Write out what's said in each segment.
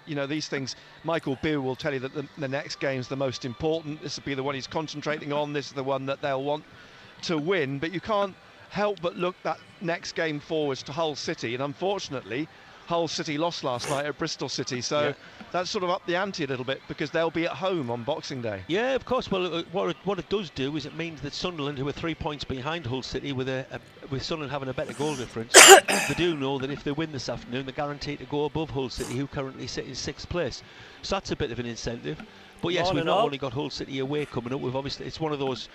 you know, these things, Michael Beale will tell you that the next game's the most important. This will be the one he's concentrating on. This is the one that they'll want to win. But you can't help but look that next game forwards to Hull City. And unfortunately, Hull City lost last night at Bristol City. So that's sort of up the ante a little bit because they'll be at home on Boxing Day. Yeah, of course. Well, what it does do is it means that Sunderland, who are 3 points behind Hull City, with Sunderland having a better goal difference, they do know that if they win this afternoon, they're guaranteed to go above Hull City, who currently sit in 6th place. So that's a bit of an incentive. But yes, we've not only got Hull City away coming up, we've obviously, it's one of those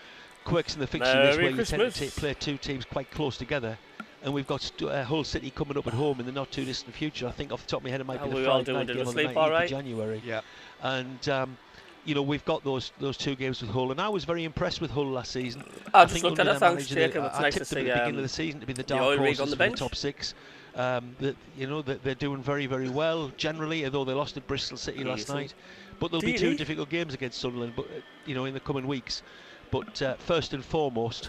quirks in the fixture list where you tend to play 2 teams quite close together. And we've got Hull City coming up at home in the not too distant future. I think off the top of my head it might be the Friday night game on the 19th of January. Yeah. And you know, we've got those 2 games with Hull, and I was very impressed with Hull last season. I just looked at it, thanks Jacob. It's nice to see at the beginning of the season to be the dark horses on the bench. Top 6. You know, they're doing very, very well generally, although they lost at Bristol City last night. But there'll be 2 difficult games against Sunderland, but you know, in the coming weeks. But first and foremost,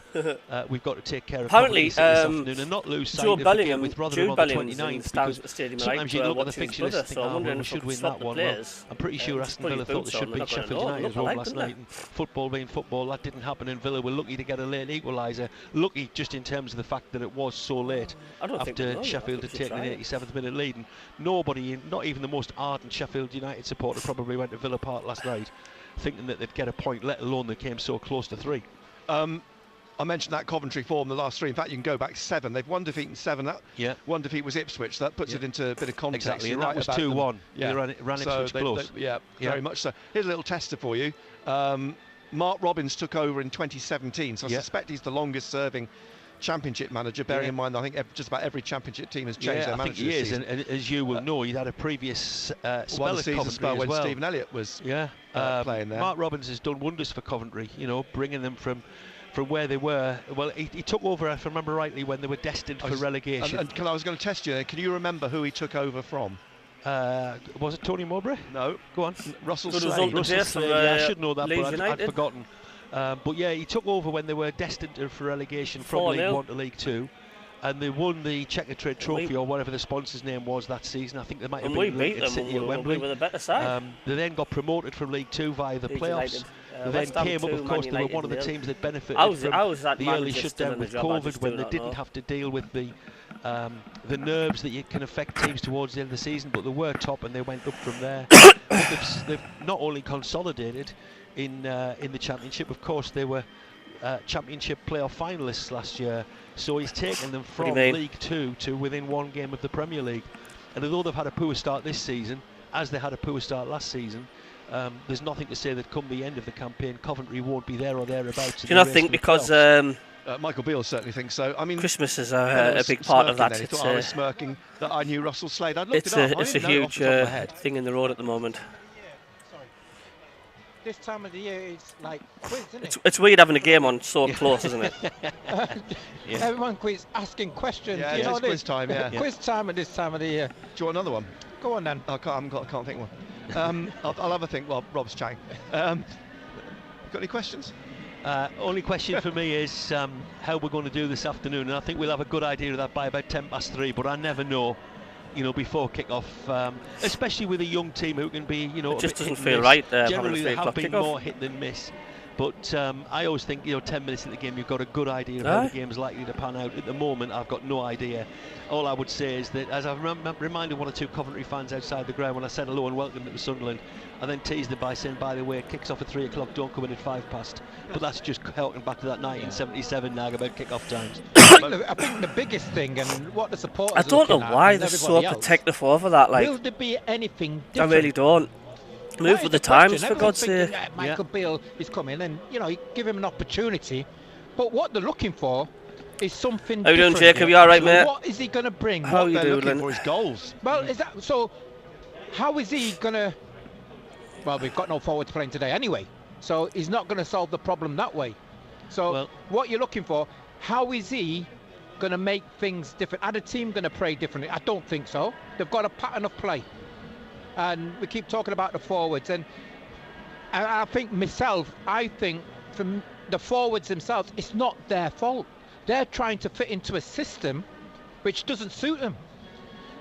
we've got to take care of apparently this afternoon and not lose sight of the game with Rotherham on the 29th, because sometimes you look at the fixture list and think, oh, well, we should win that one. Well, I'm pretty sure Aston Villa thought they should beat Sheffield United at home last night, and football being football, that didn't happen, and Villa were lucky to get a late equaliser. Lucky just in terms of the fact that it was so late after Sheffield had taken an 87th minute lead, and nobody, not even the most ardent Sheffield United supporter, probably went to Villa Park last night thinking that they'd get a point, let alone they came so close to 3. I mentioned that Coventry form, the last 3. In fact, you can go back 7. They've 1 defeat in 7. That one defeat was Ipswich. That puts it into a bit of context. Exactly, and that was 2-1. Yeah, ran Ipswich close. Very much so. Here's a little tester for you. Mark Robins took over in 2017, so I suspect he's the longest-serving Championship manager. Bearing in mind, I think just about every Championship team has changed their manager. I think he is, and as you will know, he'd had a previous spell at Coventry when well. Stephen Elliott was playing there. Mark Robins has done wonders for Coventry, you know, bringing them from where they were. Well, he took over, if I remember rightly, when they were destined for relegation. And I was going to test you there. Can you remember who he took over from? Was it Tony Mowbray? No. Go on. Russell Slade. I should know that, but I'd forgotten. But yeah, he took over when they were destined for relegation from League 1 to League 2, and they won the Checkatrade Trophy or whatever the sponsor's name was that season. I think they might have been beat them City at Wembley. We were the better side. They then got promoted from League 2 via the playoffs. They then came up, of course, they were one of the teams that benefited from the early shutdown with COVID, when they didn't have to deal with the nerves that can affect teams towards the end of the season, but they were top and they went up from there. They've not only consolidated in the Championship, of course they were Championship playoff finalists last year, so he's taken them from League 2 to within 1 game of the Premier League. And although they've had a poor start this season, as they had a poor start last season, there's nothing to say that come the end of the campaign Coventry won't be there or thereabouts. Do you not think because Michael Beals certainly thinks so. I mean, Christmas is a big part of that. He thought I was smirking that I knew Russell Slade. I'd looked it's it up. It's a huge thing in the road at the moment. This time of the year it's like quiz, isn't it? It's weird having a game on so close, isn't it? Everyone asking questions. Yeah, it's quiz time. Yeah, quiz time at this time of the year. Do you want another one? Go on then. I can't think of one. I'll have a think while Rob's chatting. Got any questions? Only question for me is how we're going to do this afternoon, and I think we'll have a good idea of that by about 3:10, but I never know, you know, before kick-off, especially with a young team who can be, you know, it just doesn't feel right. Generally, they have been more hit than miss. But I always think, you know, 10 minutes in the game, you've got a good idea of how the game's likely to pan out. At the moment, I've got no idea. All I would say is that, as I've reminded 1 or 2 Coventry fans outside the ground when I said hello and welcome them to Sunderland, I then teased them by saying, by the way, it kicks off at 3 o'clock, don't come in at 5 past. But that's just harking back to that 1977 nag about kick-off times. I think the biggest thing, and what the supporters I don't know why they're so protective over that. Like, will there be anything different? I really don't. Move with the times, for God's sake. Michael Beale is coming, and you know, give him an opportunity. But what they're looking for is something. How you doing, Jacob? You all right, mate? What is he going to bring? How you doing? Looking for his goals. Well, is that so? How is he going to? Well, we've got no forwards playing today anyway, so he's not going to solve the problem that way. So, what you're looking for? How is he going to make things different? Are the team going to play differently? I don't think so. They've got a pattern of play. And we keep talking about the forwards, and I think from the forwards themselves, it's not their fault. They're trying to fit into a system which doesn't suit them.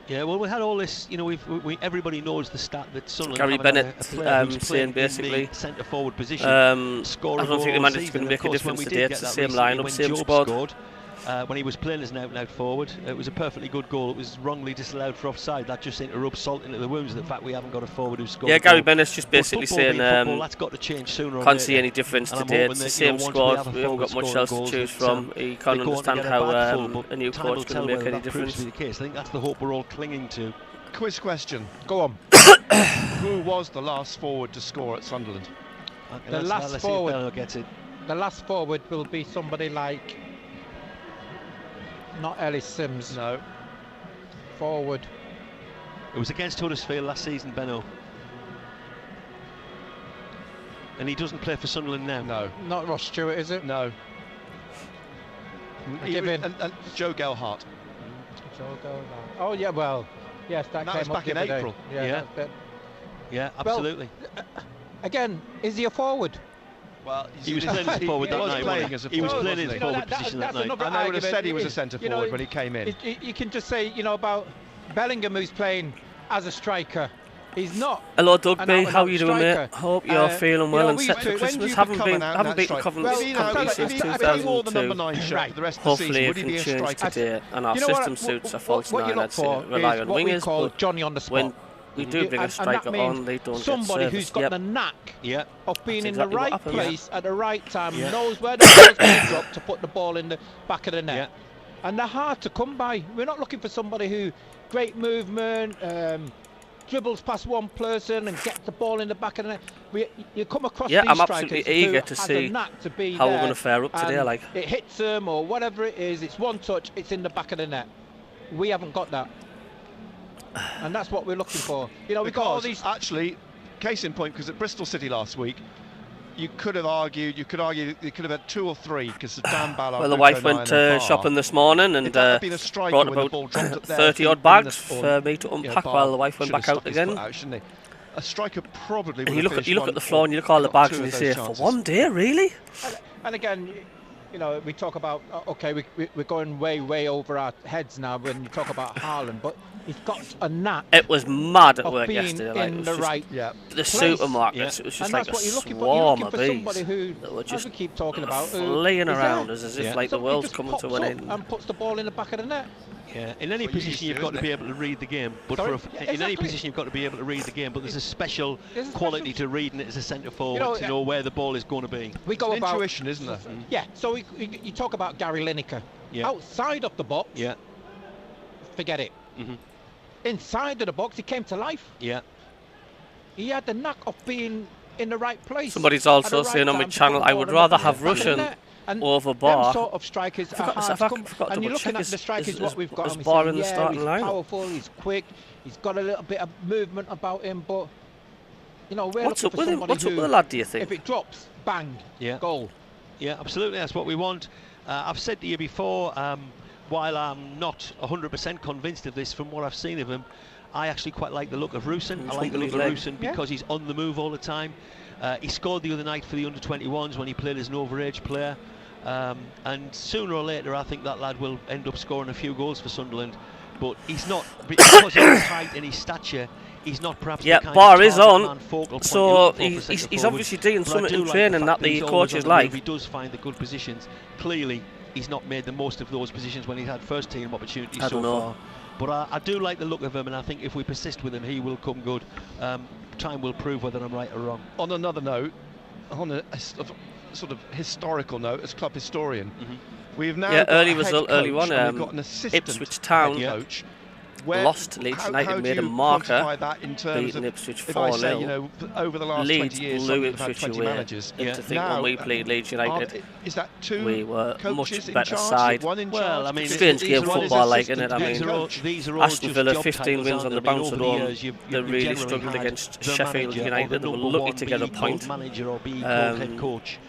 Yeah, well, we had all this. You know, everybody knows the stat that Sunderland Gary Bennett saying basically centre forward position. I don't think the manager's going to make a difference today. It's the same lineup, same squad. When he was playing as an out-and-out forward, it was a perfectly good goal. It was wrongly disallowed for offside. That just seemed to rub salt into the wounds of the fact we haven't got a forward who scored. Yeah, Gary Bennett's just basically saying that's got to change sooner or later. Can't see any difference today. It's the same squad. We haven't got much else to choose from. He can't understand how a new coach can make any difference. I think that's the hope we're all clinging to. Quiz question. Go on. Who was the last forward to score at Sunderland? The last forward will be somebody like... Not Ellis Sims. No. Forward. It was against Huddersfield last season, Benno. And he doesn't play for Sunderland now. No. Not Ross Stewart, is it? No. And Joe Gelhardt. Joe Gelhardt. Oh yeah, well, yes, that came was up back in April. Yeah, absolutely. Well, again, is he a forward? Well, he was playing as a forward that night. He was playing in his forward position that night. And they would have said he was a centre forward when he came in. You can just say, about Bellingham, who's playing as a striker. He's not. Hello, Doug B. How are you doing, mate? Hope you're feeling well and set for Christmas. Haven't beaten Coventry since 2002. Hopefully, you can change today. And our system suits a false nine. I'd say rely on wingers. But Johnny on the spot. When we do bring a striker on, they don't somebody get who's got the knack of being in exactly the right place at the right time, Yeah. knows where the ball's going to drop to put the ball in the back of the net. And they're hard to come by. We're not looking for somebody who great movement, dribbles past one person and gets the ball in the back of the net. You come across these I'm strikers absolutely eager to see how we're going to fare up today. Like it hits them or whatever it is. It's one touch. It's in the back of the net. We haven't got that. And that's what we're looking for. We got all these. Actually, case in point, because at Bristol City last week, you could have argued you could have had 2 or 3 because Dan Ballard. Well, the wife went shopping this morning and brought about 30 odd bags for me to unpack while the wife went back out again. A striker probably. And you look at the floor and you look at all the bags and you say, for one day, really? And again, we talk about we're going way over our heads now when you talk about Haaland, but he's got a knack. It was mad at work yesterday. In the right the supermarkets. It was just like a swarm of bees that were just keep talking about flying around us as if like the world's coming to an end. And puts the ball in the back of the net. Yeah, in any position you've got to be able to read the game. But in any position you've got to be able to read the game. But there's a special quality to reading it as a centre forward to know where the ball is going to be. We go about intuition, isn't there? Yeah. So you talk about Gary Lineker outside of the box. Yeah. Forget it. Inside of the box, he came to life. Yeah. He had the knack of being in the right place. Somebody's also saying on my channel, I would rather have Russian over Bar. Them sort of strikers are hard to come. And you're looking at the strikers what we've got. Bar in the starting line. He's powerful, he's quick, he's got a little bit of movement about him, but what's up with him? What's up with the lad, do you think? If it drops, bang, goal. Yeah, absolutely. That's what we want. I've said to you before, while I'm not 100% convinced of this from what I've seen of him, I actually quite like the look of Rusin. I like the look of Rusin because he's on the move all the time. He scored the other night for the under-21s when he played as an overage player. And sooner or later, I think that lad will end up scoring a few goals for Sunderland. But he's not, because of his height and his stature, he's not perhaps the kind Bar of is on, so he's obviously doing something in training that the coaches like. He does find the good positions. Clearly, he's not made the most of those positions when he's had first team opportunities so far. But I do like the look of him, and I think if we persist with him, he will come good. Time will prove whether I'm right or wrong. On another note, on a sort of historical note, as club historian, we've now early result, early one. We've got an assistant Ipswich Town coach. Lost. Leeds United made a marker, beating Ipswich 4-0. Over the last Leeds 20 years, blew Ipswich Ipswich away. Managers. To think when we played Leeds United, is that 2 we were much better side? Well, I mean, strange game football, like, isn't it? I mean, Aston Villa 15 wins on the bounce at home. They really struggled against Sheffield United. They were lucky to get a point.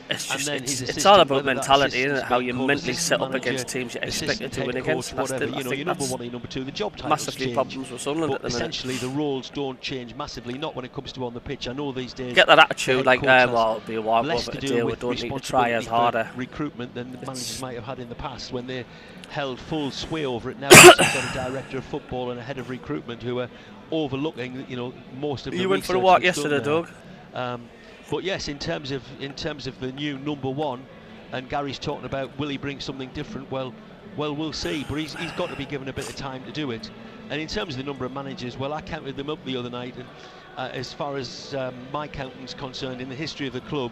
It's all about mentality, isn't it? How you mentally set up against teams you expected to win against. I think that's massively a few problems with Sunderland at the minute. Essentially, the roles don't change massively, not when it comes to on the pitch. I know these days... Get that attitude, like, well, it'll be a while over to deal with, don't need to try as harder. Recruitment than the managers might have had in the past when they held full sway over it. Now they've got a director of football and a head of recruitment who are overlooking, you know, most of the... You went for a walk yesterday, Doug. But yes, in terms of the new number one, and Gary's talking about will he bring something different? Well, we'll see. But he's got to be given a bit of time to do it. And in terms of the number of managers, well, I counted them up the other night, and as far as my counting's concerned, in the history of the club,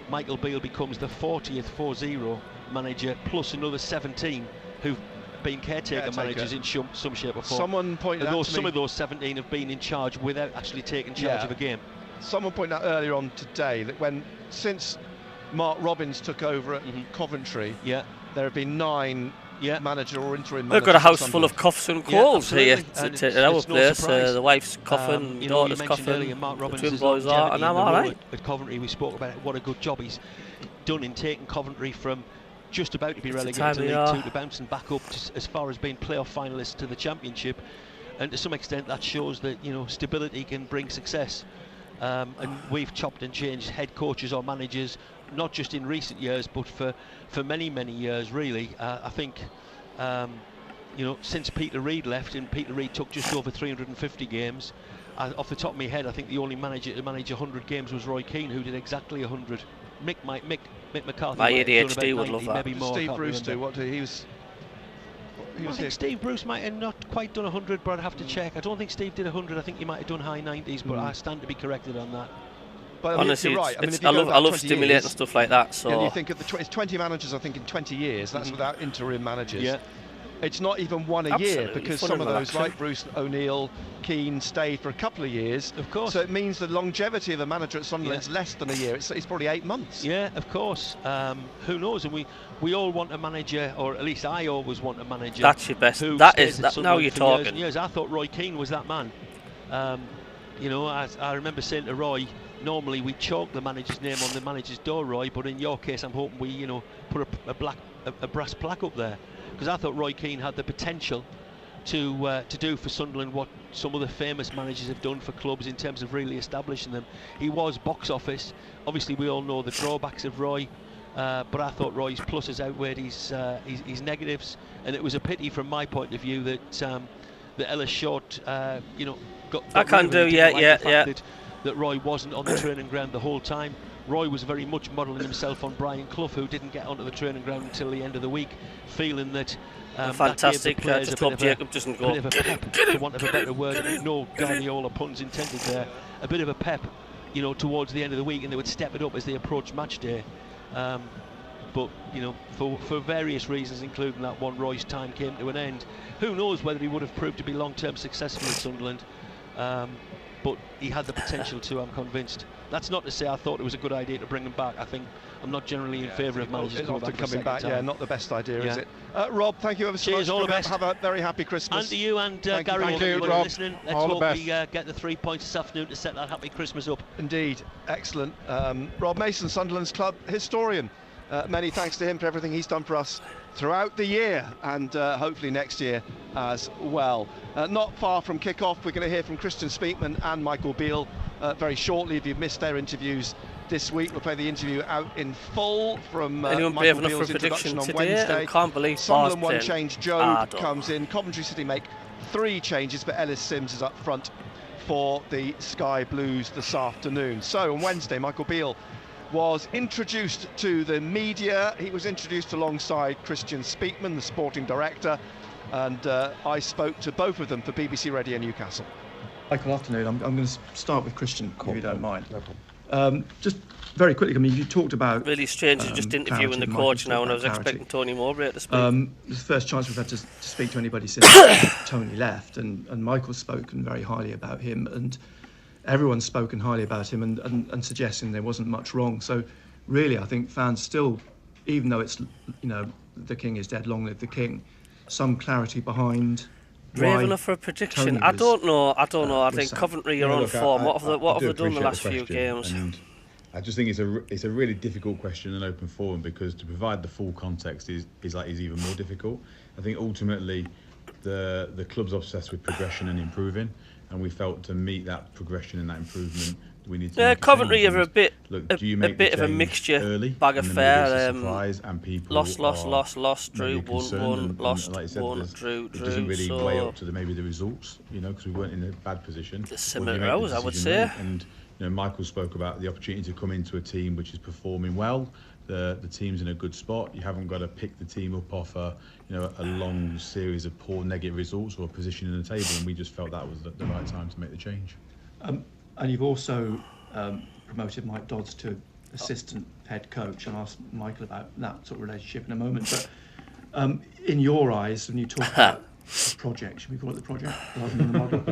Michael Beale becomes the 40th 4-0 manager, plus another 17 who've been caretaker managers in some shape or form. Someone pointed out some of those 17 have been in charge without actually taking charge of a game. Someone pointed out earlier on today that since Mark Robbins took over at Coventry, there have been 9 manager or interim managers. We've got a house full of coughs and colds here at our place. The wife's coughing, daughter's coughing, Mark Robbins, the twin boys are, and I'm all right. At Coventry, we spoke about what a good job he's done in taking Coventry from just about to be relegated to League 2 to bouncing back up as far as being playoff finalists to the Championship, and to some extent that shows that, you know, stability can bring success. And we've chopped and changed head coaches or managers, not just in recent years, but for many years, really. I think, you know, since Peter Reid left, and Peter Reid took just over 350 games. Off the top of my head, I think the only manager to manage 100 games was Roy Keane, who did exactly 100. Mick McCarthy. My ADHD would love that. Maybe more. Steve Bruce too. I think Steve Bruce might have not quite done 100, but I'd have to check. I don't think Steve did 100. I think he might have done high 90s, but I stand to be corrected on that. But I mean, honestly, you're right. I love stimulating stuff like that. So and you think of it's 20 managers, I think, in 20 years. That's without interim managers. Yeah. It's not even one a year, because some of those, like Bruce, O'Neill, Keane, stayed for a couple of years. Of course. So it means the longevity of a manager at Sunderland is less than a year. It's probably 8 months. Yeah, of course. Who knows? And we all want a manager, or at least I always want a manager. That's your best. That is that. Now you're talking. Years. I thought Roy Keane was that man. You know, I remember saying to Roy, normally we chalk the manager's name on the manager's door, Roy, but in your case, I'm hoping we, you know, put a brass plaque up there. Because I thought Roy Keane had the potential to do for Sunderland what some of the famous managers have done for clubs in terms of really establishing them. He was box office. Obviously, we all know the drawbacks of Roy, but I thought Roy's pluses outweighed his negatives, and it was a pity from my point of view that Ellis Short, you know, got I can do, that Roy wasn't on the training ground the whole time. Roy was very much modelling himself on Brian Clough, who didn't get onto the training ground until the end of the week, feeling that fantastic. Just hope Jacob doesn't go. Get him. For want of a better word, no Guardiola puns intended there. A bit of a pep, you know, towards the end of the week, and they would step it up as they approached match day. But you know, for various reasons, including that one, Roy's time came to an end. Who knows whether he would have proved to be long-term successful at Sunderland? But he had the potential to, I'm convinced. That's not to say I thought it was a good idea to bring him back. I think I'm not generally in favour of managers coming back. Yeah, not the best idea, is it? Rob, thank you ever so much. All the best. Have a very happy Christmas. And to you and Gary, thank you, Rob. Listening. Let's hope we get the 3 points this afternoon to set that happy Christmas up. Indeed, excellent. Rob Mason, Sunderland's club historian. Many thanks to him for everything he's done for us throughout the year, and hopefully next year as well. Not far from kick-off, we're going to hear from Christian Speakman and Michael Beale very shortly. If you've missed their interviews this week, we'll play the interview out in full from Michael Beale's introduction on Wednesday. Can't believe Sunderland one change, Joe comes in. Coventry City make 3 changes, but Ellis Sims is up front for the Sky Blues this afternoon. So on Wednesday, Michael Beale was introduced to the media. He was introduced alongside Christian Speakman, the sporting director, and I spoke to both of them for BBC Radio Newcastle. Michael, afternoon. I'm going to start with Christian, if you don't mind. No problem. Just very quickly, I mean, you talked about... Really strange, you're just interviewing the coach now, and I was expecting Tony Mowbray to speak. It's the first chance we've had to speak to anybody since Tony left, and Michael's spoken very highly about him, and everyone's spoken highly about him and suggesting there wasn't much wrong. So really, I think fans still, even though it's, you know, the king is dead, long live the king, some clarity behind... Brave enough for a prediction. I don't know. I think Coventry are on form. What have they done the last few games? And I just think it's a really difficult question in open forum, because to provide the full context is even more difficult. I think ultimately the club's obsessed with progression and improving, and we felt to meet that progression and that improvement, we need to. Yeah, Coventry are a bit of a mixture, early, bag of fair. And people lost, drew, won, lost, like said, won, drew. It doesn't really weigh up to maybe the results, because we weren't in a bad position. Similar rows, I would say. And Michael spoke about the opportunity to come into a team which is performing well. The team's in a good spot. You haven't got to pick the team up off a long series of poor negative results or a position in the table, and we just felt that was the right time to make the change. And you've also promoted Mike Dodds to assistant head coach, and I'll ask Michael about that sort of relationship in a moment. But in your eyes, when you talk about the project, should we call it the project rather than the model?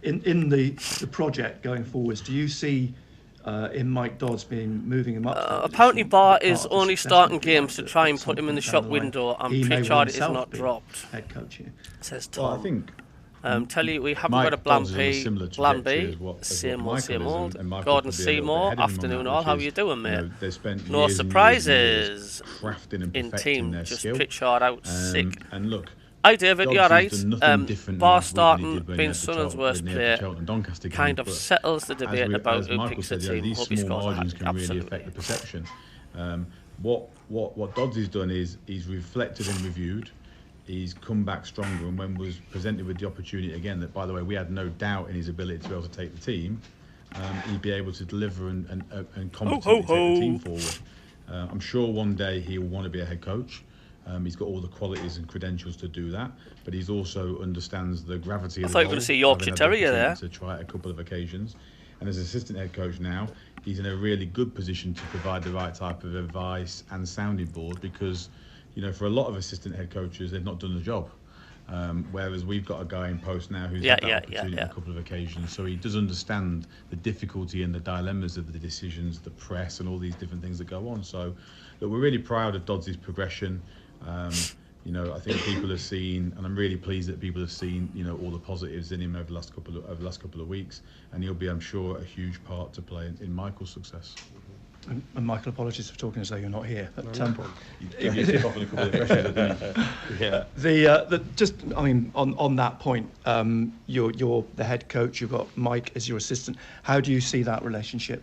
In the project going forwards, do you see in Mike Dodds moving him up? Apparently Bart is only starting games to try and put him in the shop window, and Pritchard is not dropped. Head coach here. Says Tom. Well, I think tell you, we haven't got a plan B, same old. Gordon Seymour, afternoon all, how you doing, mate? No surprises in team, just Pritchard out sick. And look, hi David, you're right. Bar starting being Sunderland's worst player kind of settles the debate about who picks the team. These small margins can really affect the perception. What Dodds has done is he's reflected and reviewed. He's come back stronger, and when was presented with the opportunity again, that by the way we had no doubt in his ability to be able to take the team, he'd be able to deliver and competently take the team forward. I'm sure one day he'll want to be a head coach. He's got all the qualities and credentials to do that, but he's also understands the gravity of the role. I thought you were going to see Yorkshire Terrier there. To try it a couple of occasions, and as assistant head coach now, he's in a really good position to provide the right type of advice and sounding board, because for a lot of assistant head coaches, they've not done the job. Whereas we've got a guy in post now who's had that opportunity a couple of occasions, so he does understand the difficulty and the dilemmas of the decisions, the press, and all these different things that go on. So, look, we're really proud of Dodds' progression. I think people have seen, and I'm really pleased that people have seen, all the positives in him over the last couple of weeks, and he'll be, I'm sure, a huge part to play in Michael's success. And Michael, apologies for talking as though you're not here. But, give you a tip off on a couple of questions. Yeah. On that point, you're the head coach. You've got Mike as your assistant. How do you see that relationship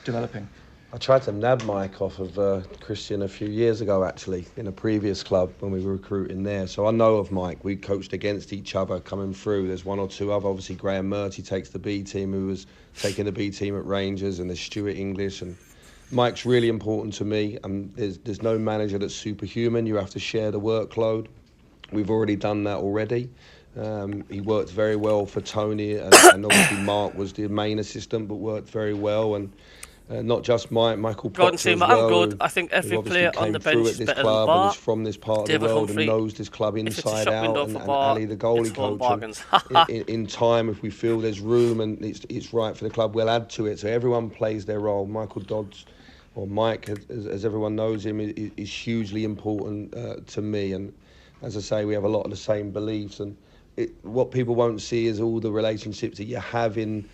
developing? I tried to nab Mike off of Christian a few years ago, actually, in a previous club when we were recruiting there. So I know of Mike. We coached against each other coming through. There's one or two other. Obviously, Graham Murty takes the B team, who was taking the B team at Rangers, and there's Stuart English. And Mike's really important to me. There's no manager that's superhuman. You have to share the workload. We've already done that already. He worked very well for Tony, and obviously Mark was the main assistant, but worked very well. And not just Michael Potter as well, I'm good. I think every player on the bench is better than Bart. He's from this part of the world and knows this club inside out. And Ali, the goalie coach, in time, if we feel there's room and it's right for the club, we'll add to it. So everyone plays their role. Michael Dodds, or Mike, as everyone knows him, is hugely important to me. And as I say, we have a lot of the same beliefs. And what people won't see is all the relationships that you have in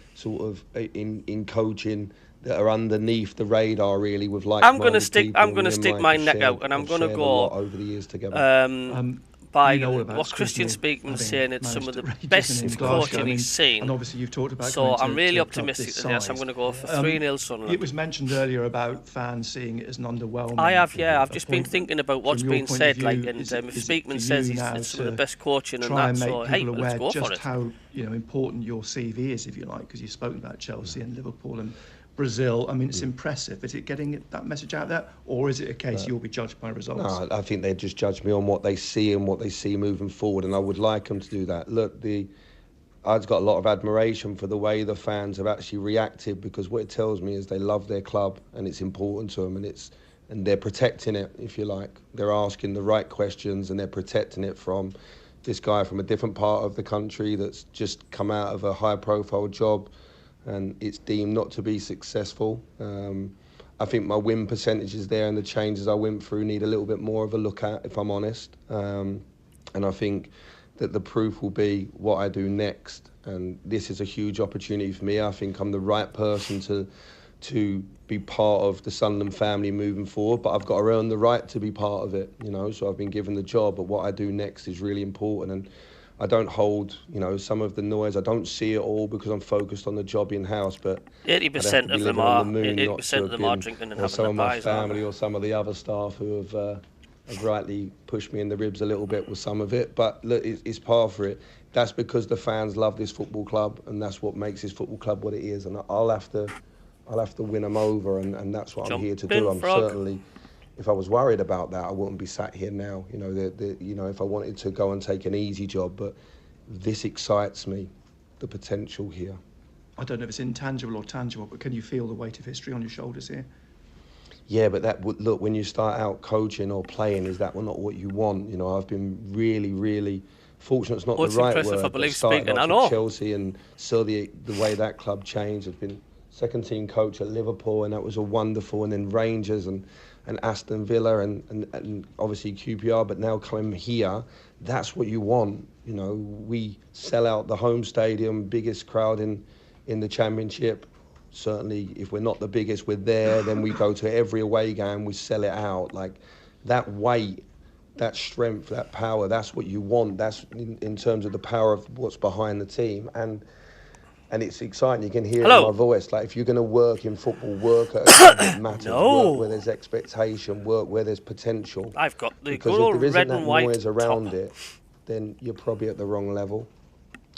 in coaching that are underneath the radar, really, with I'm going to stick my neck out, and I'm going to go over the years together. By what Christian Speakman saying, it's some of the best coaching he's seen. And obviously you've talked about. So I'm really optimistic today. So I'm going to go for 3-0 Sunderland. It was mentioned earlier about fans seeing it as an underwhelming. I have, yeah. I've just been thinking about what's been said, and if Speakman says it's some of the best coaching and that, so hey, let's go for it. Just how important your CV is, if you like, because you've spoken about Chelsea and Liverpool and Brazil. It's impressive. Is it getting that message out there, or is it a case you'll be judged by results? No, I think they just judge me on what they see and what they see moving forward, and I would like them to do that. Look, I've got a lot of admiration for the way the fans have actually reacted, because what it tells me is they love their club and it's important to them, and they're protecting it, if you like. They're asking the right questions and they're protecting it from this guy from a different part of the country that's just come out of a high-profile job, and it's deemed not to be successful. I think my win percentages there and the changes I went through need a little bit more of a look at, if I'm honest. And I think that the proof will be what I do next. And this is a huge opportunity for me. I think I'm the right person to be part of the Sunderland family moving forward, but I've got to earn the right to be part of it, you know, so I've been given the job, but what I do next is really important, and I don't hold, you know, some of the noise. I don't see it all because I'm focused on the job in-house, but 80% of them are, 80% of them are drinking and having some the of my pies, family or some of the other staff who have rightly pushed me in the ribs a little bit with some of it, but look, it's par for it. That's because the fans love this football club, and that's what makes this football club what it is, and I'll have to win them over, and that's what I'm here to do. I'm certainly, if I was worried about that, I wouldn't be sat here now. You know, you know, if I wanted to go and take an easy job, but this excites me, the potential here. I don't know if it's intangible or tangible, but can you feel the weight of history on your shoulders here? Yeah, but that would look, when you start out coaching or playing, is that not what you want? You know, I've been really fortunate. It's not the right word. But started off at Chelsea and saw the way that club changed. I've been second team coach at Liverpool, and that was a wonderful. And then Rangers and Aston Villa and obviously QPR. But now coming here, that's what you want. You know, we sell out the home stadium, biggest crowd in the Championship. Certainly, if we're not the biggest, we're there. Then we go to every away game, we sell it out. Like that weight, that strength, that power, that's what you want. That's in terms of the power of what's behind the team. And it's exciting. You can hear it in my voice. Like if you're going to work in football, work at a club that matters, work where there's expectation, work where there's potential. I've got the because good old if there red isn't and that white noise around top. it, then you're probably at the wrong level.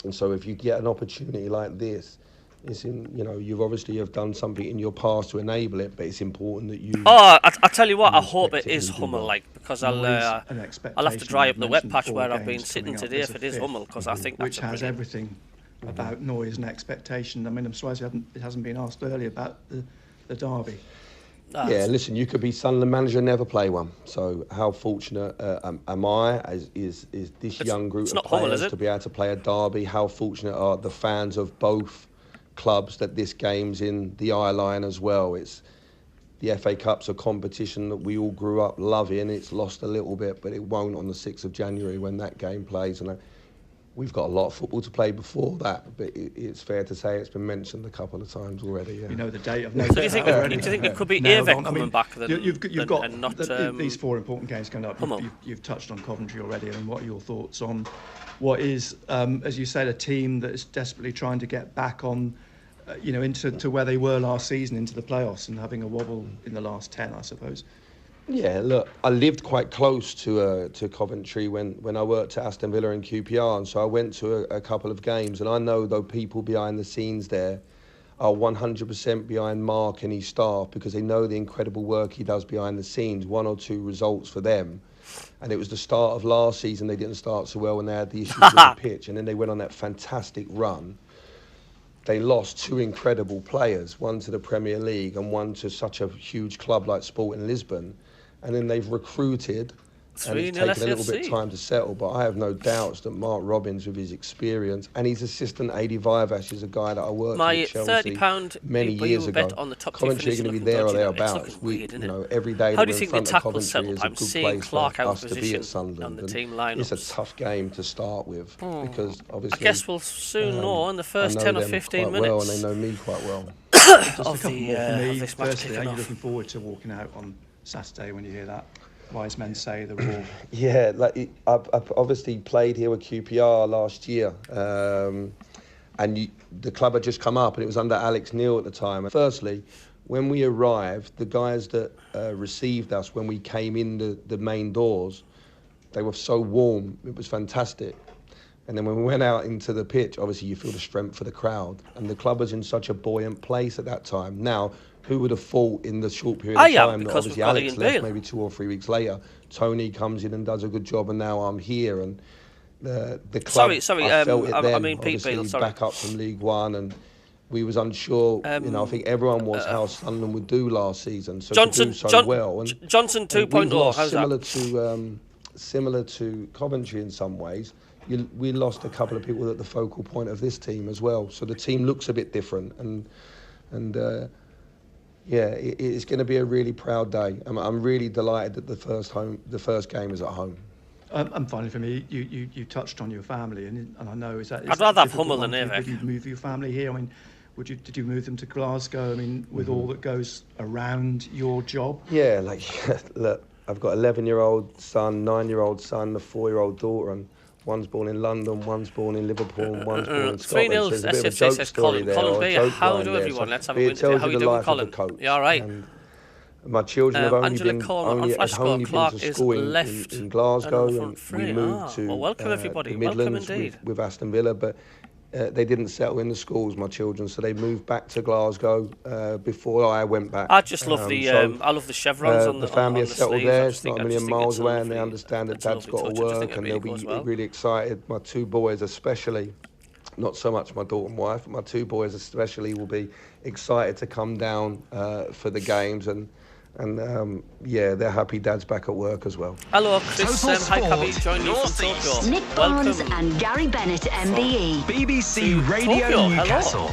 And so if you get an opportunity like this, it's in, you know, you've done something in your past to enable it, but it's important that you. Oh, I tell you what, I hope it is Hummel, like, because I'll have to dry up the wet patch where I've been sitting today if it is Hummel, because I think that's which has everything about noise and expectation. I mean, I'm surprised it hasn't been asked earlier about the derby. Yeah, listen, you could be Sunderland manager and never play one. So how fortunate am I is this young group of players to be able to play a derby? How fortunate are the fans of both clubs that this game's in the eye line as well? It's the FA Cup's a competition that we all grew up loving. It's lost a little bit, but it won't on the 6th of January when that game plays. And we've got a lot of football to play before that, but it's fair to say it's been mentioned a couple of times already. Yeah. You know the date. So do you think it could be Avek coming back? You've got these 4 important games coming up. You've touched on Coventry already. I mean, what are your thoughts on what is, as you said, a team that is desperately trying to get back on, into where they were last season, into the playoffs, and having a wobble in the last 10, I suppose. Yeah, look, I lived quite close to Coventry when I worked at Aston Villa and QPR, and so I went to a couple of games, and I know though people behind the scenes there are 100% behind Mark and his staff because they know the incredible work he does behind the scenes. 1 or 2 results for them. And it was the start of last season, they didn't start so well when they had the issues with the pitch, and then they went on that fantastic run. They lost 2 incredible players, one to the Premier League and one to such a huge club like Sporting Lisbon. And then they've recruited, and it's taken a little bit of time to settle, but I have no doubts that Mark Robbins, with his experience, and his assistant, Adi Vivash, is a guy that I worked with at Chelsea many years ago. Coventry are going to be there or thereabouts. Every day that we're in front of Coventry is a good place for us to be at Sunderland. It's a tough game to start with, because obviously I guess we'll soon know in the first 10 or 15 minutes. Well, and they know me quite well. Just a couple more for me. Firstly, are you looking forward to walking out on Saturday when you hear that wise men say the war? Yeah, I've obviously played here with QPR last year, and the club had just come up, and it was under Alex Neil at the time. Firstly, when we arrived, the guys that received us when we came in the main doors, they were so warm. It was fantastic. And then when we went out into the pitch, obviously you feel the strength for the crowd, and the club was in such a buoyant place at that time. Now, who would have thought in the short period of time that obviously Alex left maybe 2 or 3 weeks later, Tony comes in and does a good job, and now I'm here, and the club, I felt it then, obviously back up from League One, and we was unsure, I think everyone was how Sunderland would do last season, so to do so well. And Johnson 2.0, how's that? Similar to Coventry in some ways. We lost a couple of people at the focal point of this team as well, so the team looks a bit different, and yeah, it's going to be a really proud day. I'm really delighted that the first game is at home. And finally, for me, you touched on your family, and I know is that. I'd rather have Hummel than Avek. Did you move your family here? I mean, Did you move them to Glasgow? I mean, with all that goes around your job? Yeah, look, I've got 11-year-old son, 9-year-old son, a 4-year-old daughter, and one's born in London, one's born in Liverpool, and one's born in Scotland. 3-0, so there's a bit of a joke story there. Colin B, how do everyone? Let's have a win today. How are you doing, Colin? You all right? My children have only been Clark to school in Glasgow, and we moved to welcome everybody. the Midlands with Aston Villa, but they didn't settle in the schools, my children, so they moved back to Glasgow before I went back. I just love I love the chevrons on the family has settled there. It's not a million miles away, and they understand that Dad's got to work, and they'll be really excited. My two boys especially, not so much my daughter and wife, but my two boys especially will be excited to come down for the games, and yeah, they're happy Dad's back at work as well. Hello, Chris. Hi, Cabby. Join you from Tokyo. Nick Barnes and Gary Bennett, MBE. BBC Radio Newcastle.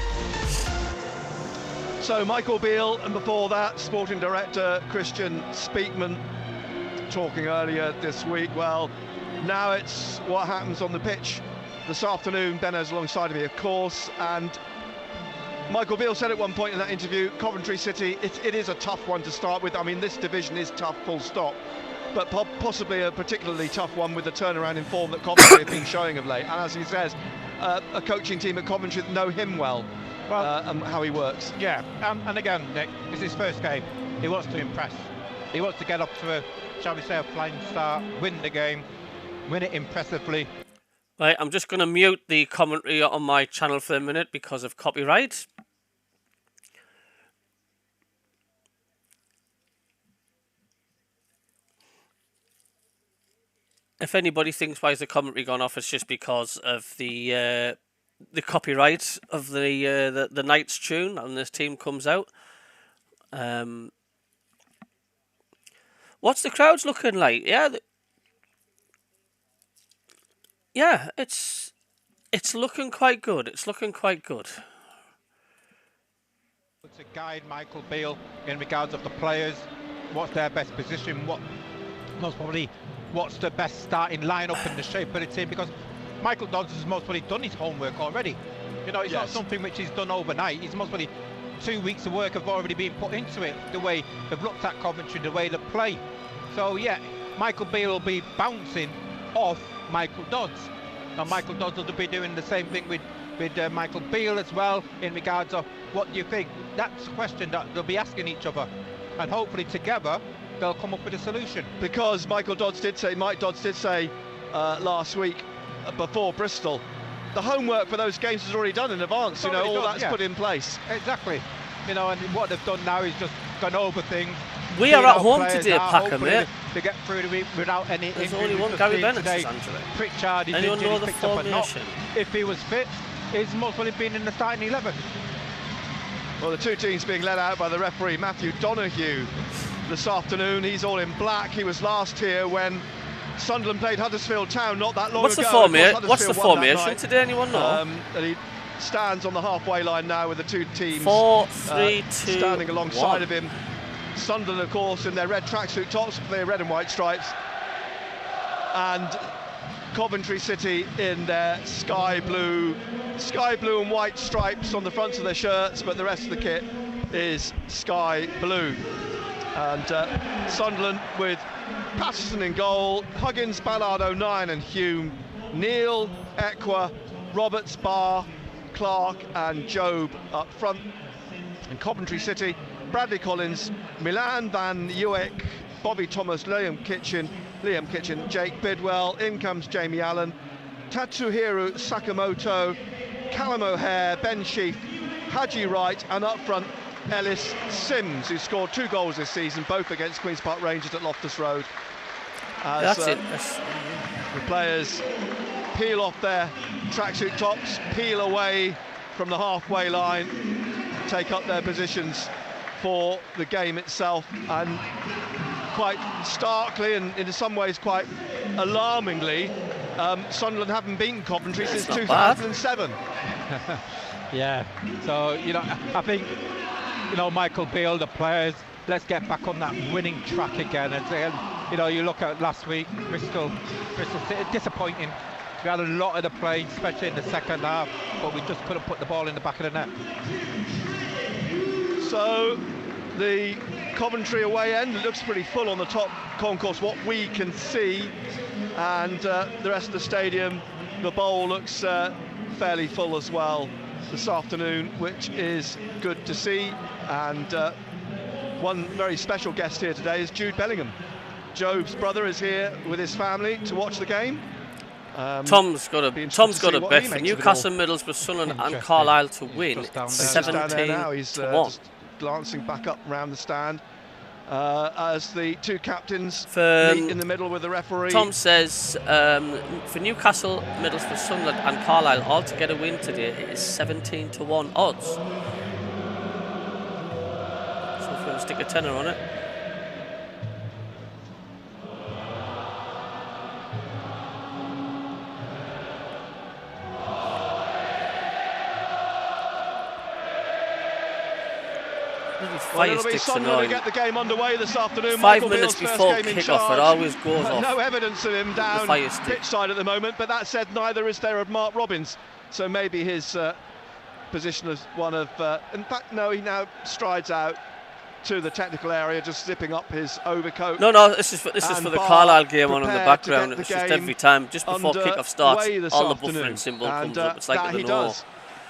So Michael Beale, and before that, Sporting Director Christian Speakman, talking earlier this week. Well, now it's what happens on the pitch this afternoon. Benno's alongside of me, of course, and Michael Beale said at one point in that interview, Coventry City, it is a tough one to start with. I mean, this division is tough, full stop, but possibly a particularly tough one with the turnaround in form that Coventry have been showing of late. And as he says, a coaching team at Coventry that know him well, and how he works. Yeah, and again, Nick, it's his first game. He wants to impress. He wants to get up to shall we say, a flying start, win the game, win it impressively. Right, I'm just going to mute the commentary on my channel for a minute because of copyright. If anybody thinks why is the commentary gone off, it's just because of the copyright of the Knights tune and this team comes out. What's the crowds looking like? Yeah, it's looking quite good. It's looking quite good. To guide Michael Beale in regards of the players, what's their best position, what's the best starting lineup in the shape of the team, because Michael Dodds has most probably done his homework already. You know, it's not something which he's done overnight. It's most probably 2 weeks of work have already been put into it, the way they've looked at Coventry, the way they play. So yeah, Michael Beale will be bouncing off Michael Dodds. Now Michael Dodds will be doing the same thing with Michael Beale as well, in regards of what do you think. That's a question that they'll be asking each other, and hopefully together they'll come up with a solution. Because Mike Dodds did say last week before Bristol, the homework for those games is already done in advance. You know, all that's put in place. Exactly. You know, and what they've done now is just gone over things. We are at home today, Packham, mate. To get through the week without any injuries. There's only one Gary Bennett today. Pritchard is anyone know the formation? If he was fit, he's most probably been in the starting 11. Well, the two teams being led out by the referee, Matthew Donoghue, this afternoon. He's all in black. He was last here when Sunderland played Huddersfield Town not that long ago. What's the formation today? Anyone know? And he stands on the halfway line now with the two teams 4-3-2 standing alongside of him. Sunderland, of course, in their red tracksuit tops with their red and white stripes, and Coventry City in their sky blue and white stripes on the fronts of their shirts, but the rest of the kit is sky blue. And Sunderland with Patterson in goal, Huggins, Ballard, O'Nien and Hume, Neal, Ekwa, Roberts, Barr, Clark and Job up front. And Coventry City, Bradley Collins, Milan Van Uwek, Bobby Thomas, Liam Kitchen, Jake Bidwell, in comes Jamie Allen, Tatsuhiro Sakamoto, Callum O'Hare, Ben Sheaf, Haji Wright, and up front Ellis Sims, who scored 2 goals this season, both against Queen's Park Rangers at Loftus Road. As, That's it. The players peel off their tracksuit tops, peel away from the halfway line, take up their positions for the game itself, and quite starkly and in some ways quite alarmingly, Sunderland haven't beaten Coventry since 2007. Yeah, so you know, I think, you know, Michael Beale, the players, let's get back on that winning track again. And you know, you look at last week, Bristol City, disappointing We had a lot of the play, especially in the second half, but we just couldn't put the ball in the back of the net. So the Coventry away end looks pretty full on the top concourse, what we can see, and the rest of the stadium, the bowl looks fairly full as well this afternoon, which is good to see. And one very special guest here today is Jude Bellingham. Job's brother is here with his family to watch the game. Tom's got a bet for Newcastle, Middlesbrough, Sunderland and Carlisle to win. 17 now. He's to 1. Just glancing back up around the stand as the two captains meet in the middle with the referee. Tom says for Newcastle, Middlesbrough, Sunderland and Carlisle all to get a win today, it is 17 to 1 odds. So if you want to stick a tenner on it. Well, it'll be Sunderland to get the game underway this afternoon. 5 minutes before kick-off, it always goes off. No evidence of him down pitch side at the moment, but that said, neither is there of Mark Robins. So maybe his position as one of... in fact, no, he now strides out to the technical area, just zipping up his overcoat. No, this is for the Carlisle game on in the background. It's just every time, just before kick-off starts, all the buffering symbol comes up. It's like the know.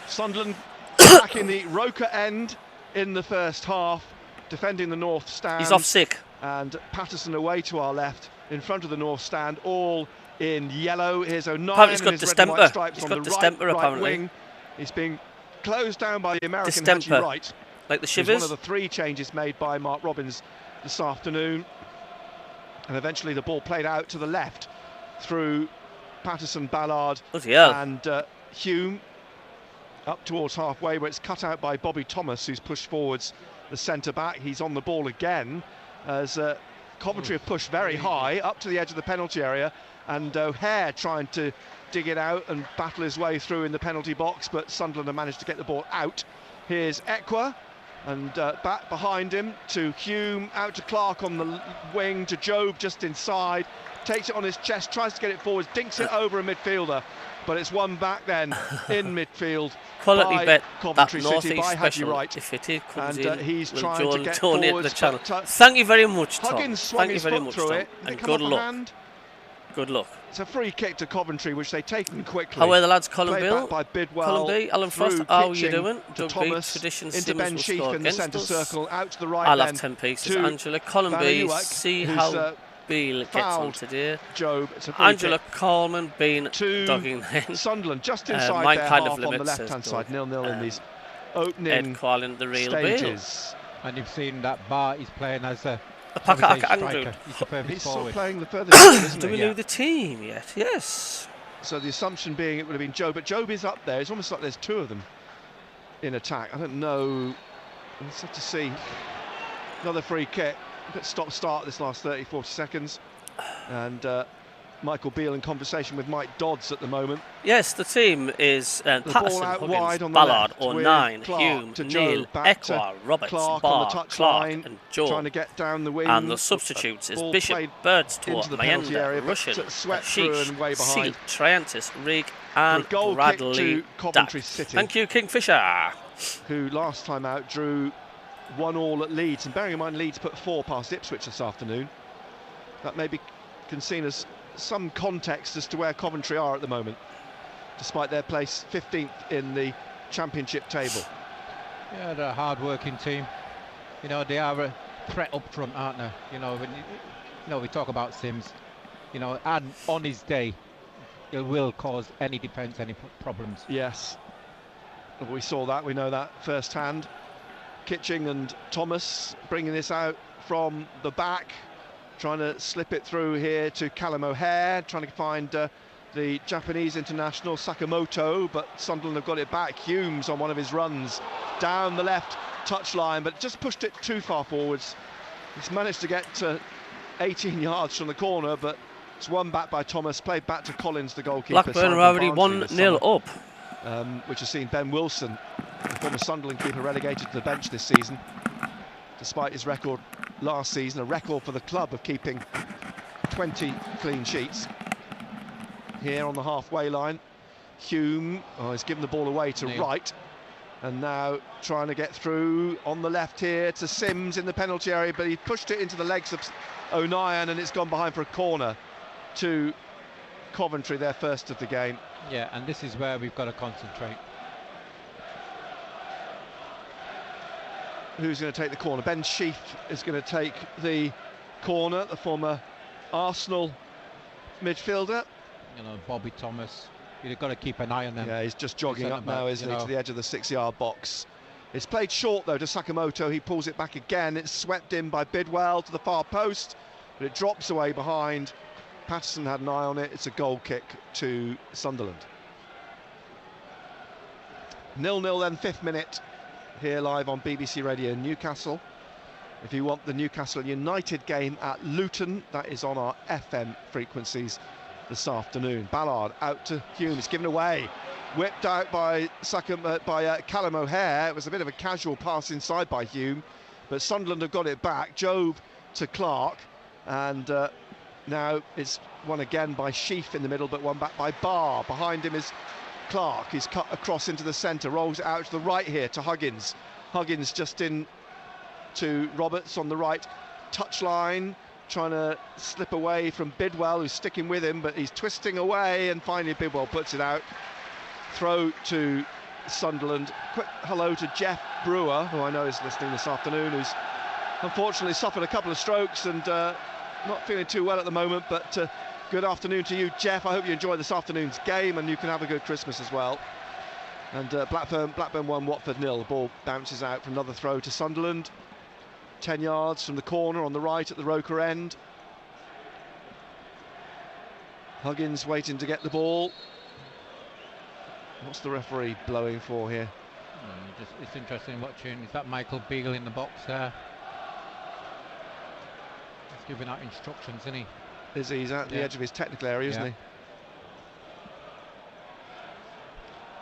Sunderland back in the Roker end in the first half, defending the north stand. He's off sick. And Patterson away to our left, in front of the north stand, all in yellow. Here's O'Neill. He's got distemper. He's got distemper apparently. Wing. He's being closed down by the American Haji Wright. Like the shivers. One of the 3 changes made by Mark Robins this afternoon. And eventually the ball played out to the left through Patterson, Ballard and Hume. Up towards halfway, where it's cut out by Bobby Thomas, who's pushed forwards the centre-back. He's on the ball again as Coventry have pushed very high up to the edge of the penalty area, and O'Hare trying to dig it out and battle his way through in the penalty box, but Sunderland have managed to get the ball out. Here's Ekwa, and back behind him to Hume, out to Clark on the wing, to Job just inside, takes it on his chest, tries to get it forwards, dinks it over a midfielder, but it's won back then in midfield. Quality bet Coventry that City by Haji Wright. If it comes and in, he's trying to get forwards, the channel. Thank you very much, Tom. Huggins swung his foot through it, and good luck. Good luck. It's a free kick to Coventry, which they've taken quickly. How are the lads, Colin Bill? By Bidwell, Colin B, Alan Frost, how are you doing? Doug Thomas, Tradition into Ben Sheaf in the centre circle, out to the right. I'll have 10 pieces. Angela, Colin B, see how Beal gets on today. Job. Angela Coleman being dogging in. Sunderland just inside their half on the left-hand side, 0-0 in these opening Ed calling the real stages. Beal. And you've seen that Bar is playing as a striker. He's still playing the furthest forward, isn't he? Do we know the team yet? Yes. So the assumption being it would have been Job, but Job is up there. It's almost like there's 2 of them in attack. I don't know. Let's have to see. Another free kick. A bit stop-start this last 30-40 seconds. And Michael Beale in conversation with Mike Dodds at the moment. Yes, the team is Patterson, Huggins, Ballard, O'Neill, Hume, Neil, Ekwa, Roberts, Barr, Clark and Joe. Trying to get down the wing. And the substitutes is Bishop, Birdstorp, Mayenda, Russian, Sheesh, Seal, Triantis, Rigg and Bradley Coventry City. Thank you, Kingfisher. Who last time out drew 1-1 at Leeds, and bearing in mind Leeds put 4 past Ipswich this afternoon. That maybe can seen as some context as to where Coventry are at the moment, despite their place 15th in the Championship table. Yeah, they're a hard-working team. You know, they are a threat up front, aren't they? You know, when we talk about Sims, you know, and on his day, it will cause any defence any problems. Yes, we saw that. We know that firsthand. Kitching and Thomas bringing this out from the back, trying to slip it through here to Callum O'Hare, trying to find the Japanese international Sakamoto, but Sunderland have got it back. Humes on one of his runs down the left touchline, but just pushed it too far forwards. He's managed to get to 18 yards from the corner, but it's won back by Thomas, played back to Collins, the goalkeeper. Blackburn are already 1-0 up. Which has seen Ben Wilson, the former Sunderland keeper, relegated to the bench this season, despite his record last season, a record for the club of keeping 20 clean sheets. here on the halfway line. Hume has given the ball away to Wright, and now trying to get through on the left here to Sims in the penalty area, but he pushed it into the legs of O'Nien, and it's gone behind for a corner to Coventry, their first of the game. Yeah, and this is where we've got to concentrate. Who's going to take the corner? Ben Sheaf is going to take the corner, the former Arsenal midfielder. You know, Bobby Thomas. You've got to keep an eye on them. Yeah, he's just jogging up now, isn't he, to the edge of the 6-yard box. It's played short, though, to Sakamoto. He pulls it back again. It's swept in by Bidwell to the far post, but it drops away behind. Patterson had an eye on it. It's a goal kick to Sunderland. 0-0 then, 5th minute, here live on BBC Radio Newcastle. If you want the Newcastle United game at Luton, that is on our FM frequencies this afternoon. Ballard out to Hume, it's given away, whipped out by Callum O'Hare. It was a bit of a casual pass inside by Hume, but Sunderland have got it back. Jove to Clark, and now it's won again by Sheaf in the middle, but one back by Barr. Behind him is Clark. He's cut across into the centre, rolls it out to the right here to Huggins. Huggins just in to Roberts on the right touchline, trying to slip away from Bidwell, who's sticking with him, but he's twisting away, and finally Bidwell puts it out. Throw to Sunderland. Quick hello to Jeff Brewer, who I know is listening this afternoon, who's unfortunately suffered a couple of strokes and not feeling too well at the moment, but good afternoon to you, Jeff. I hope you enjoy this afternoon's game and you can have a good Christmas as well. And Blackburn 1, Watford 0. The ball bounces out for another throw to Sunderland. 10 yards from the corner on the right at the Roker end. Huggins waiting to get the ball. What's the referee blowing for here? It's interesting watching. Is that Michael Beale in the box there? He's giving out instructions, isn't he? He's at the edge of his technical area, isn't he?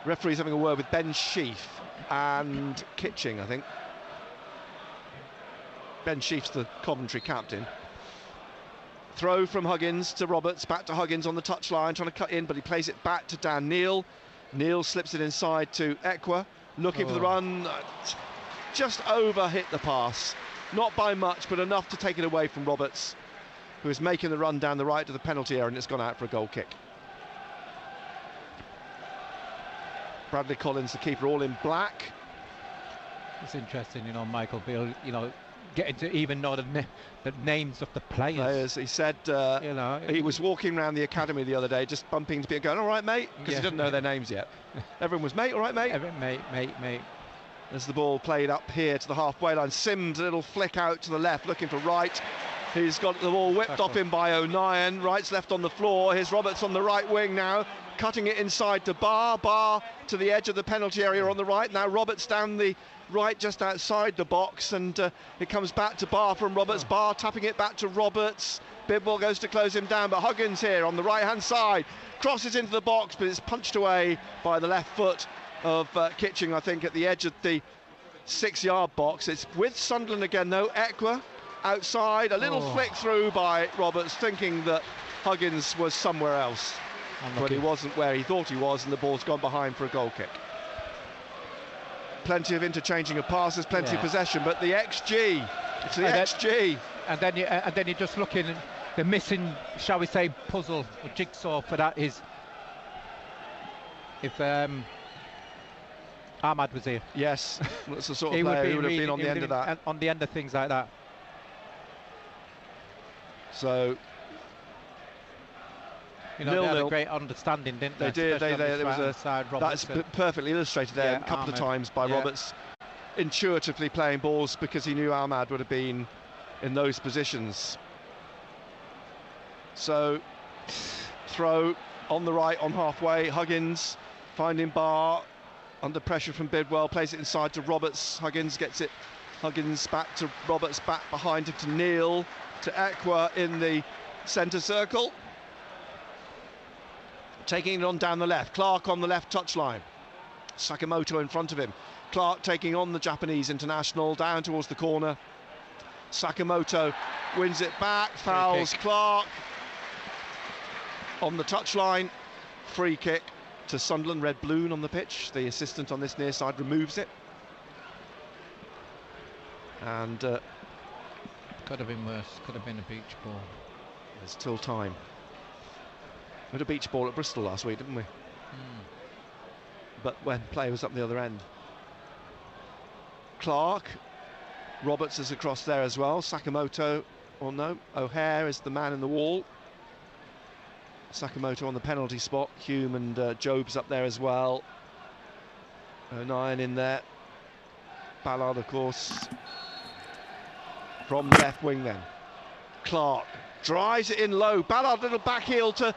Referee's having a word with Ben Sheaf and Kitching, I think. Ben Sheaf's the Coventry captain. Throw from Huggins to Roberts, back to Huggins on the touchline, trying to cut in, but he plays it back to Dan Neil. Neil slips it inside to Ekwa, looking for the run, just over hit the pass. Not by much, but enough to take it away from Roberts, who is making the run down the right to the penalty area, and it's gone out for a goal kick. Bradley Collins, the keeper, all in black. It's interesting, you know, Michael Beale, you know, getting to even know the names of the players. He said, you know, he was walking around the academy the other day, just bumping to people, going, "All right, mate," because he didn't know their names yet. Everyone was, "Mate, all right, mate." Mate. As the ball played up here to the halfway line, Sims, a little flick out to the left, looking for Wright. He's got the ball whipped off him by O'Nien. Wright's left on the floor. Here's Roberts on the right wing now, cutting it inside to Barr. Barr to the edge of the penalty area on the right. Now Roberts down the right, just outside the box, and it comes back to Barr from Roberts. Barr tapping it back to Roberts. Bidwell goes to close him down, but Huggins here on the right-hand side crosses into the box, but it's punched away by the left foot of Kitching, I think, at the edge of the 6-yard box. It's with Sunderland again, though. Ekwa outside, a little flick through by Roberts, thinking that Huggins was somewhere else, but he wasn't where he thought he was, and the ball's gone behind for a goal kick. Plenty of interchanging of passes, plenty of possession, but the XG, it's the XG. And then you're just looking, the missing, shall we say, puzzle or jigsaw for that is if Ahmad was here. Yes, that's the sort of player who would have been on the end of that. On the end of things like that. So, you know, they had a great understanding, didn't they? They did. There was that's perfectly illustrated there a couple Ahmed, of times by Roberts, intuitively playing balls because he knew Ahmad would have been in those positions. So, throw on the right, on halfway. Huggins finding Barr under pressure from Bidwell, plays it inside to Roberts. Huggins gets it. Huggins back to Roberts, back behind him to Neil, to Ekwa in the centre circle. Taking it on down the left. Clark on the left touchline. Sakamoto in front of him. Clark taking on the Japanese international down towards the corner. Sakamoto wins it back, fouls Clark on the touchline. free kick to Sunderland. Red balloon on the pitch. The assistant on this near side removes it. And could have been worse. Could have been a beach ball. There's still time. We had a beach ball at Bristol last week, didn't we? But when play was up the other end. Clark. Roberts is across there as well. Sakamoto, or no, O'Hare is the man in the wall. Sakamoto on the penalty spot. Hume and Job's up there as well. O'Nien in there. Ballard, of course, from left wing then. Clark drives it in low. Ballard, little back heel to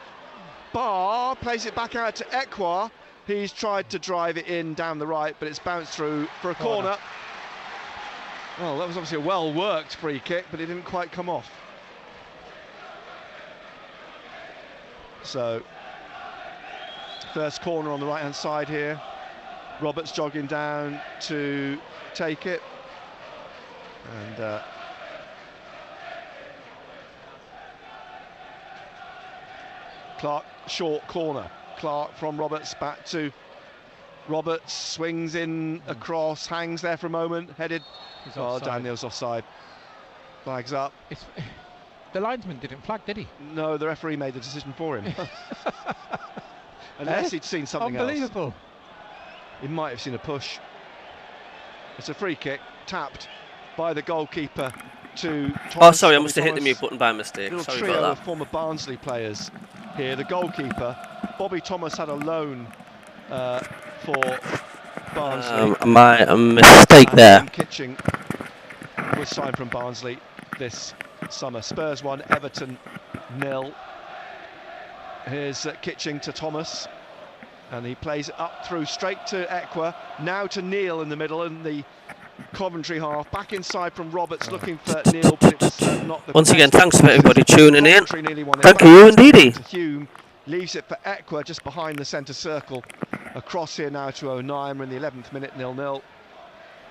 Barr, plays it back out to Ekwa. He's tried to drive it in down the right, but it's bounced through for a corner. Well, that was obviously a well-worked free kick, but it didn't quite come off. So, first corner on the right-hand side here. Roberts jogging down to take it. And Clark, short corner. Clark from Roberts back to Roberts, swings in across, hangs there for a moment, headed. Oh, Daniel's offside. Flags up. The linesman didn't flag, did he? No, the referee made the decision for him. Unless he'd seen something else. Unbelievable. He might have seen a push. It's a free kick, tapped by the goalkeeper to Thomas. Oh, sorry, I must have hit the mute button by mistake. Little sorry trio about of former Barnsley players here. The goalkeeper, Bobby Thomas, had a loan for Barnsley. A mistake there. Kitching was signed from Barnsley this summer. Spurs 1, Everton 0. Here's Kitching to Thomas, and he plays it up through straight to Ekwa, now to Neil in the middle, and the Coventry half back inside from Roberts, looking for Neil, but it's not the once best. again, thanks for everybody tuning in. Thank you indeed. Hume leaves it for Ekwa just behind the centre circle. Across here now to O'Nien. We're in the 11th minute, 0-0.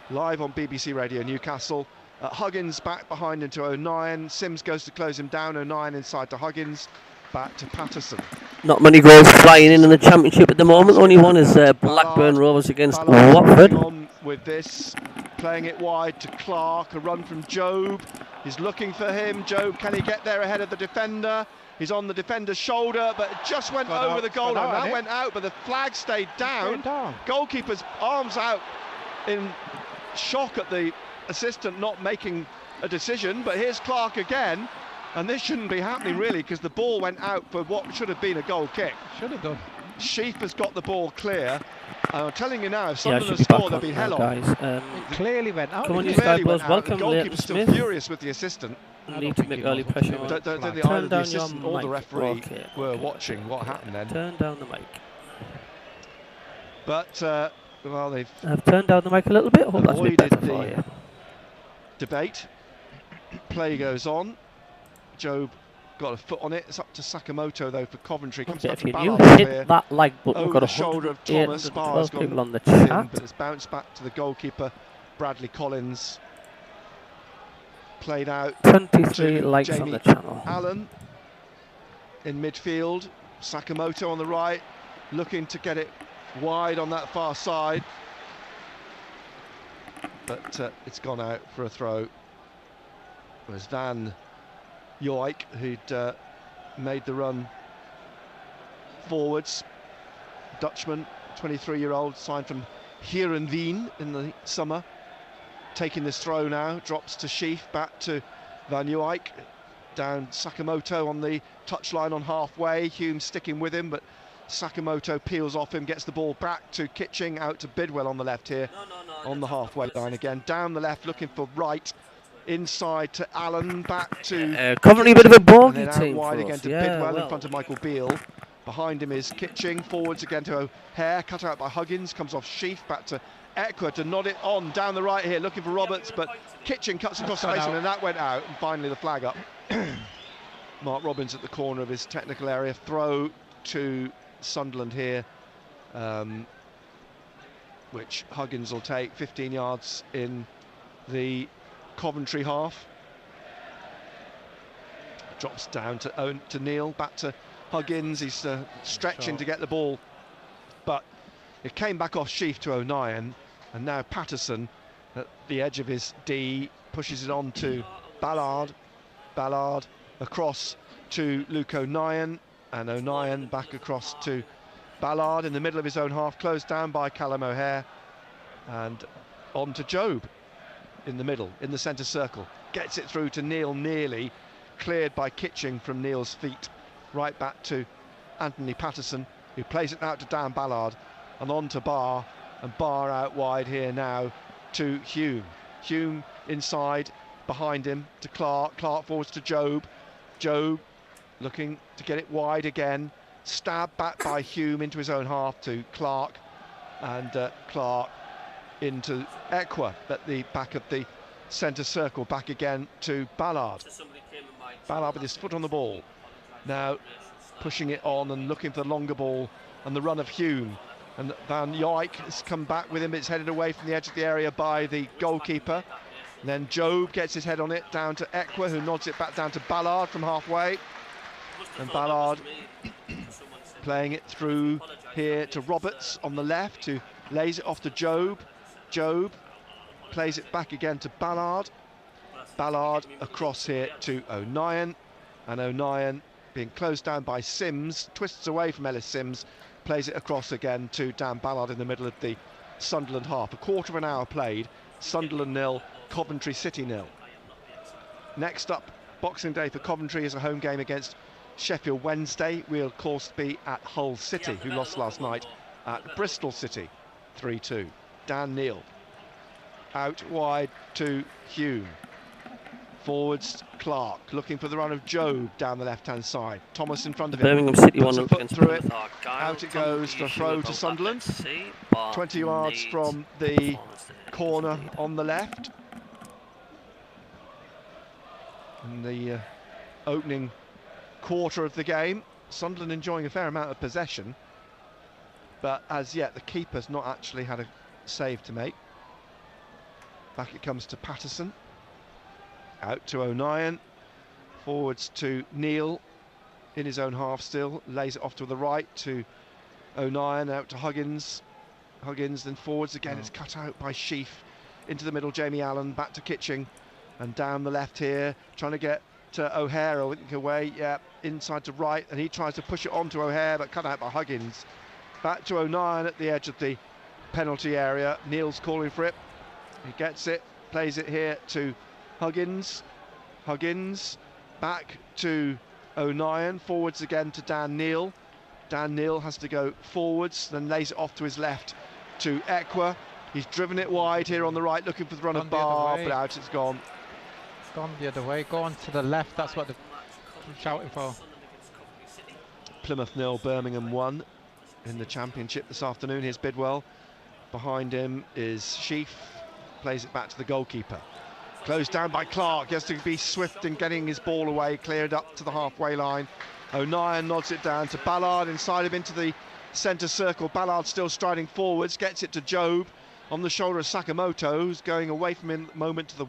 Live on BBC Radio Newcastle. Huggins back behind into O'Nien. Sims goes to close him down. O'Nien inside to Huggins. Back to Patterson. Not many goals flying in the Championship at the moment. Only one is Blackburn Rovers against Watford. On with this, playing it wide to Clark. A run from Job. He's looking for him. Job, can he get there ahead of the defender? He's on the defender's shoulder, but it just went over the goal line. That went out, but the flag stayed down. Goalkeeper's arms out in shock at the assistant not making a decision. But here's Clark again, and this shouldn't be happening really, because the ball went out for what should have been a goal kick. Should have done. Sheaf has got the ball clear. I'm telling you now, if Sunderland had scored, there'd be hell on. It clearly went out. Come on, you Sky Bros, welcome. The goalkeeper's still furious with the assistant. Need to make early pressure. Don't think either the assistant or the referee were watching what happened then. Turn down the mic. But well, I've turned down the mic a little bit. Hope that's a bit better for you. Debate. Play goes on. Job got a foot on it. It's up to Sakamoto though for Coventry. Comes back to you Ballard hit here. that like button, Over got the shoulder of Thomas. Barr's gone people on the in, chat. but it's bounced back to the goalkeeper, Bradley Collins. Played out 23 likes Jamie on the channel. Allen in midfield. Sakamoto on the right, looking to get it wide on that far side, but it's gone out for a throw. It was Van Joik who'd made the run forwards. Dutchman, 23-year-old, signed from Heerenveen in the summer. Taking this throw now, drops to Sheaf, back to Van Joik, down Sakamoto on the touchline on halfway. Hume sticking with him, but Sakamoto peels off him, gets the ball back to Kitching, out to Bidwell on the left here, on the halfway line again. Down the left, looking for Wright, inside to Allen, back to Coventry, a bit of a bogey team wide for again us. to Bidwell in front of Michael Beal. Behind him is Kitching, forwards again to O'Hare, cut out by Huggins, comes off Sheaf, back to Ekwa to nod it on down the right here, looking for Roberts, but Kitching cuts across the basin and that went out, and finally the flag up. Mark Robbins at the corner of his technical area, throw to Sunderland here, which Huggins will take 15 yards in the Coventry half. Drops down to Neil, back to Huggins. He's stretching to get the ball, but it came back off Sheaf to O'Nien, and now Patterson at the edge of his D pushes it on to Ballard. Ballard across to Luke O'Nien, and O'Nien back across to Ballard in the middle of his own half, closed down by Callum O'Hare, and on to Job in the middle, in the centre circle. Gets it through to Neil, nearly cleared by Kitching from Neil's feet. Right back to Anthony Patterson, who plays it out to Dan Ballard, and on to Barr, and Barr out wide here now to Hume. Hume inside, behind him to Clark. Clark forwards to Job. Job looking to get it wide again. Stabbed back by Hume into his own half to Clark, and Clark into Equa at the back of the centre circle. Back again to Ballard. Ballard with his foot on the ball. Now pushing it on and looking for the longer ball, and the run of Hume. And Van Dijk has come back with him. It's headed away from the edge of the area by the goalkeeper. And then Job gets his head on it down to Equa, who nods it back down to Ballard from halfway. And Ballard playing it through here to Roberts on the left, who lays it off to Job. Job plays it back again to Ballard. Ballard across here to O'Nien, and O'Nien being closed down by Sims, twists away from Ellis Sims, plays it across again to Dan Ballard in the middle of the Sunderland half. A quarter of an hour played, Sunderland 0, Coventry City 0. Next up, Boxing Day for Coventry is a home game against Sheffield Wednesday. We'll of course be at Hull City, who lost last night at Bristol City 3-2. Dan Neil out wide to Hume. Forwards Clark looking for the run of Job down the left-hand side. Thomas in front of him. Birmingham City puts a foot through it. Out it goes for a throw to Sunderland. 20 yards from the corner on the left. In the opening quarter of the game, Sunderland enjoying a fair amount of possession, but as yet the keeper's not actually had a save to make. Back it comes to Patterson. Out to O'Nien, forwards to Neil in his own half still, lays it off to the right to O'Nien, out to Huggins. Huggins then forwards again, it's cut out by Sheaf. Into the middle, Jamie Allen, back to Kitching, and down the left here, trying to get to O'Hare, away, yeah, inside to right, and he tries to push it on to O'Hare, but cut out by Huggins. Back to O'Nien at the edge of the penalty area. Neil's calling for it, he gets it, plays it here to Huggins. Huggins back to O'Nien, forwards again to Dan Neil. Dan Neil has to go forwards, then lays it off to his left to Equa. He's driven it wide here on the right, looking for the run of Barr, but out it's gone. It's gone the other way, go on to the left, that's what they're shouting for. Plymouth 0, Birmingham 1 in the Championship this afternoon. Here's Bidwell. Behind him is Sheaf, plays it back to the goalkeeper. Closed down by Clark, he has to be swift in getting his ball away, cleared up to the halfway line. O'Nien nods it down to Ballard, inside him into the centre circle. Ballard still striding forwards, gets it to Job on the shoulder of Sakamoto, who's going away from him at the moment to the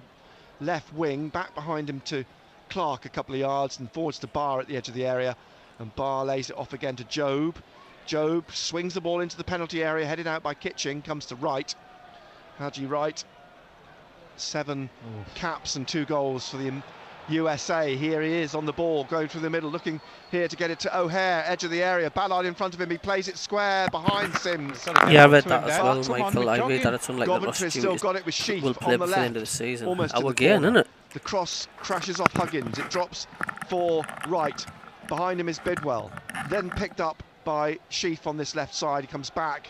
left wing, back behind him to Clark a couple of yards, and forwards to Barr at the edge of the area, and Barr lays it off again to Job. Job swings the ball into the penalty area, headed out by Kitching, comes to Wright. Haji Wright, 7 caps and 2 goals for the USA. Here he is on the ball, going through the middle, looking here to get it to O'Hare, edge of the area. Ballard in front of him, he plays it square behind Sims. Yeah, I read that as well, Michael. I read that it's unlike the Coventry still got it with Sheaf will play on the before the left. end of the season. Almost Our again, isn't it? The cross crashes off Huggins. It drops for Wright. Behind him is Bidwell. Then picked up by Sheaf on this left side. He comes back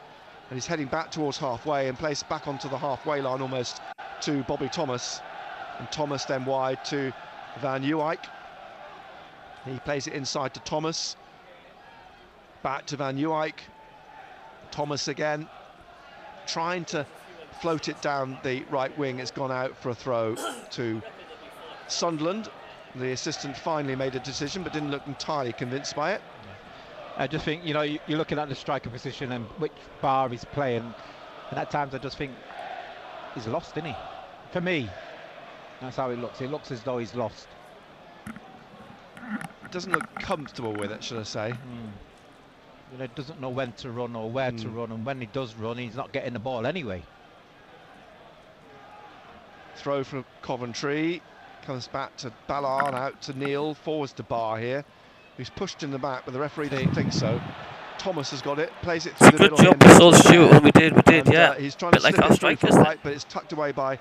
and he's heading back towards halfway and plays back onto the halfway line almost to Bobby Thomas. And Thomas then wide to Van Dijk. He plays it inside to Thomas. Back to Van Dijk. Thomas again, trying to float it down the right wing. It's gone out for a throw to Sunderland. The assistant finally made a decision, but didn't look entirely convinced by it. I just think, you know, you're looking at the striker position and which Barr he's playing, and at times I just think he's lost, isn't he? For me, that's how it looks. It looks as though he's lost. doesn't look comfortable with it, should I say. He doesn't know when to run or where to run, and when he does run, he's not getting the ball anyway. Throw from Coventry, comes back to Ballard, out to Neil, forwards to Barr here, who's pushed in the back, but the referee doesn't think so. Thomas has got it, plays it through the middle. Good job, we saw the shoot when we did, yeah. He's trying to slip it through from right, but it's tucked away by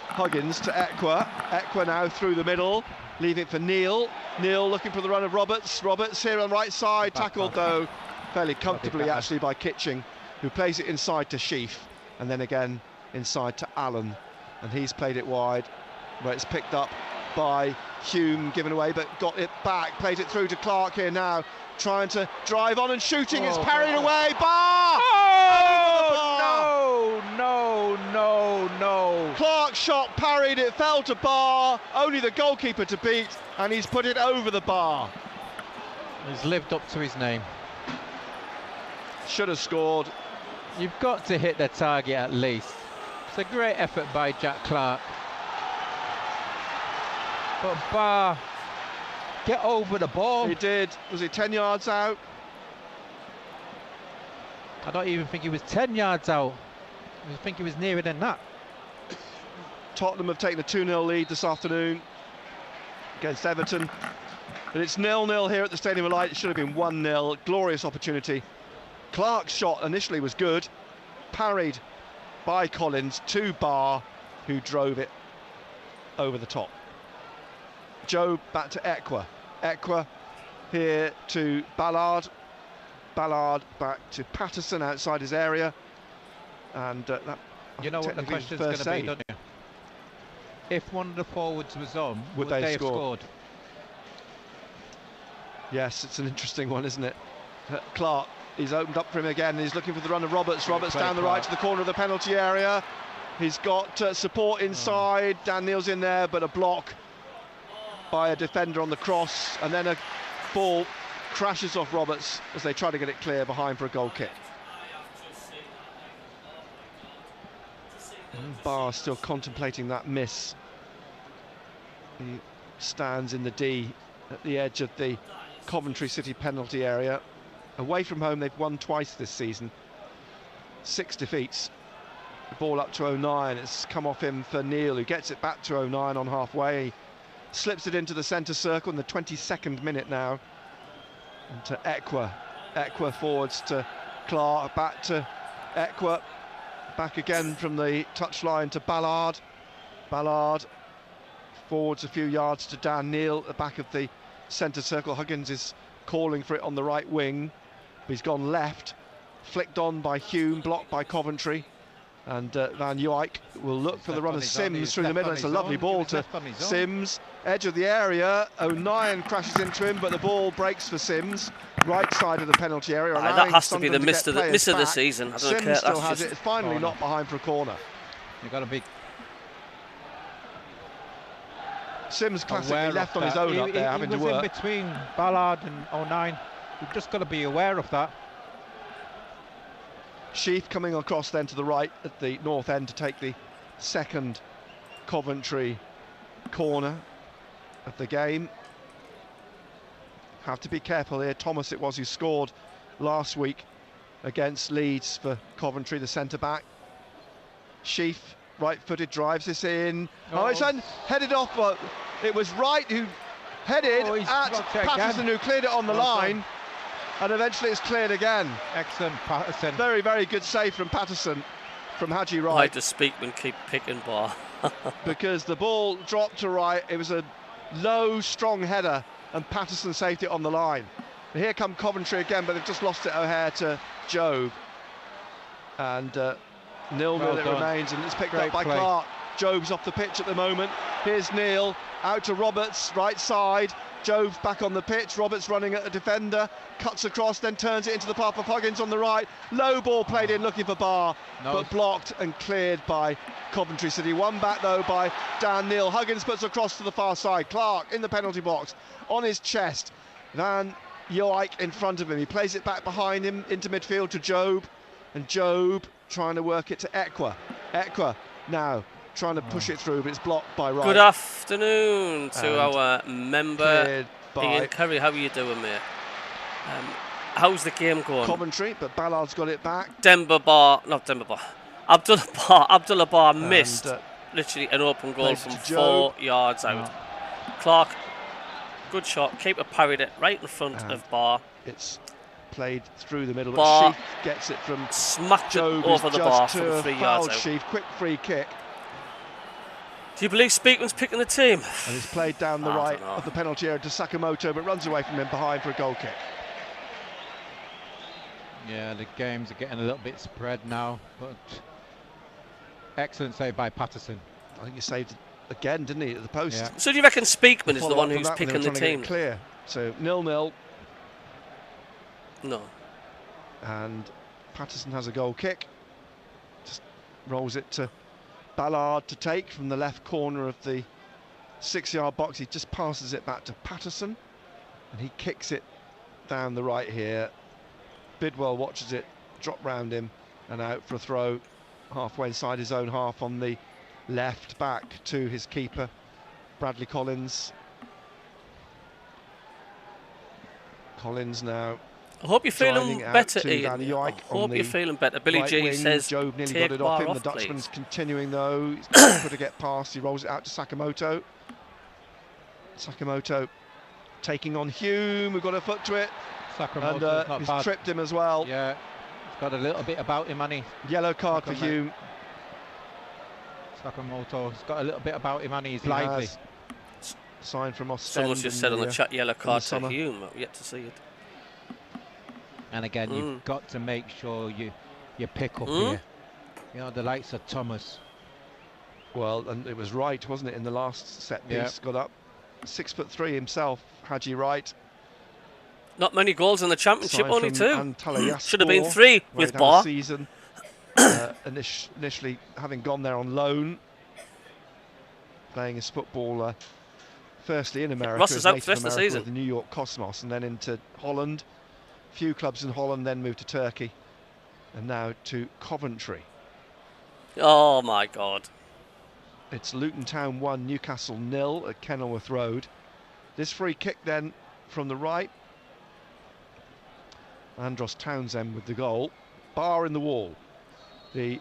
Huggins to Ekwa. Ekwa now through the middle, leave it for Neil. Neil looking for the run of Roberts. Roberts here on the right side, tackled though fairly comfortably actually by Kitching, who plays it inside to Sheaf, and then again inside to Allen, and he's played it wide, where it's picked up by Hume, given away, but got it back, plays it through to Clark here now, trying to drive on and shooting, it's parried away, Barr! No. Clark's shot parried, it fell to Barr, only the goalkeeper to beat, and he's put it over the bar. He's lived up to his name. Should have scored. You've got to hit the target at least. It's a great effort by Jack Clark. But Barr, get over the ball. He did. Was he 10 yards out? I don't even think he was 10 yards out. I think he was nearer than that. Tottenham have taken a 2-0 lead this afternoon against Everton. But it's 0-0 here at the Stadium of Light. It should have been 1-0. Glorious opportunity. Clark's shot initially was good. Parried by Collins to Barr, who drove it over the top. Joe back to Ekwa. Ekwa here to Ballard. Ballard back to Patterson outside his area. And that, you know what the question's going to be, don't you? If one of the forwards was on, would they have scored? Yes, it's an interesting one, isn't it? Clark, he's opened up for him again. He's looking for the run of Roberts. Roberts down the right to the corner of the penalty area. He's got support inside. Dan Neil's in there, but a block by a defender on the cross, and then a ball crashes off Roberts as they try to get it clear behind for a goal kick. Barr still contemplating that miss. He stands in the D at the edge of the Coventry City penalty area. Away from home, they've won twice this season. 6 defeats. The ball up to 09. It's come off him for Neil, who gets it back to 09 on halfway. He slips it into the centre circle in the 22nd minute now. And to Ekwa. Ekwa forwards to Clark, back to Ekwa. Back again from the touchline to Ballard. Ballard forwards a few yards to Dan Neil at the back of the centre circle. Huggins is calling for it on the right wing. He's gone left, flicked on by Hume, blocked by Coventry. And Van Uyck will look for the run of Sims through the middle. It's a lovely ball to Sims, edge of the area. O'Nien crashes into him, but the ball breaks for Sims, right side of the penalty area. That has to be the miss of the season. Sims still has it. It's finally not behind for a corner. You've got to be Sims classically left on his own up there, having to work. He was in between Ballard and O'Nien. You've just got to be aware of that. Sheaf coming across then to the right at the north end to take the second Coventry corner of the game. Have to be careful here. Thomas it was who scored last week against Leeds for Coventry, the centre-back. Sheaf, right-footed, drives this in. Oh, it's headed off. It was Wright who headed at Patterson, who cleared it on the line. And eventually it's cleared again. Excellent, Patterson. Very, very good save from Patterson, from Haji Wright. Why does Speakman keep picking Barr? Because the ball dropped to Wright. It was a low, strong header, and Patterson saved it on the line. And here come Coventry again, but they've just lost it O'Hare to Jobe. And 0-0 it remains, and it's picked up by Clark. Jobe's off the pitch at the moment. Here's Neil, out to Roberts, right side. Jobe's back on the pitch. Roberts running at a defender, cuts across, then turns it into the path of Huggins on the right. Low ball played in, looking for Barr, but blocked and cleared by Coventry City. One back though by Dan Neil. Huggins puts across to the far side. Clark in the penalty box, on his chest. Van Uyck in front of him. He plays it back behind him into midfield to Jobe, and Jobe trying to work it to Ekwa. Ekwa now trying to push it through, but it's blocked by Wright. Good afternoon to our member by Ian Curry. How are you doing, mate? How's the game going? Coventry, but Ballard's got it back. Abdullah Bar missed literally an open goal from 4 yards out. Clark, good shot. Keeper parried it right in front of Bar. It's played through the middle, but Sheaf gets it from smacked Job, it over the bar from 3 yards out. Sheaf, quick free kick. Do you believe Speakman's picking the team? And it's played down the right of the penalty area to Sakamoto, but runs away from him behind for a goal kick. Yeah, the games are getting a little bit spread now, but excellent save by Patterson. I think he saved again, didn't he, at the post? Yeah. So do you reckon Speakman is the one who's picking the team? Clear. So 0-0. No. And Patterson has a goal kick. Just rolls it to Ballard to take from the left corner of the 6-yard box. He just passes it back to Patterson, and he kicks it down the right here. Bidwell watches it drop round him and out for a throw halfway inside his own half on the left, back to his keeper, Bradley Collins. Collins now. I hope you're feeling better, Ian. I hope you're feeling better. Billy G says, Job nearly got it off him. The Dutchman's continuing though. He's got to get past. He rolls it out to Sakamoto. Sakamoto taking on Hume, who got a foot to it. Sakamoto's and he's tripped him as well. Yeah, he's got a little bit about him, hasn't he? Yellow card for Hume. Sakamoto's got a little bit about him, and he's lively. Sign from Ostend. Someone just said on the chat, yellow card to Hume. I've yet to see it. And again, you've got to make sure you pick up here. You know, the likes of Thomas. Well, and it was Wright, wasn't it, in the last set piece? Got up. 6'3" himself, Haji Wright. Not many goals in the championship, only 2. Should have been 3 with Bar. Season. Initially having gone there on loan, playing his football firstly in America. Ross is out for the rest of the season. With the New York Cosmos, and then into Holland. Few clubs in Holland, then moved to Turkey, and now to Coventry. Oh my God! It's Luton Town 1, Newcastle 0 at Kenilworth Road. This free kick then from the right. Andros Townsend with the goal. Bar in the wall. The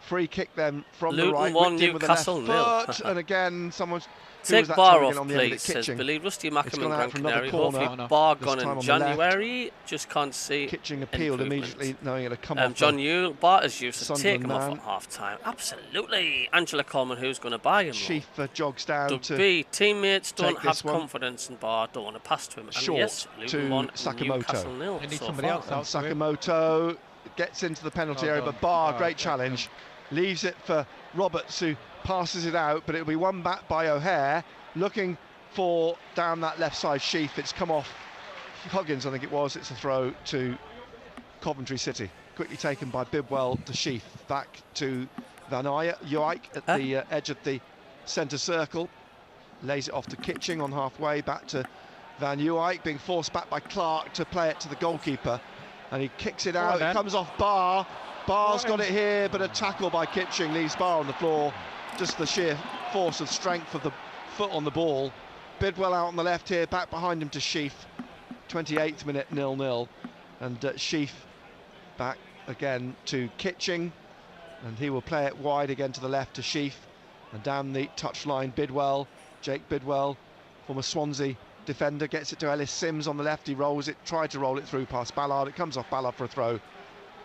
free kick then from Luton the right. 1, Newcastle 0. And again, someone's. Take Bar off, please, says Billy. Rusty Mackham and Gran Canaria. Hopefully Bar gone in January. Just can't see Kitching appealed immediately, knowing it'll come off. John Newell, Bar is useless. Take him off at half-time. Absolutely. Angela Coleman, who's going to buy him? Sheaf jogs down Doug to B. Teammates don't have confidence in Bar, don't want to pass to him. And short yes, to Sakamoto. They need somebody else out. Sakamoto gets into the penalty area, but Bar, great challenge. Leaves it for Roberts, who passes it out, but it'll be won back by O'Hare, looking for down that left side Sheaf. It's come off Huggins, I think it was. It's a throw to Coventry City. Quickly taken by Bidwell to Sheaf. Back to Van Uyck at the edge of the centre circle. Lays it off to Kitching on halfway. Back to Van Uyck, being forced back by Clark to play it to the goalkeeper. And he kicks it out. It comes off Bar. Bar's got it here, but a tackle by Kitching leaves Bar on the floor. Just the sheer force of strength of the foot on the ball. Bidwell out on the left here, back behind him to Sheaf. 28th minute, 0-0. And Sheaf back again to Kitching. And he will play it wide again to the left to Sheaf. And down the touchline, Bidwell, Jake Bidwell, former Swansea defender, gets it to Ellis Sims on the left. He rolls it, tried to roll it through past Ballard. It comes off Ballard for a throw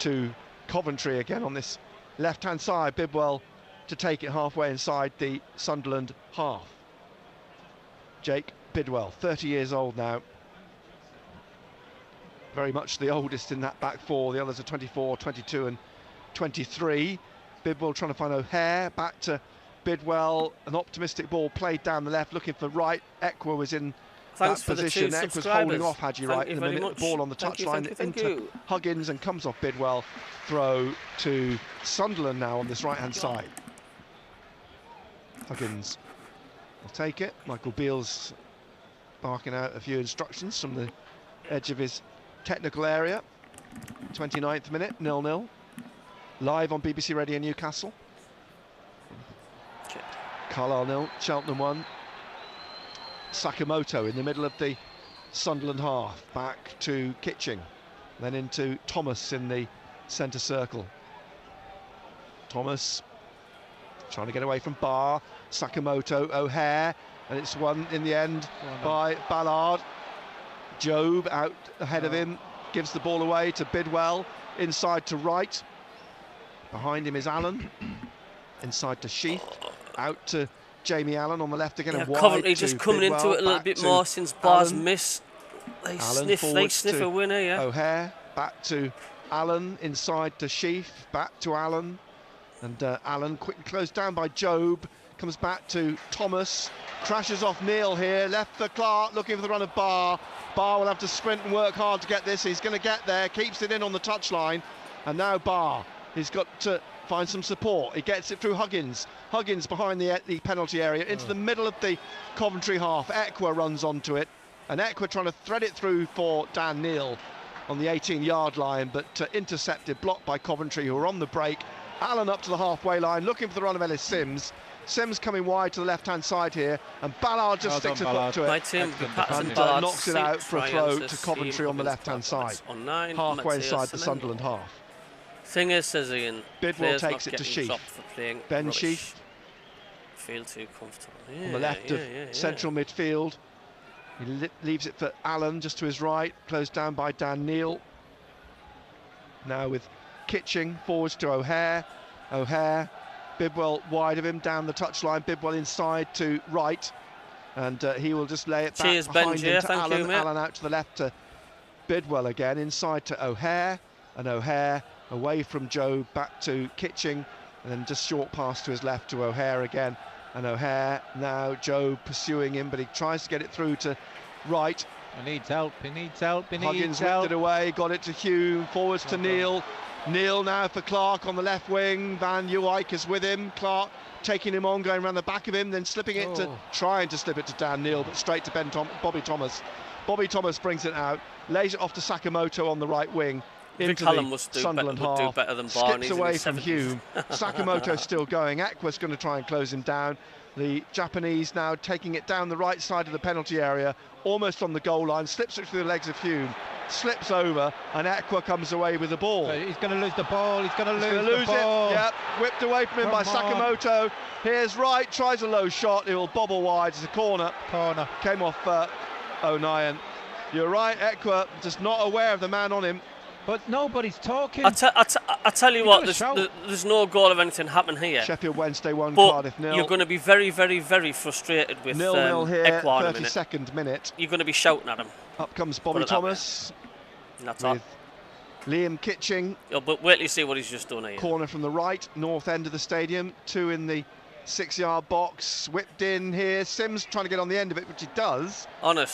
to Coventry again on this left-hand side. Bidwell to take it halfway inside the Sunderland half. Jake Bidwell, 30 years old now. Very much the oldest in that back four. The others are 24, 22 and 23. Bidwell trying to find O'Hare, back to Bidwell. An optimistic ball played down the left, looking for Wright. Ekwa was in that position. Ekwa's holding off Haji Wright in a minute. The ball on the touchline into Huggins and comes off Bidwell. Throw to Sunderland now on this right-hand side. Huggins will take it. Michael Beals barking out a few instructions from the edge of his technical area. 29th minute, 0-0. Live on BBC Radio Newcastle. Carlisle 0, Cheltenham 1. Sakamoto in the middle of the Sunderland half, back to Kitching, then into Thomas in the centre circle. Thomas trying to get away from Barr, Sakamoto, O'Hare, and it's won in the end by Ballard. Job out ahead of him, gives the ball away to Bidwell, inside to Wright. Behind him is Allen, inside to Sheath, out to Jamie Allen on the left again. And Coventry just coming Bidwell, into it a little bit more since Barr's miss. They sniff a winner, yeah. O'Hare, back to Allen, inside to Sheath, back to Allen. And Allen quickly closed down by Job, comes back to Thomas, crashes off Neil here, left for Clark, looking for the run of Barr. Barr will have to sprint and work hard to get this. He's going to get there, keeps it in on the touchline. And now Barr, he's got to find some support. He gets it through Huggins. Huggins behind the penalty area, into the middle of the Coventry half. Equa runs onto it, and Equa trying to thread it through for Dan Neil on the 18-yard line, but intercepted, blocked by Coventry, who are on the break. Allen up to the halfway line, looking for the run of Ellis Sims. Sims coming wide to the left-hand side here, and Ballard just sticks a foot to it and knocks it out for a throw to Coventry on the left-hand side, halfway inside the Sunderland half. Thing is, says Ian, Bidwell takes it to Sheath. Ben Sheath. Feel too comfortable. On the left of central midfield. He leaves it for Allen just to his right, closed down by Dan Neil. Now with Kitching forwards to O'Hare. O'Hare, Bidwell wide of him down the touchline. Bidwell inside to Wright, and he will just lay it back behind him to Allen. Allen out to the left to Bidwell again, inside to O'Hare, and O'Hare away from Joe back to Kitching, and then just short pass to his left to O'Hare again, and O'Hare now Joe pursuing him, but he tries to get it through to Wright. He needs help. Huggins whipped it away, got it to Hume, forwards to Neil. Neil now for Clark on the left wing. Van Uwijk is with him. Clark taking him on, going around the back of him, then slipping it trying to slip it to Dan Neil, but straight to Bobby Thomas. Bobby Thomas brings it out, lays it off to Sakamoto on the right wing. Into the Sunderland half, skips away from Hume. Sakamoto still going. Aqua's going to try and close him down. The Japanese now taking it down the right side of the penalty area, almost on the goal line, slips it through the legs of Hume, slips over, and Aqua comes away with the ball. So he's going to lose the ball. He's going to lose the ball. It. Yep, whipped away from him by Sakamoto. Here's Wright, tries a low shot. It will bobble wide. It's a corner. Came off O'Nien. You're right, Aqua just not aware of the man on him. But nobody's talking. I tell you what, there's no goal of anything happening here. Sheffield Wednesday 1, Cardiff 0. You're going to be very, very, very frustrated with 0-0 here, Equa 32nd minute. You're going to be shouting at him. Up comes Bobby Thomas. That's with Liam Kitching. But wait till you see what he's just done here. Corner from the right, north end of the stadium. 2 in the 6-yard box. Whipped in here. Sims trying to get on the end of it, which he does.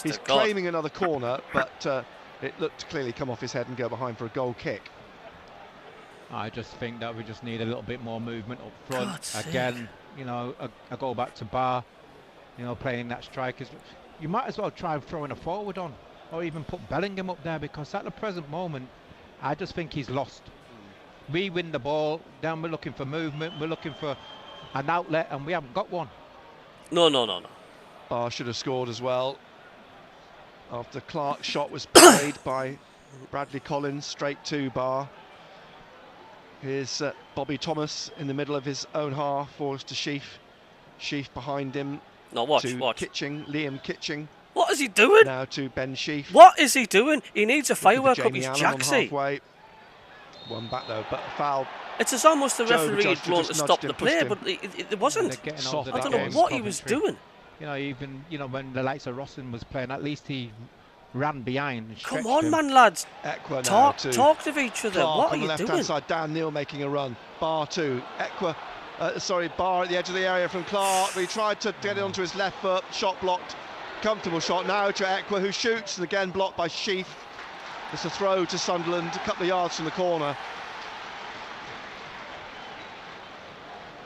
He's claiming another corner, but it looked to clearly come off his head and go behind for a goal kick. I just think that we just need a little bit more movement up front. Again, you know, I go back to Barr, you know, playing that strikers. You might as well try throwing a forward on, or even put Bellingham up there, because at the present moment, I just think he's lost. We win the ball, then we're looking for movement, we're looking for an outlet, and we haven't got one. No. Barr should have scored as well. After Clark's shot was played by Bradley Collins, straight to Barr. Here's Bobby Thomas in the middle of his own half, forwards to Sheath. Sheath behind him. Watch. Kitching, Liam Kitching. What is he doing? Now to Ben Sheath. What is he doing? He needs a firework up his jacksie. One back though, but a foul. It's as almost the referee had blown to stop the play, but it wasn't. I don't know what he was doing. You know, even when the likes of Rossin was playing, at least he ran behind and come on, man, lads. Talk to each other. Clark what are on you the left-hand doing? side, Dan Neil making a run. Barr to Barr at the edge of the area from Clark. He tried to get it onto his left foot. Shot blocked. Comfortable shot now to Equa, who shoots, and again blocked by Sheath. It's a throw to Sunderland, a couple of yards from the corner.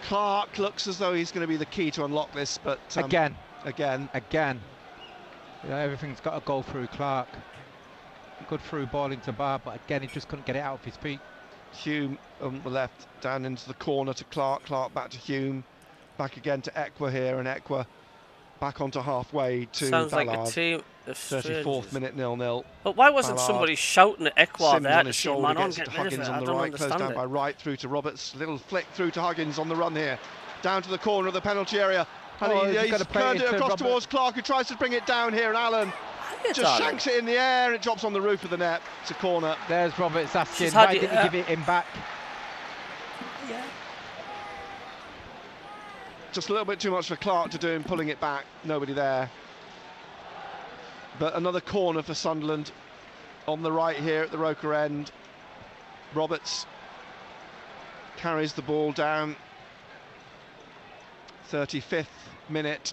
Clark looks as though he's going to be the key to unlock this, but again. You know, everything's got to go through Clark. Good through ball into Barr, but again, he just couldn't get it out of his feet. Hume on the left, down into the corner to Clark. Clark back to Hume, back again to Equa here, and Equa back onto halfway to Sounds Ballard. like a team. 34th minute, 0-0. But why wasn't somebody shouting at Ekwar Sims there on his shoulder, gets it to Huggins on the right, closed down by Wright through to Roberts. Little flick through to Huggins on the run here, down to the corner of the penalty area. And he's turned it across towards Clark, who tries to bring it down here, and Allen just shanks it in the air, and it drops on the roof of the net. It's a corner. There's Roberts asking, why didn't he give it him back? Yeah. Just a little bit too much for Clark to do in pulling it back. Nobody there. But another corner for Sunderland on the right here at the Roker end. Roberts carries the ball down. 35th minute.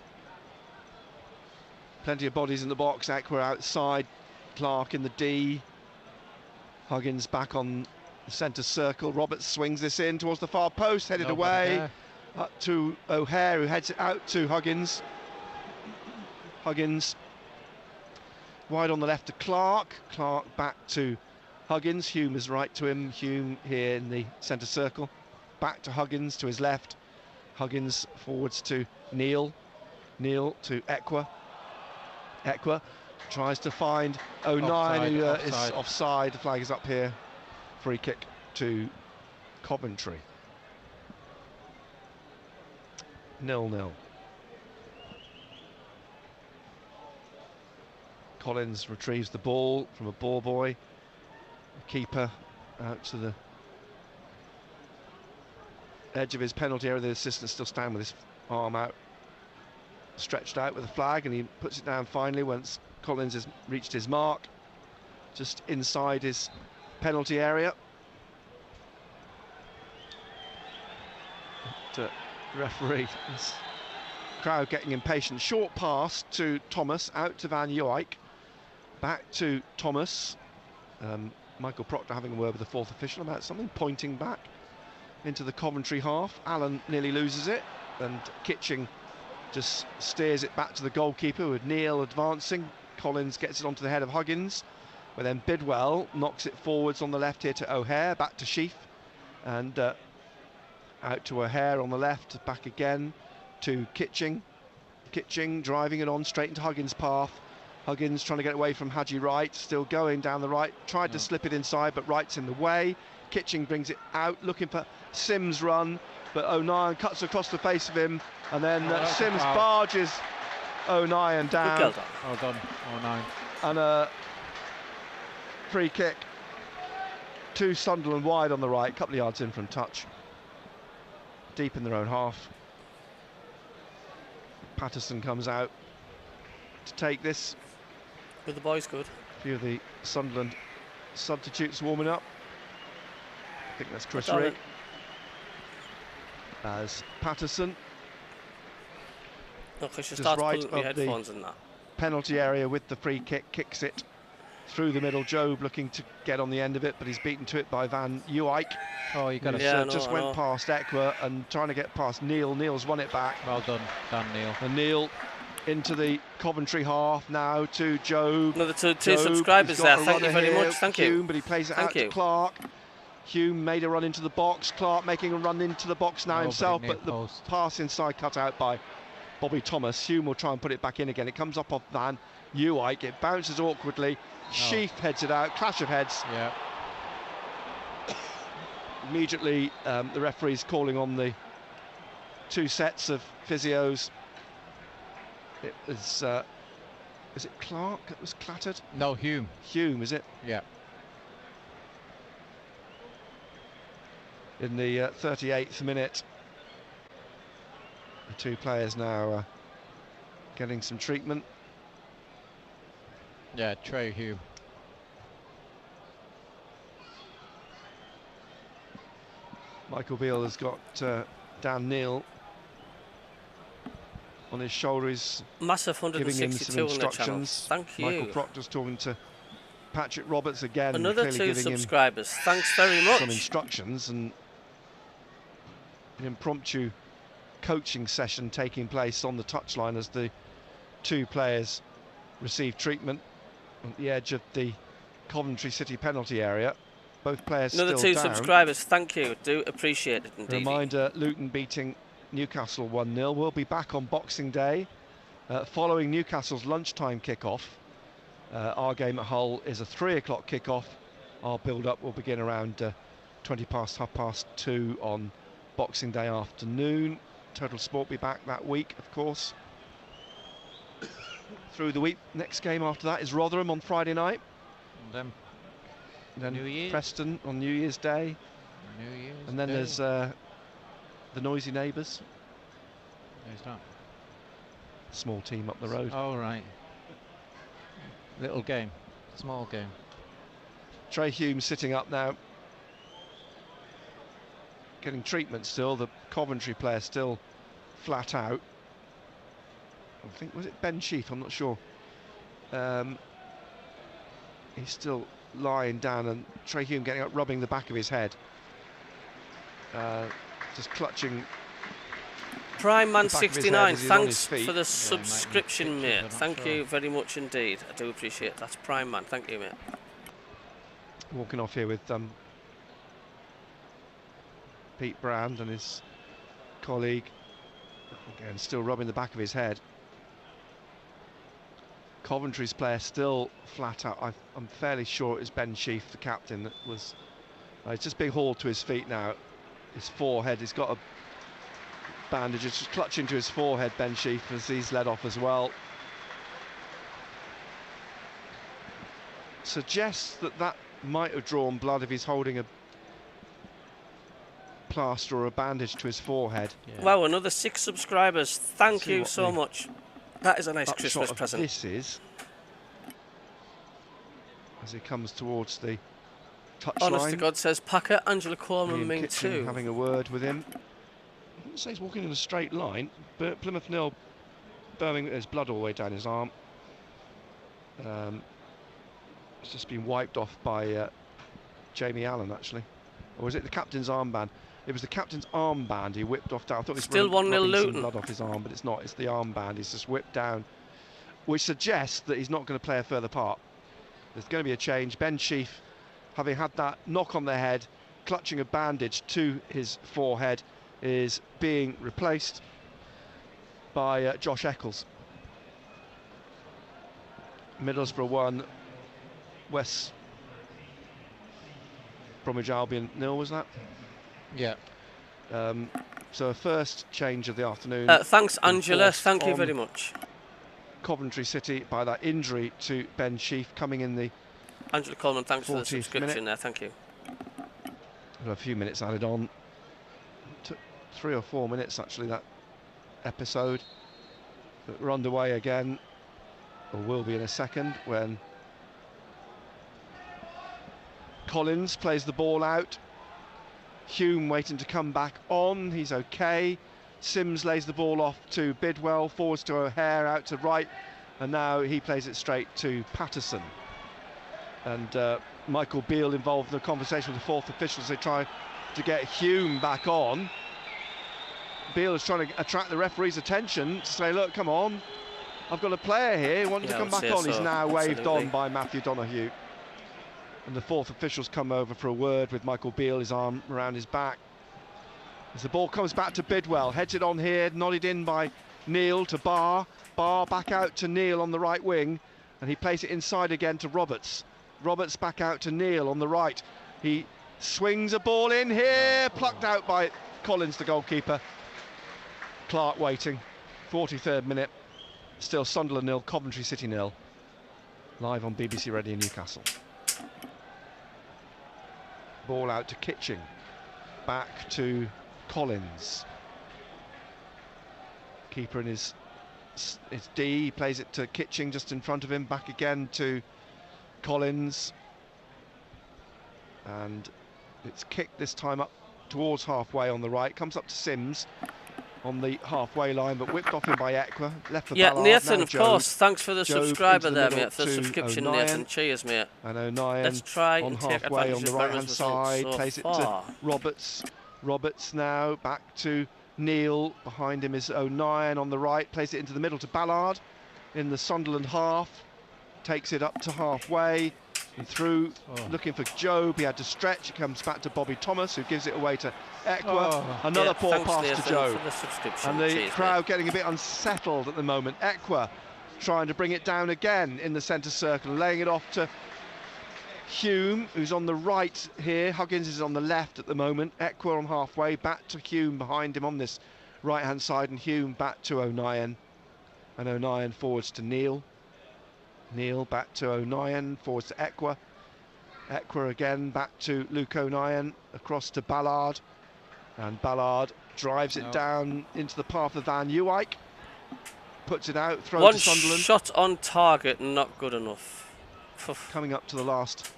Plenty of bodies in the box. Ekwar outside. Clark in the D. Huggins back on the centre circle. Roberts swings this in towards the far post, headed away. Up to O'Hare, who heads it out to Huggins. Huggins wide on the left to Clark. Clark back to Huggins. Hume is right to him. Hume here in the centre circle. Back to Huggins to his left. Huggins forwards to Neil. Neil to Ekwar. Ekwar tries to find O'Nien, who is offside. The flag is up here. Free kick to Coventry. 0-0. Collins retrieves the ball from a ball boy. The keeper out to the edge of his penalty area. The assistant still standing with his arm out, stretched out with the flag, and he puts it down finally once Collins has reached his mark, just inside his penalty area. Referee, this crowd getting impatient. Short pass to Thomas, out to Van Uijk, back to Thomas. Michael Proctor having a word with the fourth official about something, pointing back into the Coventry half. Allen nearly loses it, and Kitching just steers it back to the goalkeeper with Neil advancing. Collins gets it onto the head of Huggins, but then Bidwell knocks it forwards on the left here to O'Hare, back to Sheaf, and out to O'Hare on the left, back again to Kitching. Kitching driving it on straight into Huggins' path. Huggins trying to get away from Haji Wright, still going down the right, tried to slip it inside, but Wright's in the way. Kitching brings it out, looking for Sims' run, but O'Nien cuts across the face of him, and then Sims barges O'Nien down. Well done, O'Nien. And a free kick to Sunderland wide on the right, a couple of yards in from touch. Deep in their own half. Patterson comes out to take this. With the boys good. A few of the Sunderland substitutes warming up. I think that's Chris Rigg. As Patterson. Just right of the penalty area with the free kick, kicks it through the middle. Job looking to get on the end of it, but he's beaten to it by Van Uijk. Oh, you got to just went past Ekwar and trying to get past Neil. Neil's won it back. Well done, Neil. And Neil into the Coventry half now to Job. Another two subscribers there. Thank you very much. Thank you. Hume, but he plays it out to Clark. Hume made a run into the box. Clark making a run into the box now himself, but the pass inside cut out by Bobby Thomas. Hume will try and put it back in again. It comes up off Van Uijk. It bounces awkwardly. Sheaf heads it out. Clash of heads. Yeah. Immediately, the referee's calling on the two sets of physios. It was, is it Clark that was clattered? No, Hume. Hume, is it? Yeah. In the 38th minute, the two players now getting some treatment. Yeah, Trey Hume. Michael Beals has got Dan Neil on his shoulder. He's massive 162 giving him some instructions. Thank you. Michael Proctor's talking to Patrick Roberts again. Another two subscribers. Thanks very much. Some instructions, and an impromptu coaching session taking place on the touchline as the two players receive treatment at the edge of the Coventry City penalty area. Both players Another still two down. subscribers, thank you. Do appreciate it indeed. Reminder, Luton beating Newcastle 1-0. We'll be back on Boxing Day following Newcastle's lunchtime kick-off. Our game at Hull is a 3 o'clock kick-off. Our build-up will begin around 2 on Boxing Day afternoon. Total Sport be back that week, of course. Through the week, next game after that is Rotherham on Friday night. And then New Year. Preston on New Year's Day. And then there's the Noisy Neighbours. Who's that? Small team up the road. Oh, right. Little game. Small game. Trey Hume sitting up now. Getting treatment still. The Coventry player still flat out. I think, was it Ben Sheaf? I'm not sure. He's still lying down, and Trey Hume getting up, rubbing the back of his head. Just clutching. Prime Man 69, thanks for the subscription, mate. Thank you very much indeed. I do appreciate it. That's Prime Man. Thank you, mate. Walking off here with Pete Brand and his colleague. Again, still rubbing the back of his head. Coventry's player still flat out. I'm fairly sure it was Ben Sheaf, the captain, that was. He's just being hauled to his feet now. His forehead, he's got a bandage just clutching to his forehead, Ben Sheaf, as he's led off as well. Suggests that might have drawn blood if he's holding a plaster or a bandage to his forehead. Yeah. Wow, another 6 subscribers. Thank you so much. That is a nice Christmas present. This is as he comes towards the touchline. Honest to God, says Packer, Angela Coleman, Ming 2. Having a word with him. I wouldn't say he's walking in a straight line, but Plymouth 0, Birmingham, there's blood all the way down his arm. It's just been wiped off by Jamie Allen, actually. Or was it the captain's armband? It was the captain's armband he whipped off down. I thought he was still 1-0 Luton. Blood off his arm, but it's not. It's the armband he's just whipped down, which suggests that he's not going to play a further part. There's going to be a change. Ben Sheaf, having had that knock on the head, clutching a bandage to his forehead, is being replaced by Josh Eccles. Middlesbrough 1, West Bromwich Albion 0, was that? Yeah. So a first change of the afternoon. Thanks, Angela. Thank you very much. Coventry City by that injury to Ben Sheaf coming in the Angela Coleman, thanks for the subscription there. Thank you. A few minutes added on. Took 3 or 4 minutes actually, that episode. But we're underway again, or will be in a second, when Collins plays the ball out. Hume waiting to come back on, he's okay. Sims lays the ball off to Bidwell, forwards to O'Hare, out to right, and now he plays it straight to Patterson. And Michael Beale involved in a conversation with the 4th official as they try to get Hume back on. Beale is trying to attract the referee's attention to say, look, come on, I've got a player here wanting to come back on. He's now waved on by Matthew Donoghue. And the 4th officials come over for a word with Michael Beale, his arm around his back. As the ball comes back to Bidwell, heads it on here, nodded in by Neil to Barr. Barr back out to Neil on the right wing, and he plays it inside again to Roberts. Roberts back out to Neil on the right. He swings a ball in here, plucked out by Collins, the goalkeeper. Clark waiting, 43rd minute. Still Sunderland 0, Coventry City 0. Live on BBC Radio Newcastle. Ball out to Kitching, back to Collins. Keeper in his D, he plays it to Kitching just in front of him, back again to Collins. And it's kicked this time up towards halfway on the right, comes up to Sims on the halfway line, but whipped off him by Ekwa, left for Ballard. Nathan, of course, thanks for the subscriber there, mate, for the subscription, Nathan. Cheers, mate. And O'Nien let's try on and take halfway on the right-hand side, so plays it to Roberts. Roberts now back to Neil, behind him is O'Nien on the right, plays it into the middle to Ballard in the Sunderland half, takes it up to halfway, And through, looking for Job, he had to stretch. It comes back to Bobby Thomas, who gives it away to Ekwa. Another poor pass to Job. And the crowd getting a bit unsettled at the moment. Ekwa trying to bring it down again in the centre circle, laying it off to Hume, who's on the right here. Huggins is on the left at the moment. Ekwa on halfway, back to Hume behind him on this right-hand side, and Hume back to O'Nien. And O'Nien forwards to Neil. Neil back to O'Nien, forwards to Ekwa. Ekwa again back to Luke O'Nien, across to Ballard. And Ballard drives it down into the path of Van Uwijk. Puts it out, throws to Sunderland. One shot on target, not good enough. Coming up to the last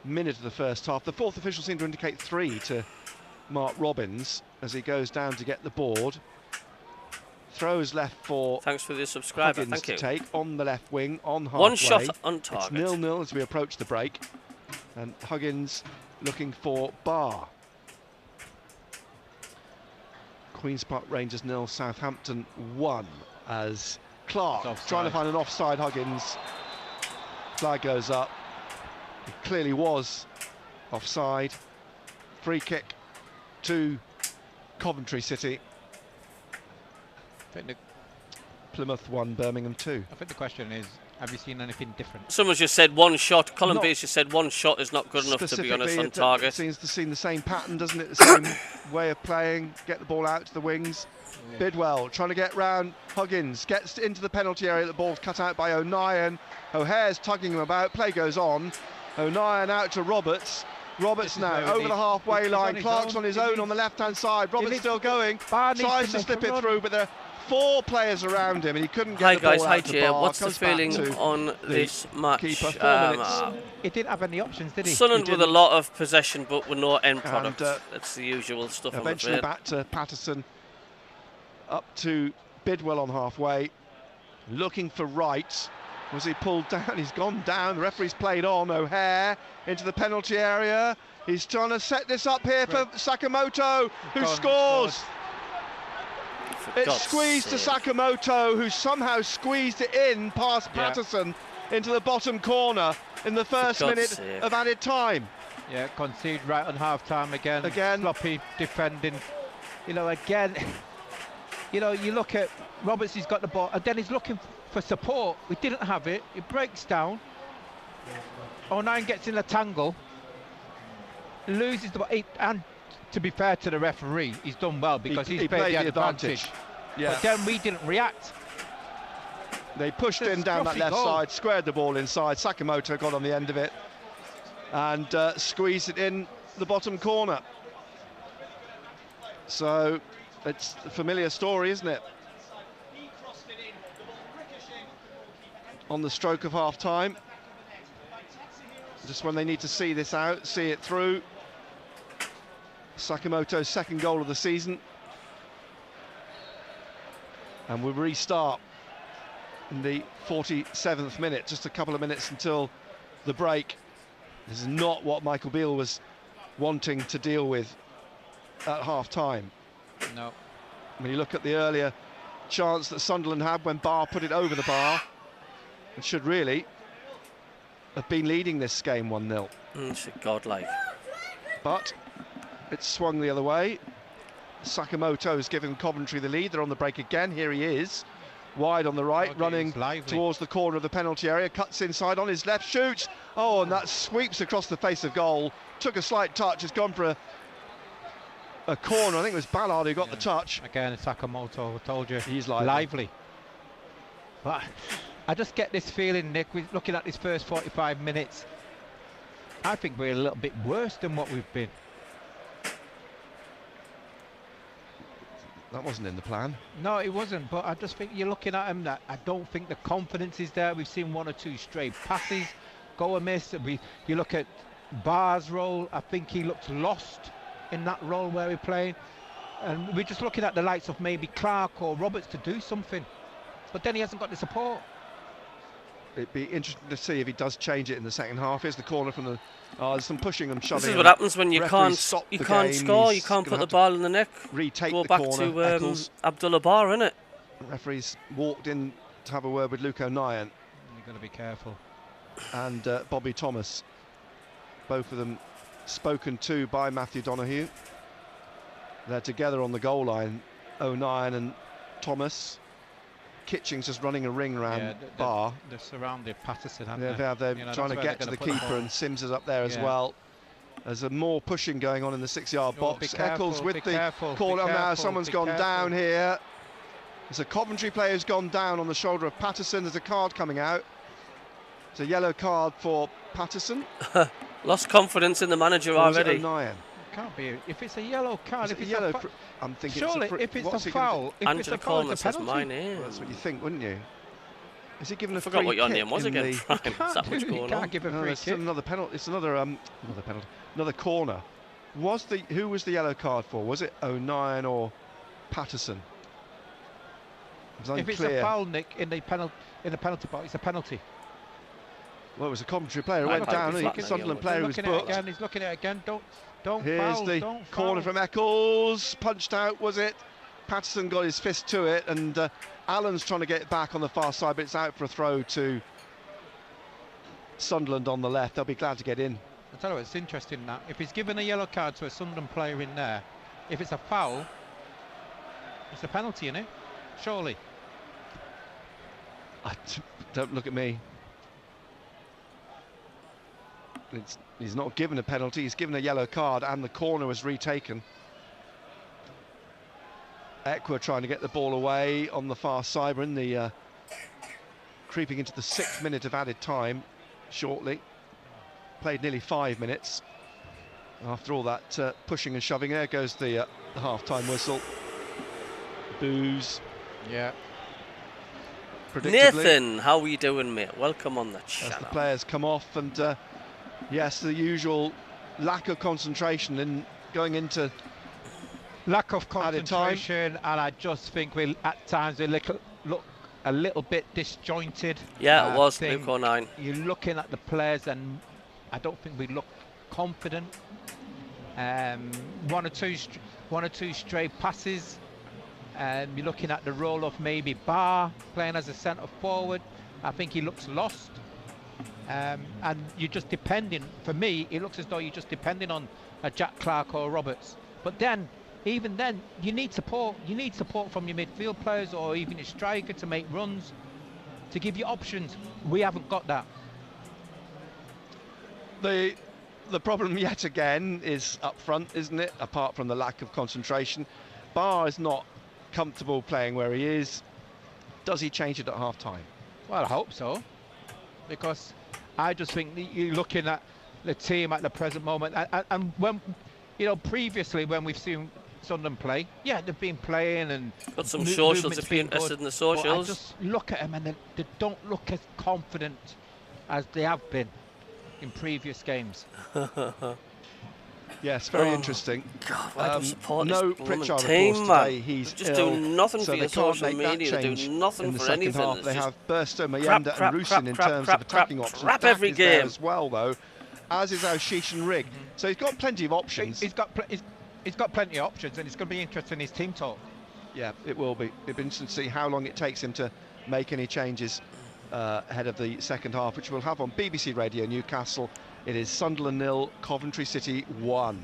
minute of the first half. The fourth official seemed to indicate 3 to Mark Robbins as he goes down to get the board. Throws left for Thanks for the subscriber. Huggins Thank you. to take on the left wing, on halfway. One shot on target. It's 0-0 as we approach the break. And Huggins looking for Barr. Queen's Park Rangers 0, Southampton 1 as Clark trying to find an offside Huggins. Flag goes up. It clearly was offside. Free kick to Coventry City. Plymouth 1, Birmingham 2. I think the question is, have you seen anything different? Someone just said one shot. Colin Beals just said one shot is not good enough, to be honest, on target. It seems to see the same pattern, doesn't it? The same way of playing. Get the ball out to the wings. Yeah. Bidwell trying to get round Huggins. Gets into the penalty area. The ball's cut out by O'Nien. O'Hare's tugging him about. Play goes on. O'Nien out to Roberts. Roberts now over the halfway line. Clark's on his own on the left-hand side. Roberts still going. Tries to slip it through, but there are 4 players around him and he couldn't get the ball out. Hi guys, hi Jay. What's the feeling on this match? He didn't have any options, did he? Sunderland with a lot of possession but with no end product. That's the usual stuff. Eventually back to Patterson. Up to Bidwell on halfway. Looking for Wright. Was he pulled down? He's gone down. The referee's played on. O'Hare into the penalty area. He's trying to set this up here for Sakamoto, who scores. It's squeezed to Sakamoto, who somehow squeezed it in past Patterson into the bottom corner in the first minute of added time. Yeah, concede right on half-time again. Sloppy defending. You know, again, you know, you look at Roberts, he's got the ball, and then he's looking for support. We didn't have it. It breaks down. O'Nien gets in a tangle, loses the ball. And to be fair to the referee, he's done well because he's played the advantage. Yeah. But then we didn't react. They pushed in down that left side, squared the ball inside. Sakamoto got on the end of it and squeezed it in the bottom corner. So it's a familiar story, isn't it? On the stroke of half-time. Just when they need to see this out, see it through. Sakamoto's second goal of the season. And we'll restart in the 47th minute, just a couple of minutes until the break. This is not what Michael Beale was wanting to deal with at half-time. No. When you look at the earlier chance that Sunderland had when Barr put it over the bar, it should really have been leading this game 1-0. It's godlike. But it's swung the other way. Sakamoto's given Coventry the lead. They're on the break again. Here he is, wide on the right, running towards the corner of the penalty area. Cuts inside on his left, shoots. Oh, and that sweeps across the face of goal. Took a slight touch. It's gone for a corner. I think it was Ballard who got the touch. Again, Sakamoto, I told you, he's lively. But I just get this feeling, Nick, we're looking at this first 45 minutes. I think we're a little bit worse than what we've been. That wasn't in the plan. No, it wasn't, but I just think you're looking at him that I don't think the confidence is there. We've seen 1 or 2 stray passes go amiss. You look at Barr's role, I think he looked lost in that role where we're playing. And we're just looking at the likes of maybe Clark or Roberts to do something. But then he hasn't got the support. It'd be interesting to see if he does change it in the second half. Here's the corner from the... there's some pushing and shoving. This is what happens when you can't score, you can't put the ball in the net. Retake Go the back corner. to Abdullah Barr, innit? The referee's walked in to have a word with Luke O'Nien. You've got to be careful. and Bobby Thomas. Both of them spoken to by Matthew Donoghue. They're together on the goal line, 09 and Thomas. Kitching's just running a ring around Barr. They're surrounded Patterson, haven't they? They're trying to get to the keeper, and Sims is up there as well. There's a more pushing going on in the 6-yard box. Eccles with the corner now. Someone's gone down here. There's a Coventry player who's gone down on the shoulder of Patterson. There's a card coming out. It's a yellow card for Patterson. Lost confidence in the manager already. Can't be. If it's a yellow card, if it's yellow, I'm thinking. Surely, if it's a foul, it's a penalty. Says my name. Well, that's what you think, wouldn't you? Is he given a free kick? I forgot what your name was again. Is that what's going on? Give a free kick. Another penalty. It's another penalty. Another corner. Who was the yellow card for? Was it 09 or Patterson? If it's a foul, Nick, in the penalty box, it's a penalty. Well, it was a Coventry player who went down. The Sunderland player who was booked. He's looking at it again. Don't Here's foul. The corner from Eccles. Punched out, was it? Patterson got his fist to it, and Allen's trying to get it back on the far side, but it's out for a throw to Sunderland on the left. They'll be glad to get in. I tell you what, it's interesting that if he's given a yellow card to a Sunderland player in there, if it's a foul, it's a penalty, isn't it? Surely. Don't look at me. He's not given a penalty, he's given a yellow card, and the corner was retaken. Equa trying to get the ball away on the far side. We're in the creeping into the 6th minute of added time shortly. Played nearly 5 minutes. After all that pushing and shoving, there goes the half-time whistle. Boos. Yeah. Nathan, how are you doing, mate? Welcome on the channel. As the players come off, and yes, the usual lack of concentration in going into lack of concentration, and I just think at times we look a little bit disjointed. Yeah, it was Luke 09. You're looking at the players, and I don't think we look confident. One or two stray passes. You're looking at the role of maybe Barr playing as a centre forward. I think he looks lost. And you're just depending, for me, it looks as though you're just depending on a Jack Clark or Roberts. But then, even then, you need support. You need support from your midfield players or even your striker to make runs, to give you options. We haven't got that. The problem yet again is up front, isn't it? Apart from the lack of concentration, Barr is not comfortable playing where he is. Does he change it at half-time? Well, I hope so, because I just think you're looking at the team at the present moment, and when, you know, previously when we've seen Sunderland play, yeah, they've been playing and got some socials if you're interested in the socials. I just look at them and they don't look as confident as they have been in previous games. Yes, very interesting. God, I don't support no this Pritchard, team, of course, today. He's just ill, doing nothing so for your social media. They're doing nothing in the for second anything. Half. They have Burstow, Mayenda and Rusin in terms of attacking options. Crap every game there as well, though, as is O'Sheesh and Rigg. So he's got plenty of options. He's got plenty of options, and it's going to be interesting, his team talk. Yeah, it will be. It'll be interesting to see how long it takes him to make any changes ahead of the second half, which we'll have on BBC Radio Newcastle. It is Sunderland 0, Coventry City 1.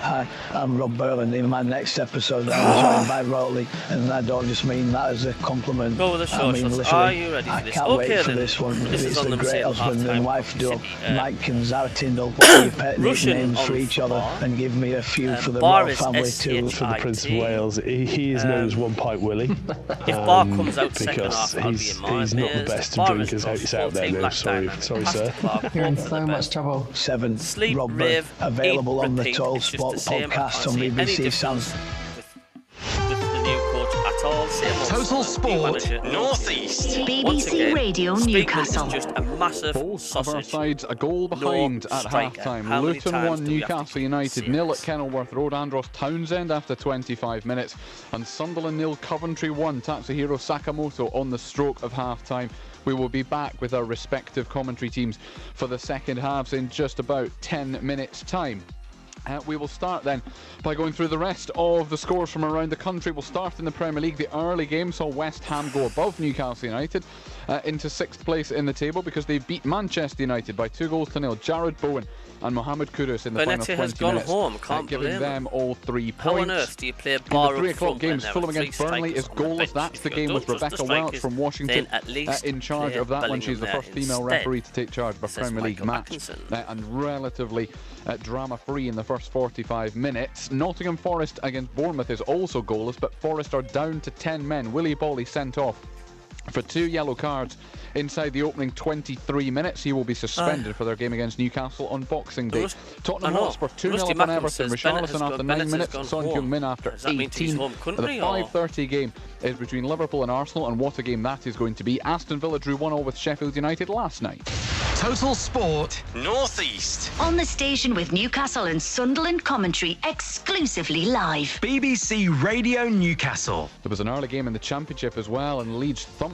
Hi, I'm Rob Burland. In my next episode, I'm joined by Rowley, and I don't just mean that as a compliment. Go with the I mean, literally, are you ready for I this? can't Okay, wait for then. this one. This It's is on the them great husband and wife duo, Mike and Zara Tyndall, put your pet nicknames for each other and give me a few for the royal family too. For the Prince of Wales, he is known as One Pint Willie. If Barr comes out second half, I'll be in he's mind. not the best of drinkers out there, no. Sorry, sir. You're in so much trouble. 7. Sleep, Rob rave, available on the repeat. Total It's just Sport the same. podcast on BBC Sounds. With the new coach at all. Total Sport North East. BBC Radio Newcastle. Just a massive both of our sides a goal behind at half-time. Luton 1, Newcastle United 0 at Kenilworth Road. Andros Townsend after 25 minutes. And Sunderland 0, Coventry 1. Tatsuhiro Sakamoto on the stroke of half-time. We will be back with our respective commentary teams for the second halves in just about 10 minutes' time. We will start then by going through the rest of the scores from around the country. We'll start in the Premier League. The early game saw West Ham go above Newcastle United into 6th place in the table because they beat Manchester United by 2-0. Jared Bowen and Mohamed Kudus in the final 20 has gone minutes, home. Can't giving them all 3 points. How on earth do you play a bar in the 3 o'clock games, Fulham against Burnley is goalless. That's the game with Rebecca Welch from Washington in charge of that one. She's the first female referee to take charge of a Premier League match, and relatively drama-free in the first 45 minutes. Nottingham Forest against Bournemouth is also goalless, but Forest are down to 10 men. Willie Bawley sent off for 2 yellow cards inside the opening 23 minutes. He will be suspended for their game against Newcastle on Boxing Day. Tottenham Hotspur 2-0 up on Everton. Richarlison after 9 minutes, Son Heung-min after 18. The 5:30 game is between Liverpool and Arsenal, and what a game that is going to be. Aston Villa drew 1-1 with Sheffield United last night. Total Sport North East. On the station with Newcastle and Sunderland commentary exclusively live. BBC Radio Newcastle. There was an early game in the Championship as well, and Leeds thumped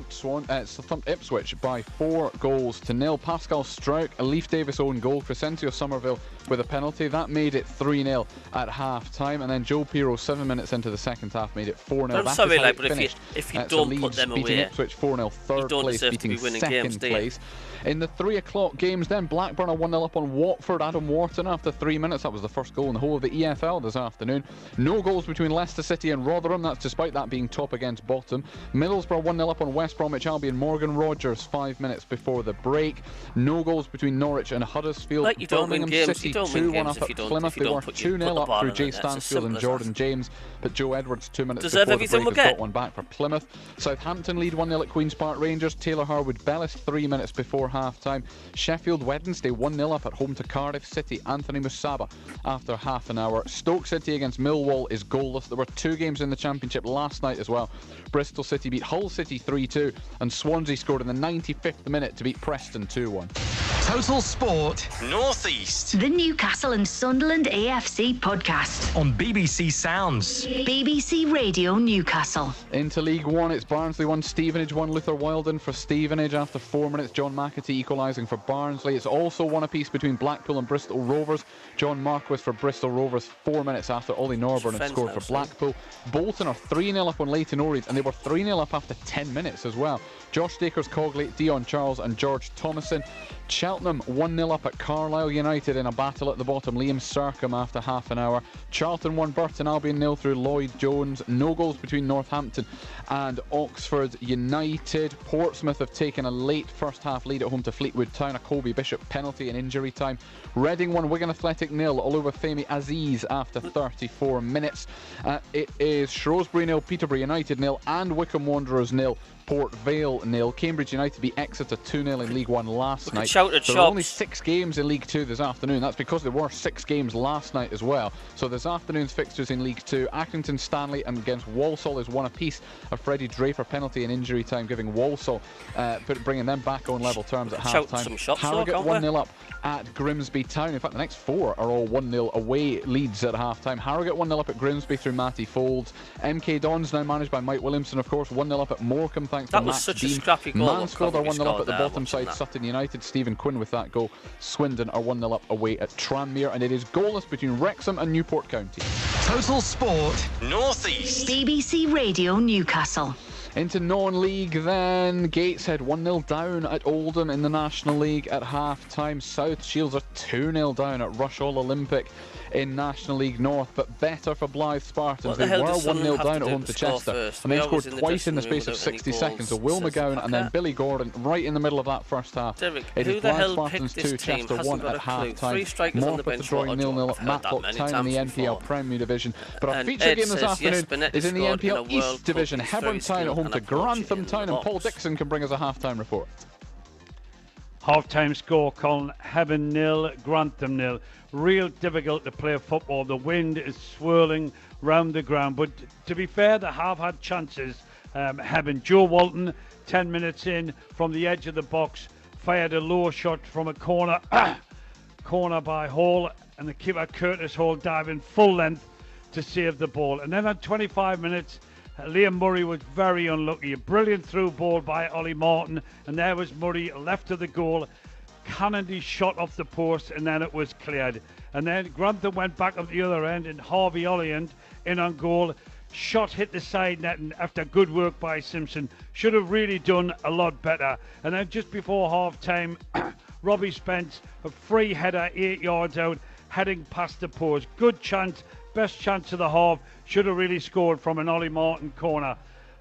Ipswich by 4-0. Pascal Struijk, a Leif Davis own goal. Crescencio Somerville with a penalty. That made it 3-0 at half-time, and then Joe Pirro 7 minutes into the second half made it 4-0. I'm sorry, like, but if you don't put them beating away, Ipswich 4-0, third place, beating second place. In the 3 o'clock games then, Blackburn are 1-0 up on Watford. Adam Wharton after 3 minutes. That was the first goal in the whole of the EFL this afternoon. No goals between Leicester City and Rotherham. That's despite that being top against bottom. Middlesbrough 1-0 up on West Bromwich Albion. Morgan Rogers 5 minutes before the break. No goals between Norwich and Huddersfield. Like, you don't Birmingham win games. City You don't win 2-1 games up if you at don't. Plymouth. If you They were don't 2-0 up through Jay Stansfield and Jordan James, but Joe Edwards 2 minutes before the break has got one back for Plymouth. Southampton lead 1-0 at Queen's Park Rangers. Taylor Harwood-Bellis 3 minutes before half-time. Sheffield Wednesday 1-0 up at home to Cardiff City. Anthony Musaba after half an hour. Stoke City against Millwall is goalless. There were 2 games in the Championship last night as well. Bristol City beat Hull City 3-2, and Swansea scored in the 95th minute to beat Preston 2-1. Total Sport North East. The Newcastle and Sunderland AFC podcast on BBC Sounds. BBC Radio Newcastle. Into League One, it's Barnsley 1, Stevenage 1. Luther Wilden for Stevenage after 4 minutes. John McAtee equalising for Barnsley. It's also 1 apiece between Blackpool and Bristol Rovers. John Marquis for Bristol Rovers 4 minutes after Ollie Norburn had scored for Blackpool. Bolton are 3-0 up on Leyton Orient, and they were 3-0 up after 10 minutes as well. Josh Dacres Cogley, Dion Charles and George Thomason. Cheltenham 1-0 up at Carlisle United in a battle at the bottom. Liam Sercombe after half an hour. Charlton 1, Burton Albion 0 through Lloyd Jones. No goals between Northampton and Oxford United. Portsmouth have taken a late first half lead at home to Fleetwood Town. A Colby Bishop penalty in injury time. Reading 1, Wigan Athletic 0. Oluwafemi Aziz after 34 minutes. It is Shrewsbury 0, Peterborough United 0 and Wycombe Wanderers 0. Port Vale 0. Cambridge United beat Exeter 2-0 in League One last night. There are only 6 games in League 2 this afternoon. That's because there were 6 games last night as well. So this afternoon's fixtures in League 2, Accrington Stanley and against Walsall is 1 apiece. A Freddie Draper penalty in injury time, giving Walsall, bringing them back on level terms at half-time. Harrogate 1-0 up at Grimsby Town. In fact, the next 4 are all 1-0 away leads at half-time. Harrogate 1-0 up at Grimsby through Matty Folds. MK Dons, now managed by Mike Williamson, of course, 1-0 up at Morecambe thanks to Max Dean. Scrappy goal. Mansfield are 1-0 up at the bottom side. Sutton United, Stephen Quinn with that goal. Swindon are 1-0 up away at Tranmere, and it is goalless between Wrexham and Newport County. Total Sport North East. BBC Radio Newcastle. Into non-league then, Gateshead 1-0 down at Oldham in the National League at half-time. South Shields are 2-0 down at Rushall Olympic in National League North, but better for Blythe Spartans. They were 1-0 down at home to Chester, and they scored twice in the space of 60 seconds. So Will McGowan and then Billy Gordon right in the middle of that first half. Derek, it is Blythe Spartans 2, Chester 1 at half-time. Morpeth drawing 0-0 at Matlock Town in the NPL Premier Division. But our feature game this afternoon is in the NPL East Division. Hebburn Town at home to Grantham Town, and Paul Dixon can bring us a half-time report. Half-time score, Colin. Hebburn 0, Grantham 0. Real difficult to play football. The wind is swirling round the ground. But to be fair, they have had chances. Hebburn. Joe Walton, 10 minutes in from the edge of the box, fired a low shot from a corner. Corner by Hall, and the keeper Curtis Hall diving full length to save the ball. And then at 25 minutes, Liam Murray was very unlucky. A brilliant through ball by Ollie Martin, and there was Murray left of the goal. cannonly shot off the post, and then it was cleared. And then Grantham went back up the other end, and Harvey Olliant in on goal. Shot hit the side net, and after good work by Simpson, should have really done a lot better. And then just before half time, Robbie Spence, a free header 8 yards out, heading past the post. Good chance, best chance of the half. Should have really scored from an Ollie Martin corner.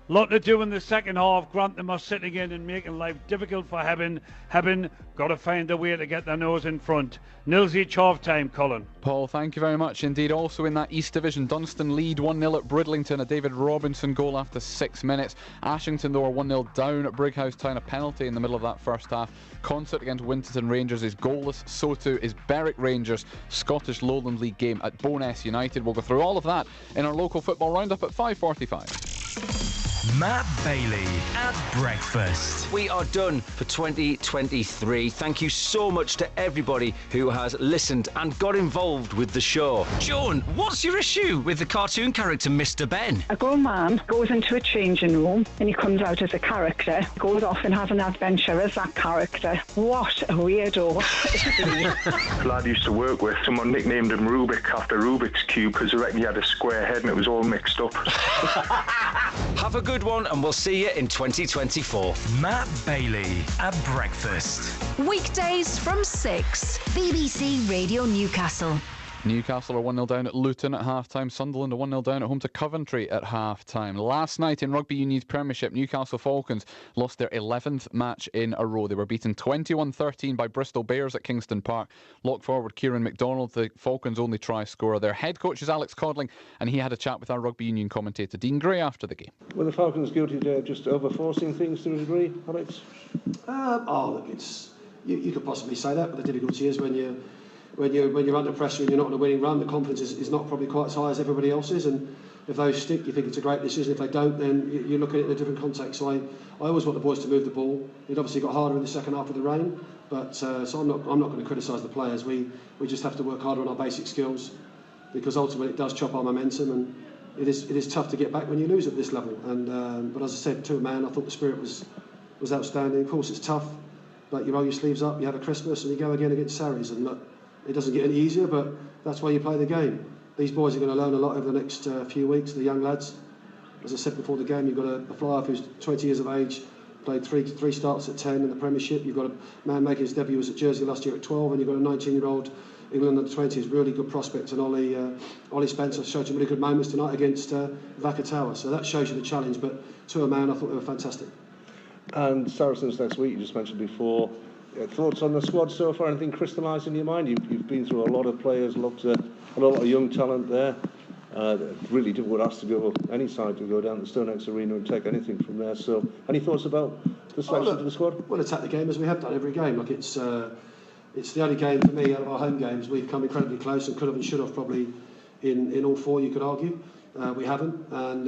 Lot to do in the second half. Grantham are sitting in and making life difficult for Hebben. Hebben got to find a way to get their nose in front. Nils each half time, Colin. Paul, thank you very much indeed. Also in that East Division, Dunstan lead 1-0 at Bridlington, a David Robinson goal after 6 minutes. Ashington, though, are 1-0 down at Brighouse Town, a penalty in the middle of that first half. Concert against Winterton Rangers is goalless. So too is Berwick Rangers, Scottish Lowland League game at Bowness United. We'll go through all of that in our local football roundup at 5:45. Matt Bailey at breakfast. We are done for 2023. Thank you so much to everybody who has listened and got involved with the show. Joan, what's your issue with the cartoon character Mr. Ben? A grown man goes into a changing room and he comes out as a character, goes off and has an adventure as that character. What a weirdo. A lad used to work with, someone nicknamed him Rubik after Rubik's Cube because I reckon he had a square head and it was all mixed up. Have a good one, and we'll see you in 2024. Matt Bailey at breakfast. Weekdays from 6. BBC Radio Newcastle. Newcastle are 1-0 down at Luton at half-time. Sunderland are 1-0 down at home to Coventry at half-time. Last night in Rugby Union's Premiership, Newcastle Falcons lost their 11th match in a row. They were beaten 21-13 by Bristol Bears at Kingston Park. Lock forward Kieran McDonald, the Falcons' only try scorer. Their head coach is Alex Codling, and he had a chat with our Rugby Union commentator Dean Gray after the game. Were the Falcons guilty of just overforcing things to a degree, Alex? Look, you could possibly say that, but the difficulty is when you're under pressure and you're not on a winning run, the confidence is not probably quite as high as everybody else's, and if those stick, you think it's a great decision. If they don't, then you look at it in a different context. So I always want the boys to move the ball. It obviously got harder in the second half of the rain, but so I'm not going to criticise the players. We just have to work harder on our basic skills, because ultimately it does chop our momentum, and it is tough to get back when you lose at this level. And but as I said, to a man, I thought the spirit was outstanding. Of course, it's tough, but you roll your sleeves up, you have a Christmas, and you go again against Sarries. And look, it doesn't get any easier, but that's why you play the game. These boys are going to learn a lot over the next few weeks, the young lads. As I said before the game, you've got a fly-off who's 20 years of age, played three starts at 10 in the Premiership. You've got a man making his debut at Jersey last year at 12, and you've got a 19-year-old England under 20s, really good prospect. And Ollie Spencer showed some really good moments tonight against Vakatawa. So that shows you the challenge, but to a man, I thought they were fantastic. And Saracens next week, you just mentioned before. Thoughts on the squad so far? Anything crystallised in your mind? You've been through a lot of players, a lot of young talent there. Really difficult ask to go any side to go down to Stonex Arena and take anything from there. So, any thoughts about the selection of the squad? We'll attack the game as we have done every game. Like it's the only game for me out of our home games we've come incredibly close and could have and should have probably in all four. You could argue we haven't, and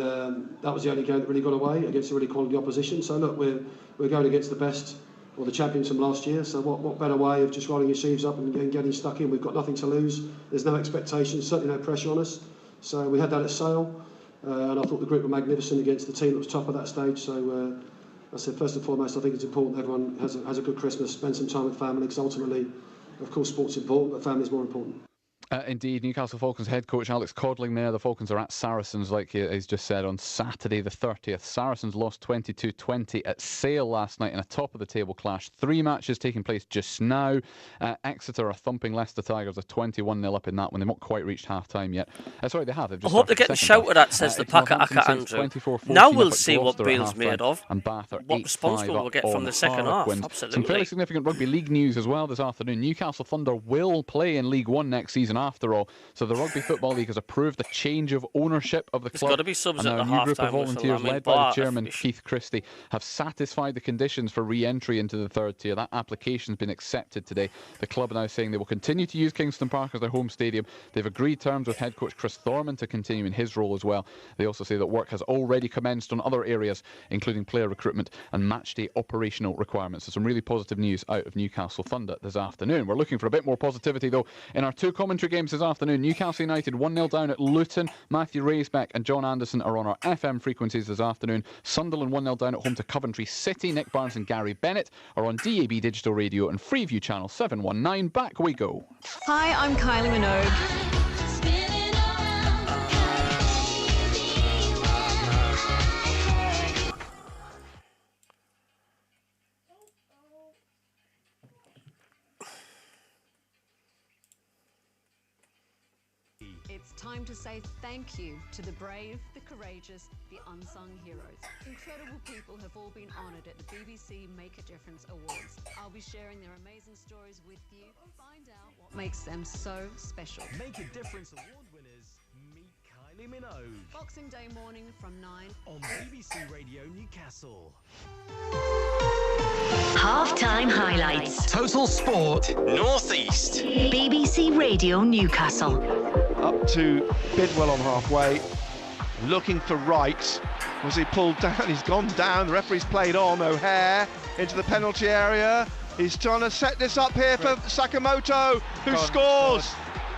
that was the only game that really got away against a really quality opposition. So look, we're going against the best, or the champions from last year, so what better way of just rolling your sleeves up and getting stuck in? We've got nothing to lose, there's no expectations, certainly no pressure on us. So we had that at Sale, and I thought the group were magnificent against the team that was top at that stage. So I said, first and foremost, I think it's important everyone has a good Christmas, spend some time with family, because ultimately, of course, sport's important, but family's more important. Indeed, Newcastle Falcons head coach Alex Codling there. The Falcons are at Saracens, like he's just said, on Saturday the 30th. Saracens lost 22-20 at Sale last night in a top-of-the-table clash. 3 matches taking place just now. Exeter are thumping Leicester Tigers, a 21-0 up in that one. They've not quite reached half-time yet. Sorry, they have. I hope they're getting shouted at, says the pack at Aka Andrew. Now we'll see what Beals made of. And Bath are what response we'll get from the second half. Absolutely. Some fairly significant rugby league news as well this afternoon. Newcastle Thunder will play in League One next season after all. So the Rugby Football League has approved the change of ownership of the club. There's got to be subs at the half-time. A new group of volunteers led by the chairman, Keith Christie, have satisfied the conditions for re-entry into the third tier. That application has been accepted today. The club are now saying they will continue to use Kingston Park as their home stadium. They've agreed terms with head coach Chris Thorman to continue in his role as well. They also say that work has already commenced on other areas, including player recruitment and matchday operational requirements. So some really positive news out of Newcastle Thunder this afternoon. We're looking for a bit more positivity, though, in our 2 commentary Coventry games this afternoon. Newcastle United 1-0 down at Luton. Matthew Raisbeck and John Anderson are on our FM frequencies this afternoon. Sunderland 1-0 down at home to Coventry City. Nick Barnes and Gary Bennett are on DAB Digital Radio and Freeview Channel 719. Back we go. Hi, I'm Kylie Minogue. It's time to say thank you to the brave, the courageous, the unsung heroes. Incredible people have all been honoured at the BBC Make a Difference Awards. I'll be sharing their amazing stories with you and find out what makes them so special. Make a Difference Award winners, meet Kylie Minogue. Boxing Day morning from 9 on BBC Radio Newcastle. Half-time highlights. Total Sport Northeast. BBC Radio Newcastle. Up to Bidwell on halfway, looking for Wright. Was he pulled down? He's gone down. The referee's played on. O'Hare into the penalty area. He's trying to set this up here for Sakamoto, who scores.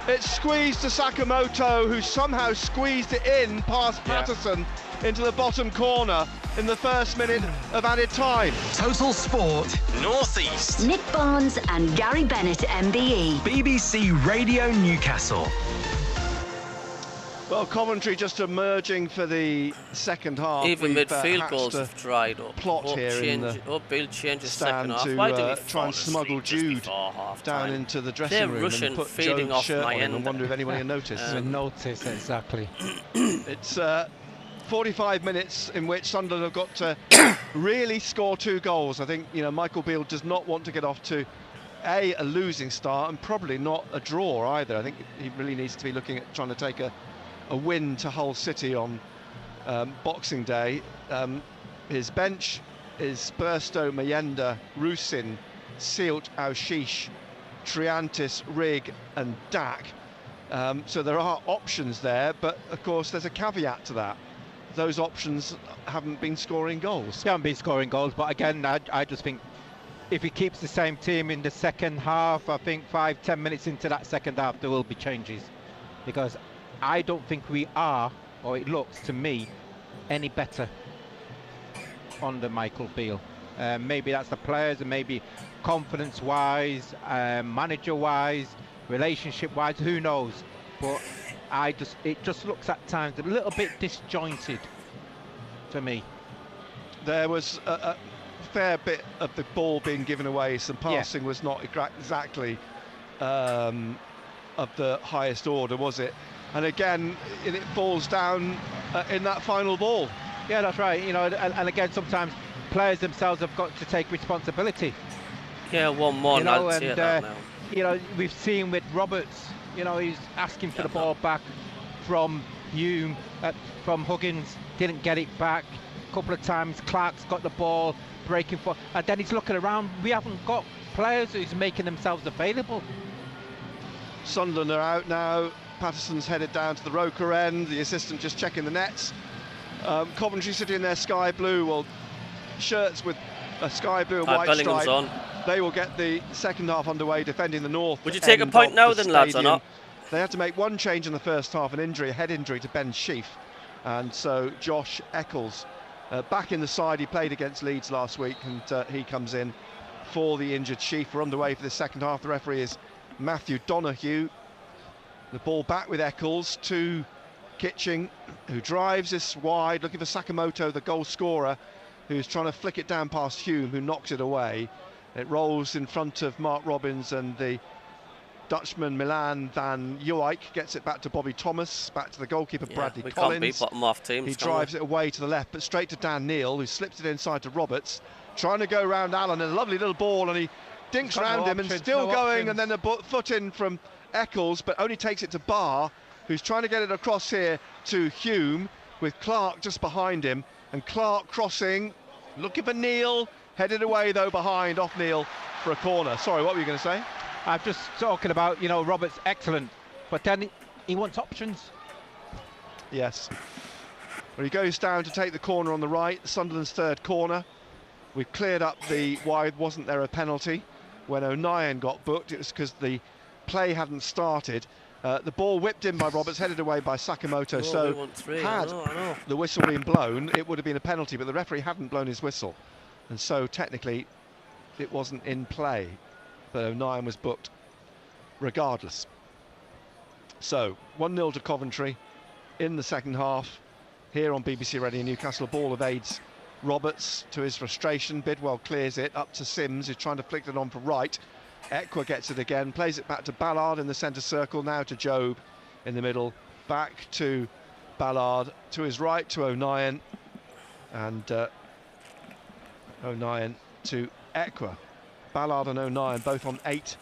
It's squeezed to Sakamoto, who somehow squeezed it in past Patterson into the bottom corner in the first minute of added time. Total Sport Northeast. Nick Barnes and Gary Bennett, MBE. BBC Radio Newcastle. Well, Coventry just emerging for the second half. Even midfield goals have dried up. Plot here in the Beals changes second half. To Why do we try and smuggle Jude down into the dressing room Russian and put feeding Joe's off shirt my on end. and wonder if anyone noticed. Notice, exactly. It's 45 minutes in which Sunderland have got to really score 2 goals. I think, Michael Beals does not want to get off to a losing start and probably not a draw either. I think he really needs to be looking at trying to take a win to Hull City on Boxing Day. His bench is Burstow, Mayenda, Rusin, Sealt, Aushish, Triantis, Rigg and Dak. So there are options there, but of course there's a caveat to that. Those options haven't been scoring goals. They haven't been scoring goals, but again, I just think if he keeps the same team in the second half, I think 5-10 minutes into that second half, there will be changes. Because I don't think we are, or it looks to me, any better under Michael Beals. Maybe that's the players, and maybe confidence-wise, manager-wise, relationship-wise, who knows? But it just looks at times a little bit disjointed to me. There was a fair bit of the ball being given away. Some passing was not exactly of the highest order, was it? And again, it falls down in that final ball. Yeah, that's right. And again, sometimes players themselves have got to take responsibility. Yeah, one more. We've seen with Roberts. He's asking for the ball back from Hume, from Huggins, didn't get it back. A couple of times Clark's got the ball, breaking for, and then he's looking around. We haven't got players who's making themselves available. Sunderland are out now. Patterson's headed down to the Roker end. The assistant just checking the nets. Coventry City in their sky blue, shirts with a sky blue and white stripe. On. They will get the second half underway, defending the north. Would you take a point now then, lads, or not? They had to make one change in the first half, a head injury to Ben Sheaf. And so Josh Eccles back in the side. He played against Leeds last week, and he comes in for the injured Sheaf. We're underway for the second half. The referee is Matthew Donoghue. The ball back with Eccles to Kitching, who drives this wide, looking for Sakamoto, the goal scorer, who's trying to flick it down past Hume, who knocks it away. It rolls in front of Mark Robbins, and the Dutchman Milan van Uijk gets it back to Bobby Thomas, back to the goalkeeper Bradley Collins. Can't be bottom half teams, he drives it away to the left, but straight to Dan Neal, who slips it inside to Roberts, trying to go round Allen, and a lovely little ball, and he dinks round him and still going, and then a foot in from Eccles, but only takes it to Barr, who's trying to get it across here to Hume, with Clark just behind him, and Clark crossing, looking for Neal, headed away though behind, off Neal for a corner. Sorry, what were you going to say? I'm just talking about, Roberts excellent, but then he wants options. Yes. Well, he goes down to take the corner on the right, Sunderland's third corner. We've cleared up the wide. Wasn't there a penalty when O'Nien got booked? It was because the play hadn't started. The ball whipped in by Roberts, headed away by Sakamoto. So had the whistle been blown, it would have been a penalty, but the referee hadn't blown his whistle. And so technically it wasn't in play, but O'Nien was booked regardless. So 1-0 to Coventry in the second half here on BBC Radio Newcastle. A ball evades Roberts to his frustration. Bidwell clears it up to Sims, who's trying to flick it on for right. Ekwa gets it again, plays it back to Ballard in the centre circle, now to Job in the middle, back to Ballard, to his right to O'Nien, and O'Nien to Ekwa. Ballard and O'Nien both on 8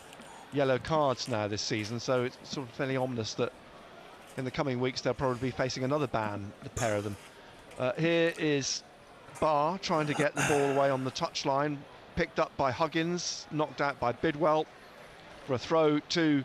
yellow cards now this season, so it's sort of fairly ominous that in the coming weeks they'll probably be facing another ban, the pair of them. Here is Barr trying to get the ball away on the touchline, picked up by Huggins, knocked out by Bidwell for a throw to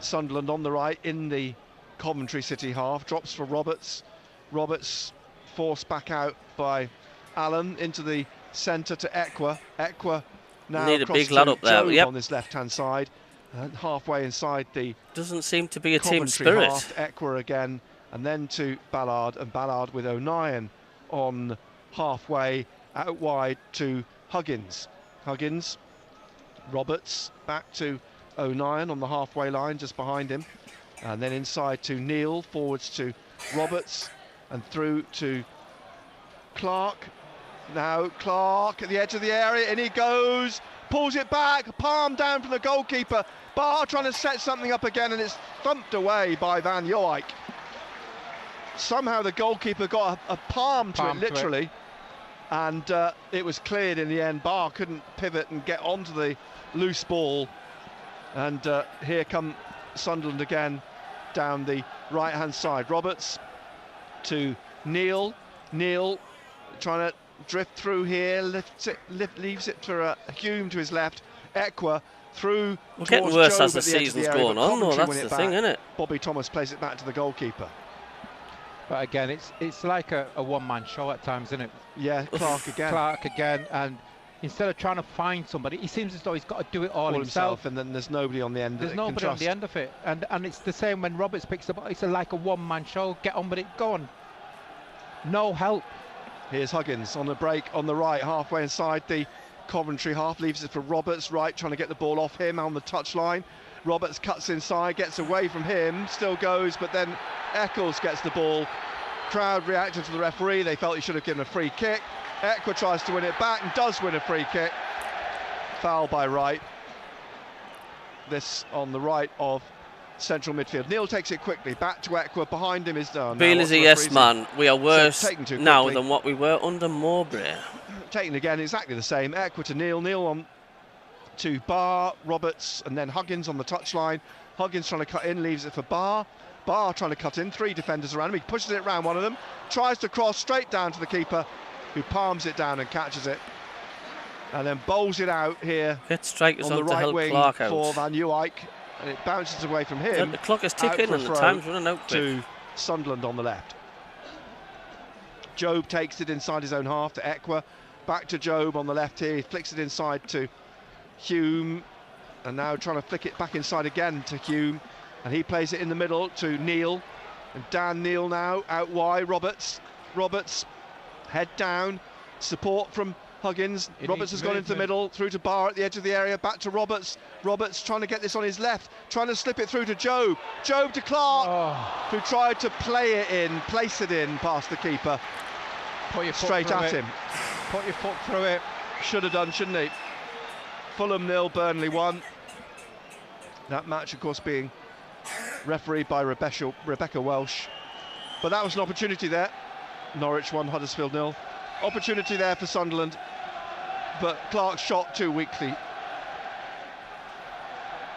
Sunderland on the right in the Coventry City half. Drops for Roberts. Roberts forced back out by Allen into the centre to Ekwa. Ekwa now need a big lad up there. Job on this left-hand side, and halfway inside the doesn't seem to be a Coventry team spirit. Half, Ekwa again, and then to Ballard, and Ballard with O'Nien on halfway out wide to Huggins. Huggins, Roberts back to O'Nien on the halfway line just behind him, and then inside to Neal, forwards to Roberts and through to Clark. Now Clark at the edge of the area, and he goes, pulls it back, palm down from the goalkeeper. Barr trying to set something up again, and it's thumped away by Van Joijk. Somehow the goalkeeper got a palm to it, literally. And it was cleared in the end. Barr couldn't pivot and get onto the loose ball. And here come Sunderland again down the right-hand side. Roberts to Neal. Neal trying to drift through here, leaves it for Hume to his left. Ekwa through. We're getting worse as the season's going on, though. That's the thing, isn't it? Bobby Thomas plays it back to the goalkeeper. But again, it's like a one-man show at times, isn't it? Yeah, Clark again. Clark again, and instead of trying to find somebody, he seems as though he's got to do it all himself. And then there's nobody on the end. There's nobody on the end of it, and it's the same when Roberts picks up. It's like a one-man show. Get on with it. Go on. No help. Here's Huggins on the break on the right, halfway inside the Coventry half, leaves it for Roberts right, trying to get the ball off him on the touchline. Roberts cuts inside, gets away from him, still goes, but then Eccles gets the ball. Crowd reacted to the referee. They felt he should have given a free kick. Ekwa tries to win it back and does win a free kick. Foul by Wright. This on the right of central midfield. Neal takes it quickly back to Ekwa. Behind him is Beal is a yes man. We are worse now than what we were under Mowbray. Taken again, exactly the same. Ekwa to Neal. Neal on to Barr, Roberts, and then Huggins on the touchline. Huggins trying to cut in, leaves it for Barr. Barr trying to cut in, 3 defenders around him. He pushes it around one of them, tries to cross straight down to the keeper, who palms it down and catches it, and then bowls it out here on the right wing for Van Joijk, and it bounces away from him. The clock is ticking and the time's running out to Sunderland on the left. Job takes it inside his own half to Ekwa, back to Job on the left here. He flicks it inside to Hume, and now trying to flick it back inside again to Hume, and he plays it in the middle to Neal, and Dan Neal now out wide. Roberts head down, support from Huggins. Roberts has gone into the middle, through to Barr at the edge of the area, back to Roberts. Roberts trying to get this on his left, trying to slip it through to Job. Job to Clark, who tried to place it in past the keeper. Put your foot straight at him. Put your foot through it. Should have done, shouldn't he? Fulham 0, Burnley 1. That match, of course, being refereed by Rebecca Welsh. But that was an opportunity there. Norwich 1, Huddersfield 0. Opportunity there for Sunderland, but Clark's shot too weakly.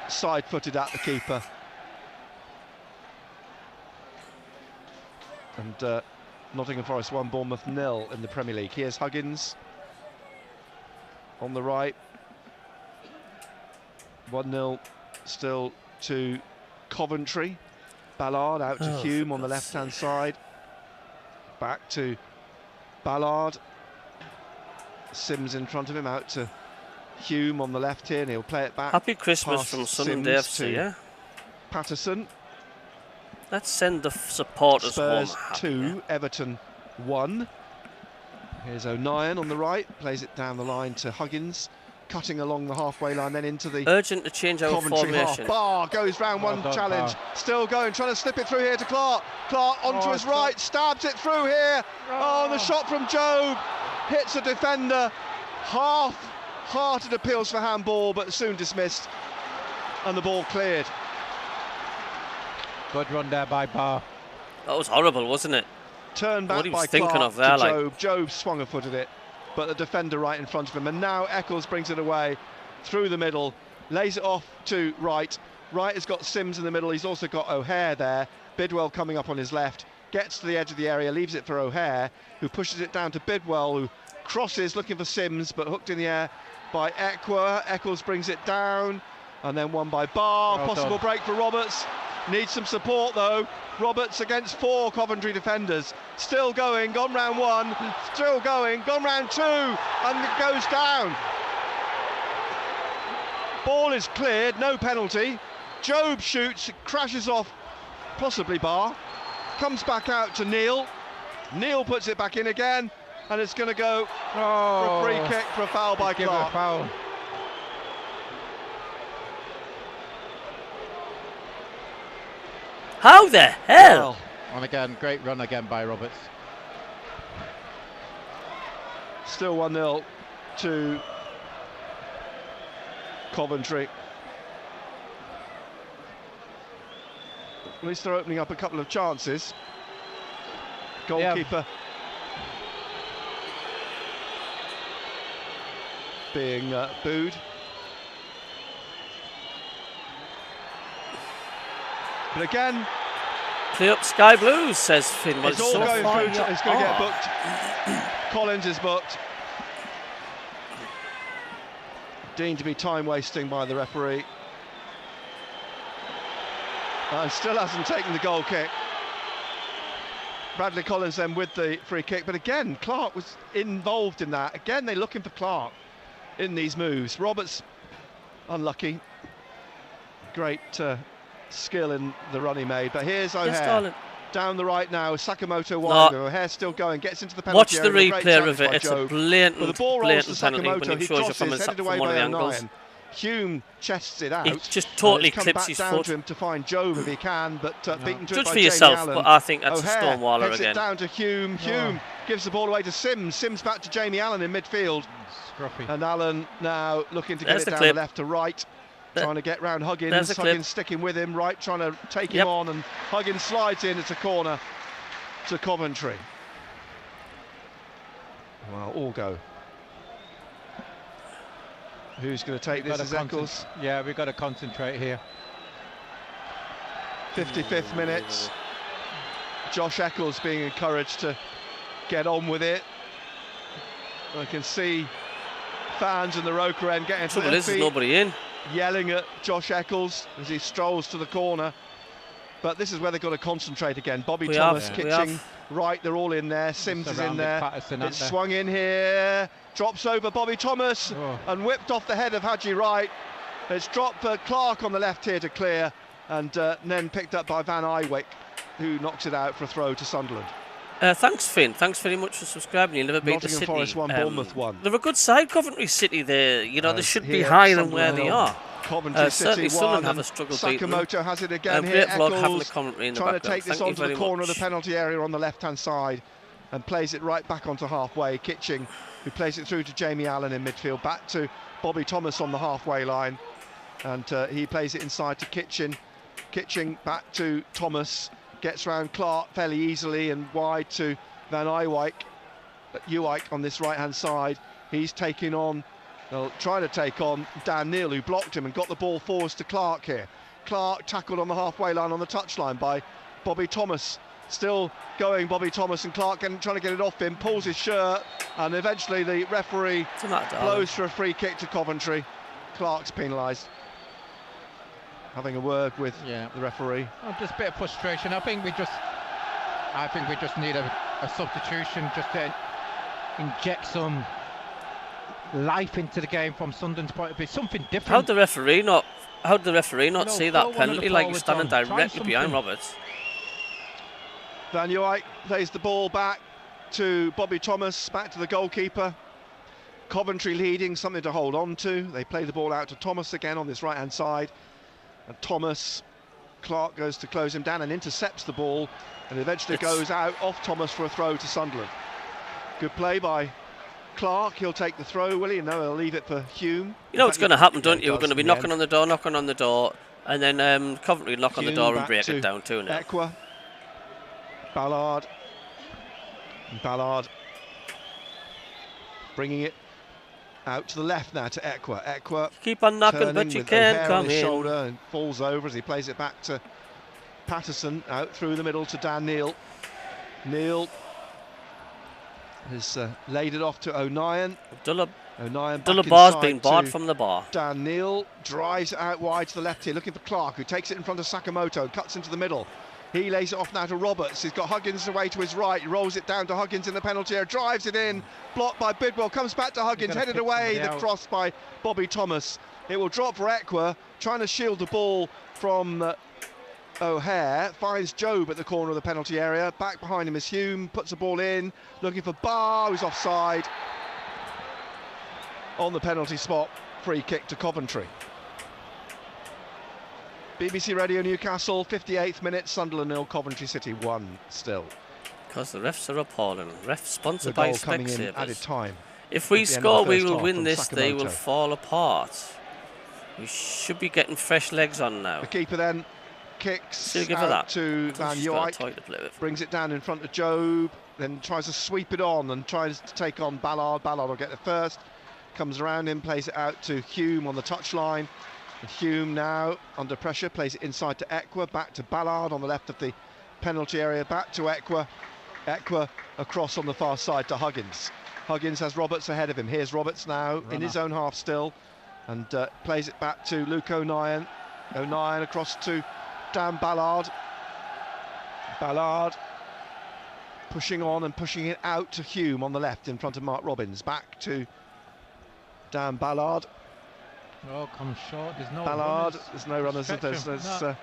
Side-footed at the keeper. And Nottingham Forest 1, Bournemouth 0 in the Premier League. Here's Huggins on the right. 1-0 still to Coventry. Ballard out to Hume on the left-hand side. Back to Ballard. Sims in front of him, out to Hume on the left here, and he'll play it back. Happy Christmas from Sunderland FC, yeah? Patterson. Let's send the supporters Spurs home. 2, Everton 1. Here's O'Nien on the right, plays it down the line to Huggins, cutting along the halfway line, then into the urgent to change our Coventry formation. Half. Barr goes round one challenge, still going, trying to slip it through here to Clark. Clark onto his right, stabs it through here. Oh, and the shot from Jobe hits a defender. Half-hearted appeals for handball, but soon dismissed, and the ball cleared. Good run there by Barr. That was horrible, wasn't it? Turned back what he was by thinking Clark of there, to like. Jobe. Jobe swung a foot at it, but the defender right in front of him. And now Eccles brings it away through the middle, lays it off to Wright. Wright has got Sims in the middle. He's also got O'Hare there. Bidwell coming up on his left. Gets to the edge of the area, leaves it for O'Hare, who pushes it down to Bidwell, who crosses looking for Sims, but hooked in the air by Eckwer. Eccles brings it down, and then one by Barr. Possible break for Roberts. Needs some support though. Roberts against 4 Coventry defenders. Still going, gone round 1, still going, gone round 2, and it goes down. Ball is cleared, no penalty. Jobe shoots, crashes off, possibly Barr. Comes back out to Neil. Neil puts it back in again, and it's going to go for a free kick for a foul by Clark. Foul. How the hell? And again, great run again by Roberts. Still 1-0 to Coventry. At least they're opening up a couple of chances. Goalkeeper being booed. But again, clear up Sky Blues, says Finn. It's all going through. It's going to get booked. Collins is booked. Deemed to be time wasting by the referee. And still hasn't taken the goal kick. Bradley Collins then with the free kick, but again Clark was involved in that. Again they're looking for Clark in these moves. Roberts unlucky. Great skill in the run he made, but here's O'Hare down the right now. Sakamoto wide. O'Hare still going, gets into the penalty area. Watch the replay of it. It's a blatant, the ball rolls to penalty Sakamoto. when he shows you from one of the angles. Hume chests it out. He just totally clips his down foot. To him to find Jobe if he can, but beaten to Judge it by for yourself, Jamie but Allen. I think that's O'Hare a Stonewaller again. It down to Hume. Hume gives the ball away to Sims. Sims back to Jamie Allen in midfield. Scruffy. And Allen now looking to get it down the left to right. Trying to get round Huggins. Huggins sticking with him. Right, trying to take him on, and Huggins slides in. It's a corner to Coventry. Well, all go. Who's going to take this? Is Eccles? Yeah, we've got to concentrate here. 55th minute. Josh Eccles being encouraged to get on with it. I can see fans in the Roker end getting to their feet, nobody in, yelling at Josh Eccles as he strolls to the corner. But this is where they've got to concentrate again. Bobby Thomas, Kitching, right, they're all in there. Sims is in there. It's swung in here, drops over Bobby Thomas and whipped off the head of Haji Wright. It's dropped for Clark on the left here to clear, and then picked up by Van Eywick, who knocks it out for a throw to Sunderland. Thanks, Finn. Thanks very much for subscribing. You'll never beat the City. Forest 1, Bournemouth 1. They're a good side, Coventry City. They should be higher than where they are. Coventry City Sunderland have a struggle. Sakamoto has it again here. Eccles trying to take this onto the corner of the penalty area on the left-hand side, and plays it right back onto halfway. Kitching, who plays it through to Jamie Allen in midfield, back to Bobby Thomas on the halfway line, and he plays it inside to Kitching. Kitching back to Thomas, gets round Clark fairly easily and wide to Van Eywick. Ewijk on this right-hand side. He's taking on, trying to take on Dan Neil, who blocked him and got the ball forwards to Clark here. Clark tackled on the halfway line on the touchline by Bobby Thomas. Still going, Bobby Thomas, and Clark trying to get it off him, pulls his shirt, and eventually the referee blows for a free kick to Coventry. Clark's penalised. Having a word with the referee. Just a bit of frustration. I think we just need a substitution just to inject some life into the game from Sunderland's point of view. Something different. How'd the referee not see that penalty? Like, you're standing directly behind Roberts. Van Uyck plays the ball back to Bobby Thomas, back to the goalkeeper. Coventry leading, something to hold on to. They play the ball out to Thomas again on this right-hand side. And Thomas, Clark goes to close him down and intercepts the ball, and eventually goes out off Thomas for a throw to Sunderland. Good play by Clark. He'll take the throw, will he? No, he'll leave it for Hume. You know what's going to happen, don't you? We're going to be knocking on the door, and then Coventry knock on the door and break it down 2-0. Equa. Ballard bringing it out to the left now to Equa. Equa keep on knocking, but you can't come in. Shoulder and falls over as he plays it back to Patterson, out through the middle to Dan Neil. Neil has laid it off to O'Nien. Bar's been barred from the bar. Dan Neil drives it out wide to the left here, looking for Clark, who takes it in front of Sakamoto and cuts into the middle. He lays it off now to Roberts. He's got Huggins away to his right. He rolls it down to Huggins in the penalty area, drives it in, blocked by Bidwell, comes back to Huggins, headed away, the cross by Bobby Thomas. It will drop for Equa, trying to shield the ball from O'Hare, finds Job at the corner of the penalty area. Back behind him is Hume, puts the ball in, looking for Barr, who's offside. On the penalty spot, free kick to Coventry. BBC Radio Newcastle, 58th minute, Sunderland 0, Coventry City 1 still. Because the refs are appalling. Refs sponsored by Specsavers. Added time. If we score, we will win this. They will fall apart. We should be getting fresh legs on now. The keeper then kicks out to Van Uyck, brings it down in front of Job, then tries to sweep it on and tries to take on Ballard. Ballard will get it first. Comes around him, plays it out to Hume on the touchline. And Hume now under pressure, plays it inside to Equa, back to Ballard on the left of the penalty area, back to Equa. Equa across on the far side to Huggins. Huggins has Roberts ahead of him. Here's Roberts now in his own half still, and plays it back to Luke O'Nien. O'Nien across to Dan Ballard. Ballard pushing on and pushing it out to Hume on the left in front of Mark Robbins. Back to Dan Ballard. Oh, come short. There's no Ballard. runners. There's no runners. There's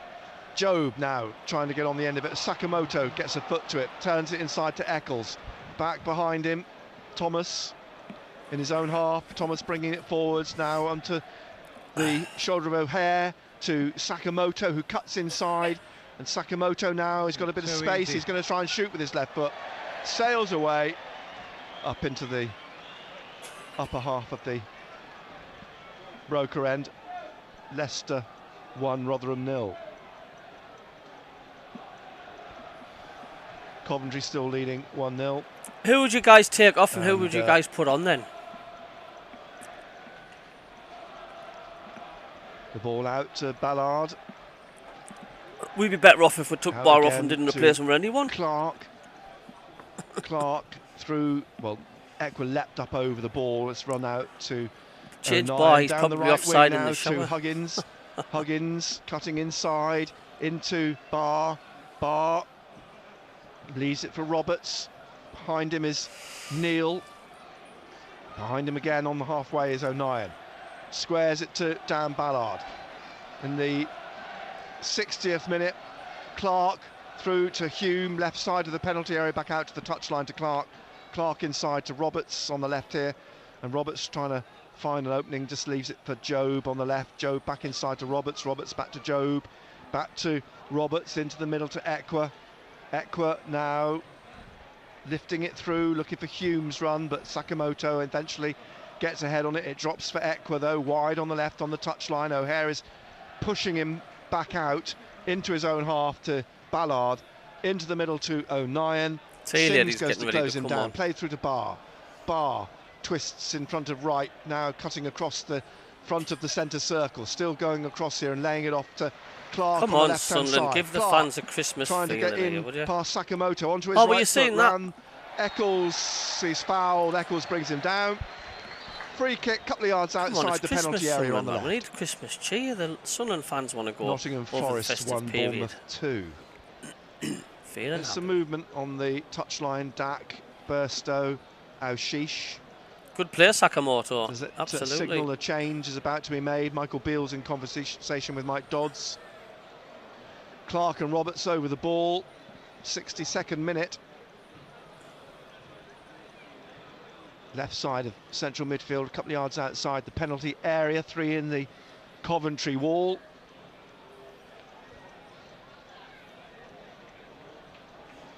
Job now trying to get on the end of it. Sakamoto gets a foot to it, turns it inside to Eccles. Back behind him, Thomas in his own half. Thomas bringing it forwards now onto the shoulder of O'Hare to Sakamoto, who cuts inside. And Sakamoto now has got a bit of space. He's going to try and shoot with his left foot. Sails away up into the upper half of the Broker end. Leicester 1, Rotherham 0. Coventry still leading 1-0. Who would you guys take off and who would you guys put on then? The ball out to Ballard. We'd be better off if we took Barr off and didn't replace him with anyone. Clark through, well, Equa leapt up over the ball. It's run out to Change Barr, he's probably right offside in now the shower. to Huggins. Huggins cutting inside into Barr. Barr leaves it for Roberts. Behind him is Neil. Behind him again on the halfway is O'Nien. Squares it to Dan Ballard. In the 60th minute, Clark through to Hume, left side of the penalty area, back out to the touchline to Clark. Clark inside to Roberts on the left here, and Roberts trying to find an opening, just leaves it for Job on the left. Job back inside to Roberts, Roberts back to Job, back to Roberts into the middle to Equa. Equa now lifting it through, looking for Hume's run, but Sakamoto eventually gets ahead on it. It drops for Equa though, wide on the left on the touchline. O'Hare is pushing him back out into his own half to Ballard, into the middle to O'Nien. Sims goes to close him down, played through to Barr. Barr twists in front of right, now cutting across the front of the centre circle, still going across here and laying it off to Clark on the left-hand Sunderland, side. give the fans a Christmas trying to get in here, would you? Past Sakamoto onto his right were you seeing that? run. Eccles, he's fouled, Eccles brings him down. Free kick, couple of yards outside the penalty area on the left. We need Christmas cheer. The Sunderland fans want to go. Nottingham Forest 1, Bournemouth 2. There's some movement on the touchline. Dak, Burstow, Aushish. Good player, Sakamoto. Does it absolutely signal a change is about to be made? Michael Beals in conversation with Mike Dodds. Clark and Roberts over the ball. 62nd minute. Left side of central midfield, a couple of yards outside the penalty area, 3 in the Coventry wall.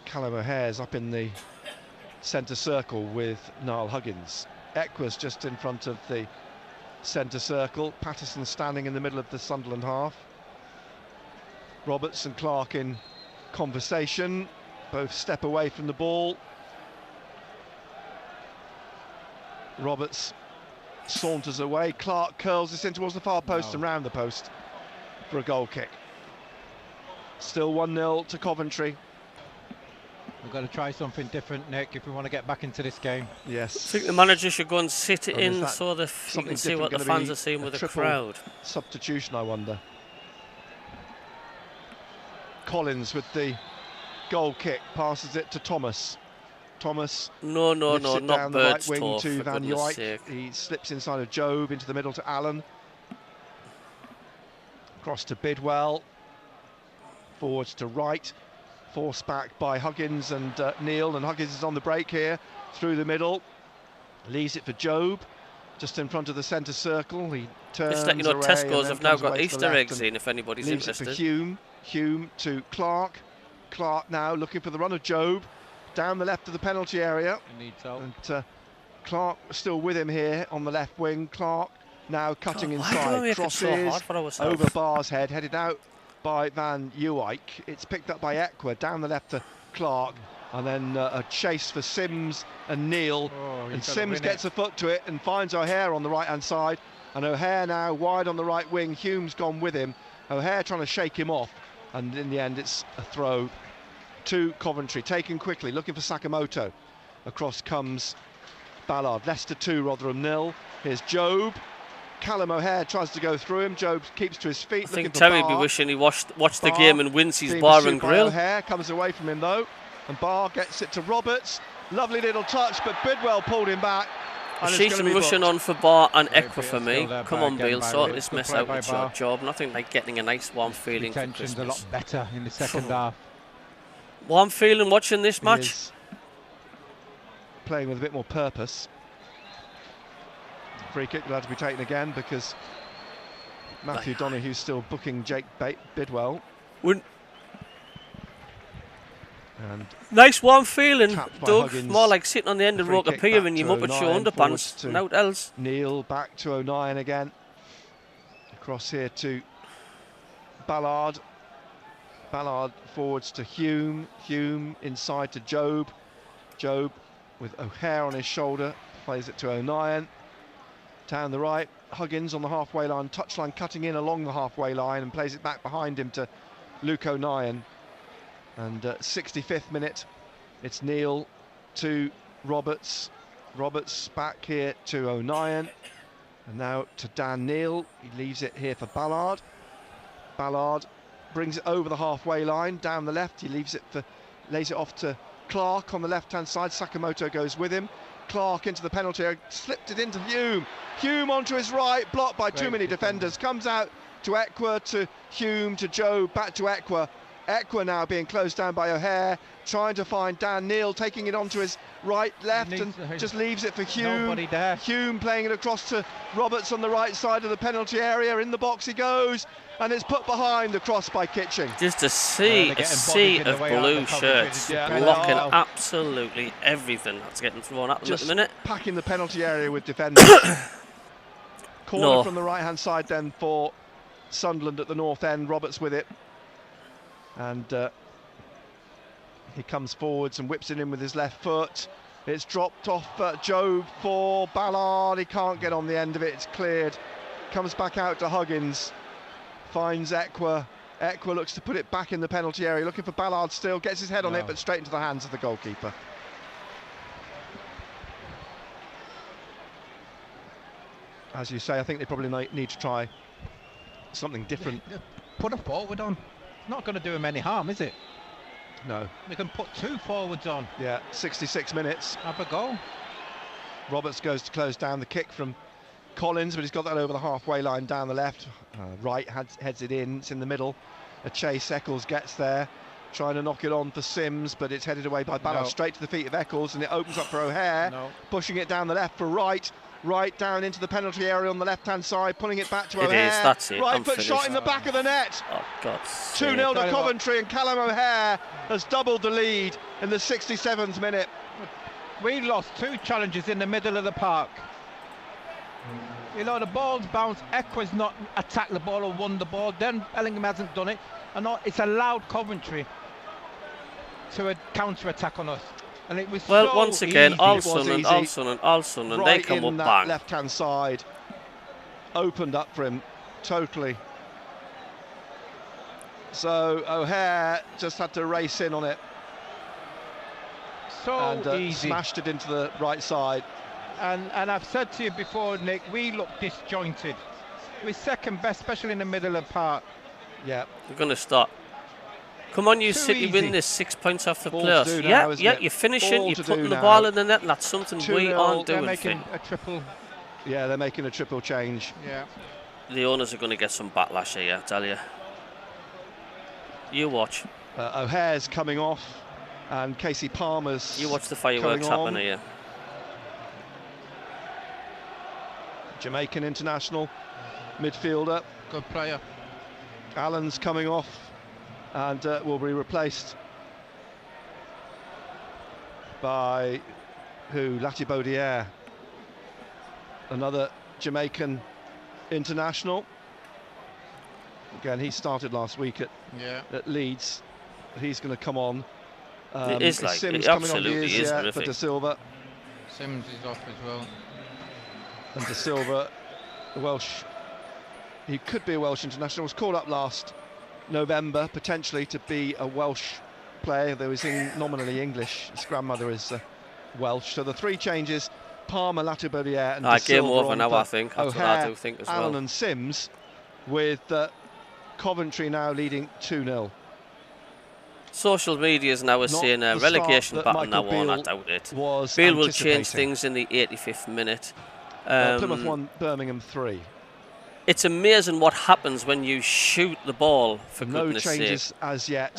Callum O'Hare's up in the centre circle with Niall Huggins. Eckwer's just in front of the centre circle. Patterson standing in the middle of the Sunderland half. Roberts and Clark in conversation, both step away from the ball. Roberts saunters away. Clark curls this in towards the far post and round the post for a goal kick. Still 1-0 to Coventry. We've got to try something different, Nick, if we want to get back into this game. Yes. I think the manager should go and sit it in so that you can see what the fans are seeing with the crowd. Substitution, I wonder. Collins with the goal kick, passes it to Thomas. Thomas no, not down the right wing talk, to Van Dijk. He slips inside of Job into the middle to Allen. Across to Bidwell. Forwards to Wright. Forced back by Huggins and Neil, and Huggins is on the break here through the middle. Leaves it for Job, just in front of the centre circle. He turns. Just let you know, Tesco's have now got Easter eggs in if anybody's interested. Leaves it for Hume. Hume to Clark. Clark now looking for the run of Job down the left of the penalty area. He needs help. And Clark still with him here on the left wing. Clark now cutting inside. Crosses over Barr's head, headed out by Van Dijk. It's picked up by Eckwer down the left to Clark, and then a chase for Sims and Neil, and Sims gets a foot to it and finds O'Hare on the right hand side, and O'Hare now wide on the right wing. Hume's gone with him. O'Hare trying to shake him off, and in the end it's a throw to Coventry, taken quickly, looking for Sakamoto. Across comes Ballard. Leicester 2, Rotherham 0. Here's Job. Callum O'Hare tries to go through him. Job keeps to his feet. I think Terry would be wishing he watched the game in Wincy's Bar and Grill. O'Hare comes away from him though, and Barr gets it to Roberts. Lovely little touch, but Bidwell pulled him back. She's rushing on for Bar and Eckwer for me. Come on, Beals, sort this mess out with your job. Nothing like getting a nice warm feeling. Tension's a lot better in the second half. Warm feeling watching this match. Playing with a bit more purpose. Free kick will have to be taken again because Matthew Donohue's still booking Jake Bidwell. And nice warm feeling, Doug. Huggins. More like sitting on the end of Roker Pier and you're up at your underpants and out else. Neil back to O'Nien again. Across here to Ballard. Ballard forwards to Hume. Hume inside to Job. Job with O'Hare on his shoulder. Plays it to O'Nien. Down the right, Huggins on the halfway line, touchline cutting in along the halfway line and plays it back behind him to Luke O'Nien. And 65th minute, it's Neil to Roberts. Roberts back here to O'Nien. And now to Dan Neil. He leaves it here for Ballard. Ballard brings it over the halfway line, down the left. He lays it off to Clark on the left-hand side. Sakamoto goes with him. Clark into the penalty area, slipped it into Hume. Hume onto his right, blocked by too many defenders. Comes out to Eckwer, to Hume, to Joe, back to Eckwer. Eckwer now being closed down by O'Hare, trying to find Dan Neil, taking it onto his right, left, and just leaves it for Hume. Nobody there. Hume playing it across to Roberts on the right side of the penalty area. In the box he goes, and it's put behind the cross by Kitching. Just a sea of blue shirts, blocking absolutely everything that's getting thrown at them at the minute. Packing the penalty area with defenders. Corner from the right-hand side then for Sunderland at the north end. Roberts with it. And he comes forwards and whips it in with his left foot. It's dropped off Job for Ballard. He can't get on the end of it. It's cleared. Comes back out to Huggins. Finds Eckwer. Eckwer looks to put it back in the penalty area. Looking for Ballard still. Gets his head on it, but straight into the hands of the goalkeeper. As you say, I think they probably need to try something different. Put a forward on. Not going to do him any harm, is it? No. We can put 2 forwards on. Yeah, 66 minutes. Have a go. Roberts goes to close down the kick from Collins, but he's got that over the halfway line down the left. Wright heads it in. It's in the middle. A chase. Eccles gets there. Trying to knock it on for Sims, but it's headed away by Ballard, straight to the feet of Eccles, and it opens up for O'Hare, pushing it down the left for Wright. Right down into the penalty area on the left-hand side, pulling it back to O'Hare. It is, that's it. Right foot shot in the back of the net. Oh, God. 2-0 to Coventry, and Callum O'Hare has doubled the lead in the 67th minute. We lost 2 challenges in the middle of the park. You know, the ball's bounced. Equa's not attacked the ball or won the ball. Then Ellingham hasn't done it. And it's allowed Coventry to counter-attack on us. And it was once again, Alson and they come up bang. Left-hand side opened up for him totally. So O'Hare just had to race in on it. And easy. Smashed it into the right side. And I've said to you before, Nick, we look disjointed. We're second best, especially in the middle of the park. Yeah. We're going to stop. Come on, you City, win this 6 points off the playoffs. Yeah, you're finishing, you're putting the ball in the net, and that's something we aren't doing. They're making a triple. Yeah, they're making a triple change. Yeah. The owners are going to get some backlash here, I tell you. You watch. O'Hare's coming off, and Casey Palmer's. You watch the fireworks happen here. Jamaican international midfielder. Good player. Allen's coming off. And will be replaced by Latibaudiere, another Jamaican international. Again, he started last week at Leeds. He's going to come on. It is like Sims it absolutely is for De Silva. Sims is off as well. And De Silva, the Welsh. He could be a Welsh international. Was called up last November, potentially to be a Welsh player, though he's nominally English. His grandmother is Welsh. So the 3 changes: Palmer, Latibaudiere, and De Silva. Game over now, I think. That's O'Hare, what I do think as well. Allen and Sims, with Coventry now leading 2-0. Social media is now saying a relegation battle now on. I doubt it. Beal will change things in the 85th minute. Plymouth won, Birmingham 3. It's amazing what happens when you shoot the ball, for goodness sake. No changes as yet,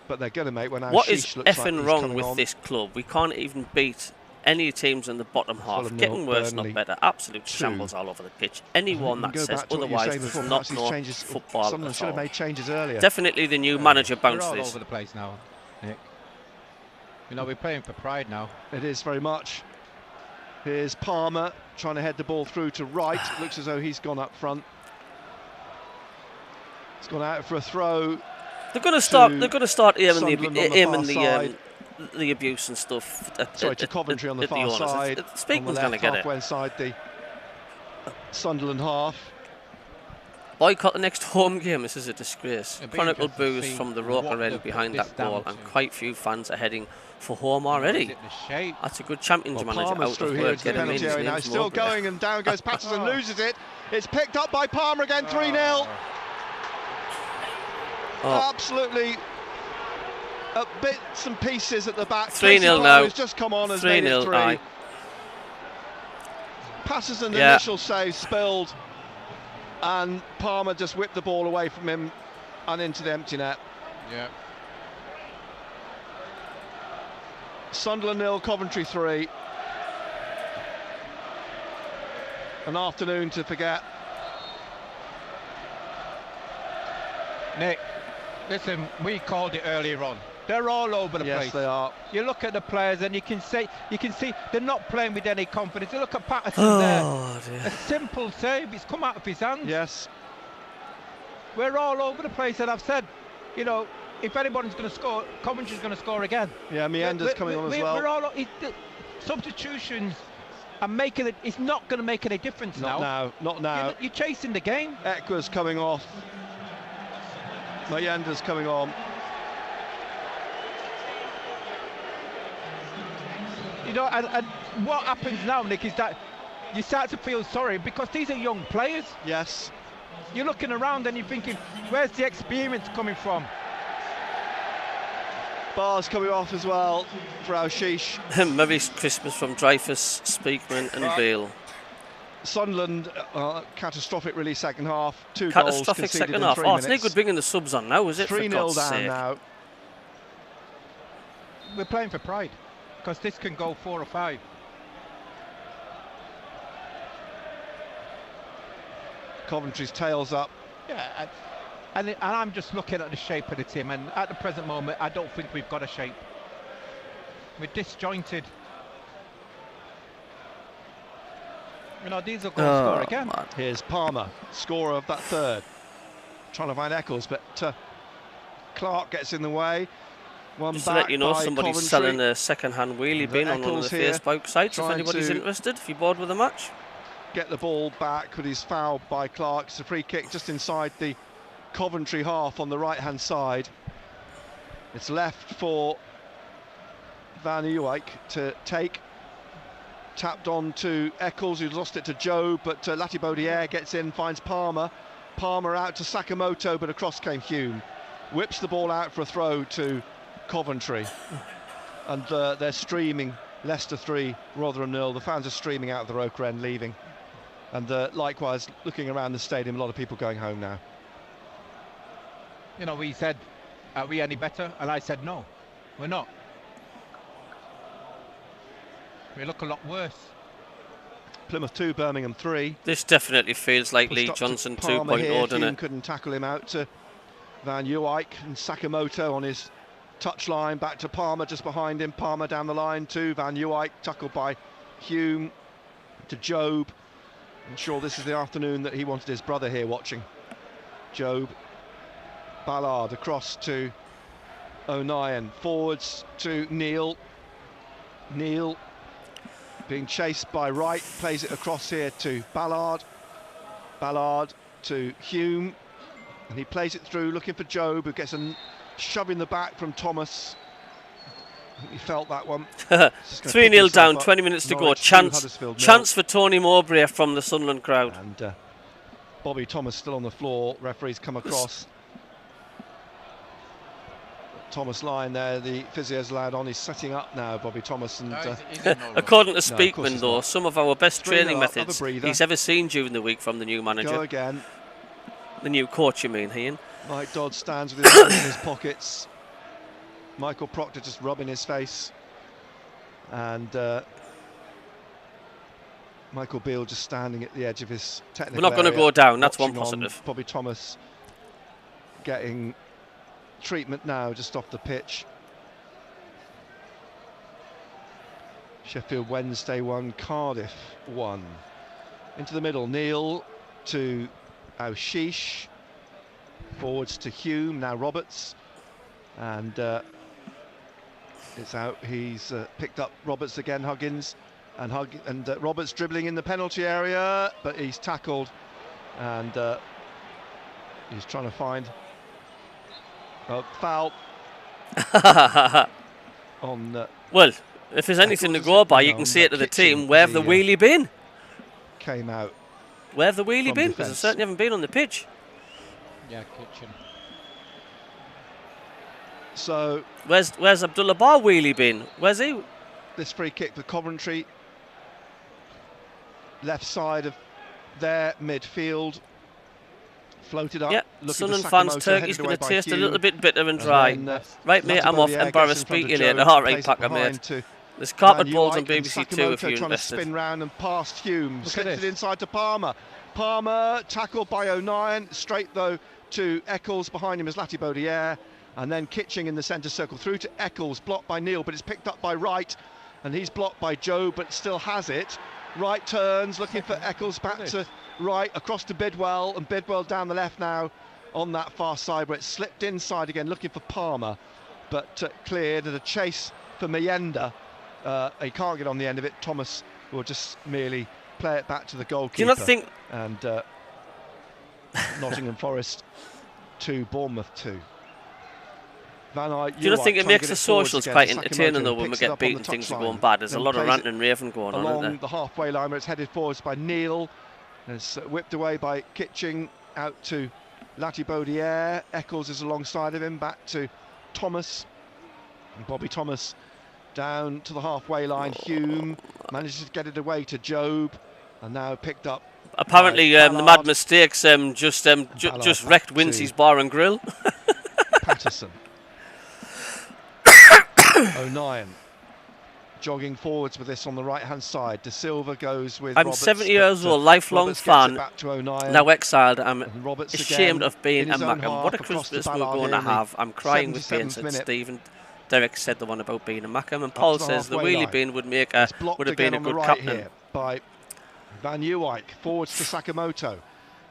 but they're going to make one. What is effing wrong with this club? We can't even beat any teams in the bottom half. Getting worse, not better. Absolute shambles all over the pitch. Anyone that says otherwise does not know football at all. Should have made changes earlier. Definitely the new manager bounced this. We're all over the place now, Nick. You know, we're playing for pride now. It is very much. Here's Palmer trying to head the ball through to Wright. Looks as though he's gone up front. It's gone out for a throw. They're going to start. They're going to start aiming the abuse and stuff. To Coventry on the far side. Speakman's going to get it. Halfway inside the Sunderland half. Boycott the next home game. This is a disgrace. Chronicle boos from the Roker end behind that goal, and quite a few fans are heading for home already. That's a good Championship manager out of work. Getting him in. Now still going, and down goes Patterson, loses it. It's picked up by Palmer again. 3-0. Absolutely bits and pieces at the back. 3-0 now. He's just come on as 3-0. Passes an initial save spilled, and Palmer just whipped the ball away from him and into the empty net. Yeah. Sunderland 0, Coventry 3. An afternoon to forget. Nick, listen, we called it earlier on. They're all over the place. Yes, they are. You look at the players and you can see they're not playing with any confidence. You look at Patterson there. Dear. A simple save, it's come out of his hands. Yes. We're all over the place, and I've said, you know, if anybody's going to score, Coventry's going to score again. Yeah, Meander's coming on as well. We're all substitutions are making it. It's not going to make any difference now. Not now. You're chasing the game. Ekwa's coming off. Meander's coming on. You know, and what happens now, Nick, is that you start to feel sorry because these are young players. Yes. You're looking around and you're thinking, where's the experience coming from? Bar's coming off as well for Ashish. Merry Christmas from Dreyfus, Speakman and Beal. Sunderland, catastrophic really second half. 2 catastrophic goals conceded second in half. 3 Oh, minutes. it's no good bringing the subs on now, is it? 3-0 down now. we're playing for pride, because this can go 4 or 5. Coventry's tails up. Yeah, and I'm just looking at the shape of the team, and at the present moment, I don't think we've got a shape. We're disjointed. You know, these are going to score again. Man. Here's Palmer, scorer of that third. Trying to find Eccles, but Clark gets in the way. Just to let you know, somebody's Coventry. selling a second-hand wheelie bin on one of the Facebook sites. If anybody's interested, if you're bored with the match. Get the ball back, but he's fouled by Clark. It's a free kick just inside the Coventry half on the right-hand side. It's left for Van Ewijk to take. Tapped on to Eccles, who's lost it to Joe, but Latibaudiere gets in, finds Palmer. Palmer out to Sakamoto, but across came Hume. Whips the ball out for a throw to Coventry. And they're streaming. Leicester 3, Rotherham 0. The fans are streaming out of the Roker End, leaving. And likewise, looking around the stadium, a lot of people going home now. You know, we said, are we any better? And I said, no, we're not. We look a lot worse. Plymouth 2, Birmingham 3. This definitely feels like Lee Johnson 2.0, doesn't it? Couldn't tackle him out to Van Ewijk, and Sakamoto on his touchline, back to Palmer just behind him. Palmer down the line to Van Ewijk, tackled by Hume to Job. I'm sure this is the afternoon that he wanted his brother here watching. Job. Ballard across to O'Nien, forwards to Neil. Neil being chased by Wright, plays it across here to Ballard. Ballard to Hume, and he plays it through, looking for Job, who gets a shove in the back from Thomas. I think he felt that one. 3-0 down, 20 minutes to go. Chance for Tony Mowbray from the Sunderland crowd. And Bobby Thomas still on the floor. Referees come across. Thomas lying there, the physio's allowed on. He's setting up now, Bobby Thomas. And according to Speakman, though, some of our best training methods he's ever seen during the week from the new manager. Go again. The new coach, you mean, Ian? Mike Dodd stands with his hands in his pockets. Michael Proctor just rubbing his face. And Michael Beals just standing at the edge of his technical We're not going to go down, that's one positive. Bobby Thomas getting treatment now just off the pitch. Sheffield Wednesday 1, Cardiff 1. Into the middle, Neil to Aushish, forwards to Hume, now Roberts, and it's out. He's picked up Roberts again, Huggins, and Roberts dribbling in the penalty area, but he's tackled, and he's trying to find foul on. Well, if there's anything to go by, you can say it to the team. Where have the wheelie been? Came out. Where have the wheelie been? Because they certainly haven't been on the pitch. Yeah, Kitchen. So where's Abdullah Bar wheelie been? Where's he? This free kick for Coventry. Left side of their midfield. Floated up. Yeah, Sunderland fans, Turkey's going to taste a little bit bitter and dry. Right, mate, I'm off. Embarrass speak you later. All right, Packer, mate. There's carpet balls on BBC Two if you're trying interested. To spin round and past Hume. Slips it inside to Palmer. Palmer tackled by O'Nien. Straight though to Eccles. Behind him is Latibaudiere. And then Kitching in the centre circle through to Eccles. Blocked by Neil, but it's picked up by Wright. And he's blocked by Joe, but still has it. Wright turns, looking for Eccles, back to Wright, across to Bidwell, and Bidwell down the left now on that far side, where it slipped inside again, looking for Palmer, but cleared, and a chase for Mayenda. He can't get on the end of it. Thomas will just merely play it back to the goalkeeper. Do you not think... And Nottingham Forest 2, Bournemouth 2. Do you not think it makes the socials quite entertaining though when we get beaten, things are going bad? There's a lot of ranting and raving going on, isn't there? Along the halfway line where it's headed forwards by Neil. It's whipped away by Kitching out to Latibaudiere. Eccles is alongside of him, back to Thomas. And Bobby Thomas down to the halfway line. Hume manages to get it away to Job, and now picked up. Apparently the Mad Mistakes just wrecked Wincy's Bar and Grill. Patterson. O'Nien jogging forwards with this on the right-hand side. De Silva goes with I'm Roberts, 70 years old, lifelong fan, now exiled. I'm ashamed of being a Mackem. What a Christmas we're going to have. I'm crying with pain, said Stephen. Derek said the one about being a Mackem. And Paul says the wheelie bin would have been a good captain. Here by Van Uwijk, forwards to Sakamoto.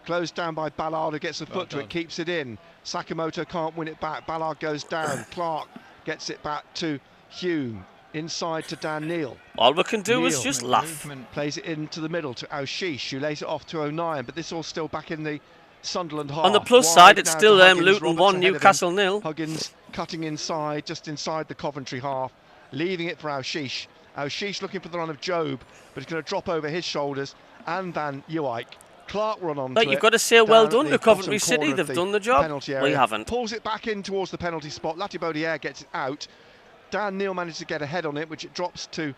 Closed down by Ballard, who gets a foot to it, keeps it in. Sakamoto can't win it back. Ballard goes down. Clark gets it back to Hume. Inside to Dan Neil. All we can do is just laugh. Plays it into the middle to Aushish, who lays it off to O'Nien, but this all still back in the Sunderland half. On the plus side, it's still Luton 1, Newcastle 0. Huggins cutting inside, just inside the Coventry half, leaving it for Aushish. Aushish looking for the run of Job, but it's going to drop over his shoulders, and Van Uwijk. Clark run on. But you've got to say well done to Coventry City. They've done the job. We haven't. Pulls it back in towards the penalty spot. Latibaudiere gets it out. Dan Neil managed to get ahead on it, which it drops to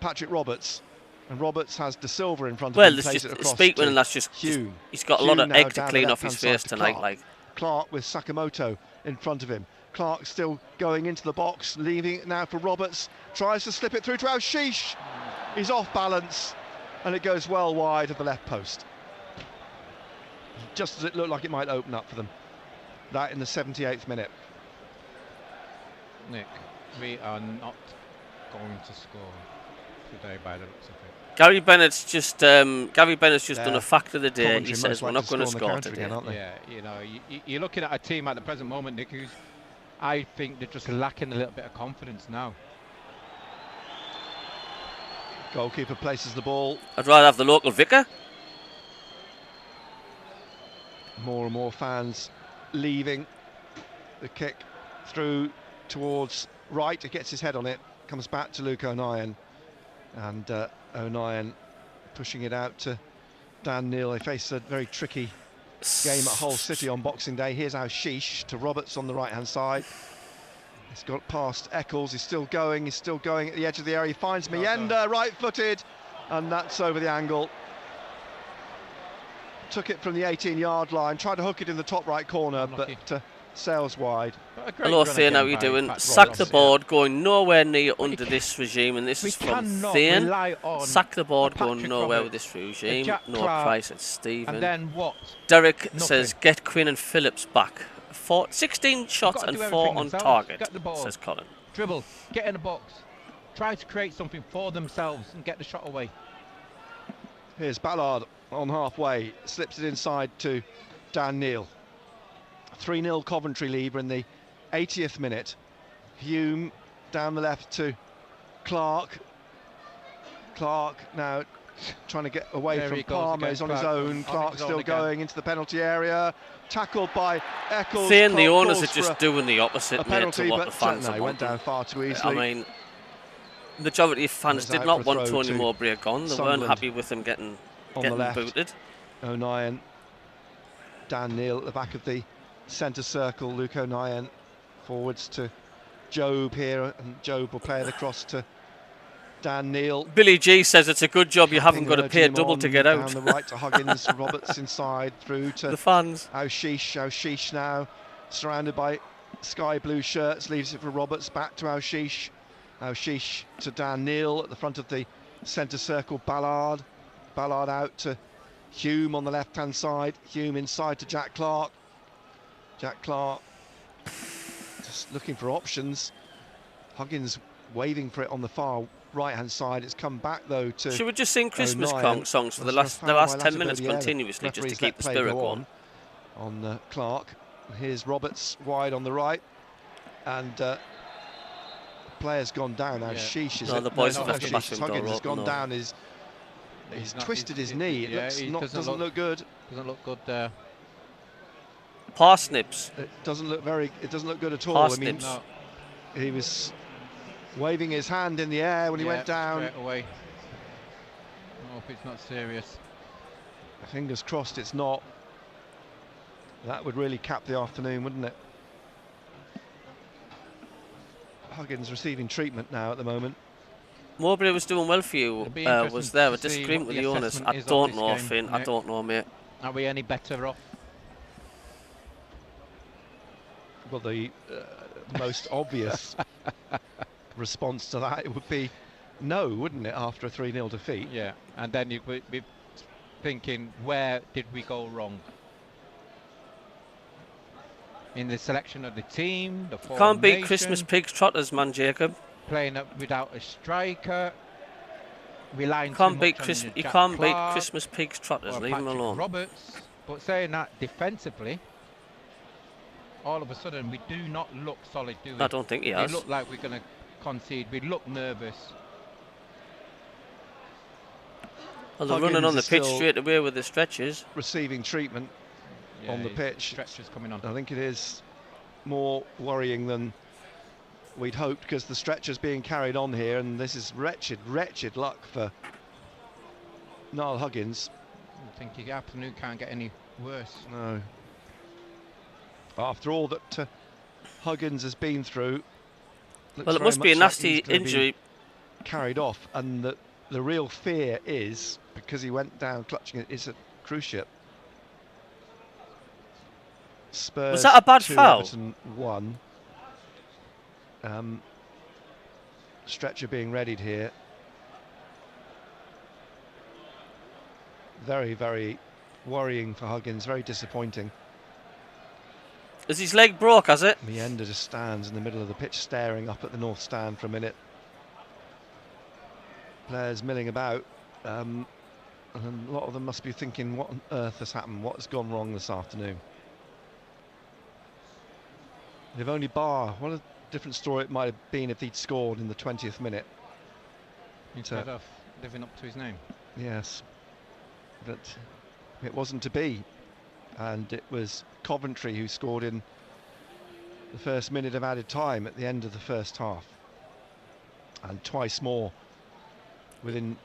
Patrick Roberts. And Roberts has De Silva in front of him. Well, it's just Speakman, and that's just Hume. He's got a lot of egg to clean off his face tonight. Clark with Sakamoto in front of him. Clark still going into the box, leaving it now for Roberts. Tries to slip it through to Aushish. He's off balance, and it goes well wide of the left post. Just as it looked like it might open up for them. That in the 78th minute. Nick, we are not going to score today by the looks of it. Gary Bennett's just done a fact of the day. Coventry, he says we're not going to score today. Again, yeah, you know, you're looking at a team at the present moment, Nick, who's, I think they're just lacking a little bit of confidence now. Goalkeeper places the ball. I'd rather have the local vicar. More and more fans leaving. The kick through towards right. He gets his head on it. Comes back to Luke O'Nien. And O'Nien pushing it out to Dan Neil. They face a very tricky game at Hull City on Boxing Day. Here's Aushish to Roberts on the right-hand side. He's got past Eccles. He's still going. He's still going at the edge of the area. He finds Miyenda, right-footed. And that's over the angle. Took it from the 18-yard line, tried to hook it in the top right corner, but sails wide. Hello, Thane, how are you doing? Sack the board, going nowhere near under this regime, and this is from Thane. Sack the board, going nowhere with this regime. No price at Stephen. And then what? Derek says, get Quinn and Phillips back. 16 shots and 4 on target, says Colin. Dribble, get in the box. Try to create something for themselves and get the shot away. Here's Ballard on halfway, slips it inside to Dan Neil. 3-0 Coventry lead in the 80th minute. Hume down the left to Clark. Clark now trying to get away from Palmer. He's on his own. Clark still going into the penalty area. Tackled by Eccles. Seeing the owners are just doing the opposite, mate, to what the fans are went down far too easily. I mean, the majority of fans did not want Tony Mowbray gone. They weren't happy with him getting booted. O'Nien, Dan Neil at the back of the centre circle. Luke O'Nien forwards to Job here, and Job will play it across to Dan Neil. Billy G says it's a good job you haven't got to pay double to get out. Down the right to Huggins, Roberts inside through to the fans. Aushish now surrounded by sky blue shirts, leaves it for Roberts, back to Aushish to Dan Neil at the front of the centre circle. Ballard out to Hume on the left hand side. Hume inside to Jack Clark just looking for options. Huggins waving for it on the far right hand side. It's come back though to should we just sing Christmas songs for the last 10 minutes continuously just to keep the spirit going on Clark. Here's Roberts wide on the right, and player's gone down now. Sheesh is the boys have left the bathroom door Huggins has gone down. He's twisted his knee. It doesn't look good. Doesn't look good there. Parsnips. It doesn't look good at all. Parsnips. I mean, he was waving his hand in the air when he went down. Straight away. I hope it's not serious. Fingers crossed it's not. That would really cap the afternoon, wouldn't it? Huggins receiving treatment now at the moment. Mowbray was doing well for you. Was there a disagreement with the owners? I don't know, Finn. I don't know, mate. Are we any better off? Well, the most obvious response to that, it would be no, wouldn't it, after a 3-0 defeat? Yeah, and then you would be thinking, where did we go wrong? In the selection of the team, the formation. Can't beat Christmas pigs trotters, man, Jacob. Playing up without a striker. Relying can't too beat much Chris, on you Jack can't Clark beat Christmas pigs trotters, leave them Patrick alone. Roberts. But saying that, defensively, all of a sudden we do not look solid, do we? I don't think he has. We look like we're going to concede. We look nervous. Well, they're running on the pitch straight away with the stretchers. Receiving treatment on the pitch. Stretchers coming on. I think it is more worrying than we'd hoped, because the stretcher's being carried on here, and this is wretched luck for Niall Huggins. I think the afternoon can't get any worse. No. After all that Huggins has been through, well, it must be a nasty injury. Carried off, and the real fear is, because he went down clutching it, is a cruise ship. Spurs was that a bad 2, foul? Everton 1. Stretcher being readied here. Very, very worrying for Huggins. Very disappointing. Is his leg broke, has it? Mienda just stands in the middle of the pitch, staring up at the north stand for a minute. Players milling about, and a lot of them must be thinking, what on earth has happened? What has gone wrong this afternoon? They've only what a different story it might have been if he'd scored in the 20th minute. Instead of living up to his name. Yes, but it wasn't to be, and it was Coventry who scored in the first minute of added time at the end of the first half, and twice more within